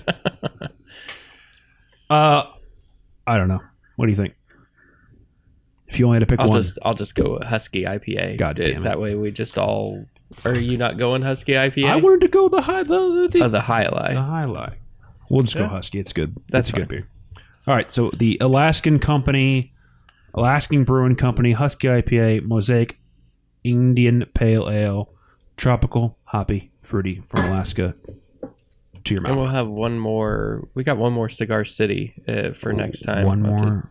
I don't know. What do you think? If you only had to pick one, I'll just go Husky IPA. God damn it. That way we just all. Are you not going Husky IPA? I wanted to go the high the High Lie. The High Lie. We'll just go Husky. It's good. That's a good beer. All right. So the Alaskan Brewing Company, Husky IPA, Mosaic Indian Pale Ale, tropical, hoppy, fruity from Alaska to your mouth. And we'll have one more. We got one more Cigar City for next time. One more.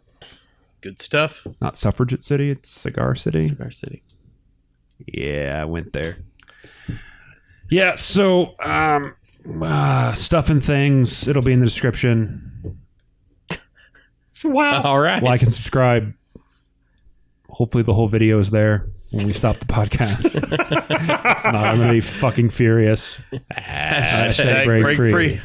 good stuff. Not Suffragette City. It's Cigar City. Cigar City. Yeah, I went there. Yeah, so stuff and things. It'll be in the description. Wow. All right. Like and subscribe. Hopefully the whole video is there when we stop the podcast. If not, I'm going to be fucking furious. Hashtag break free.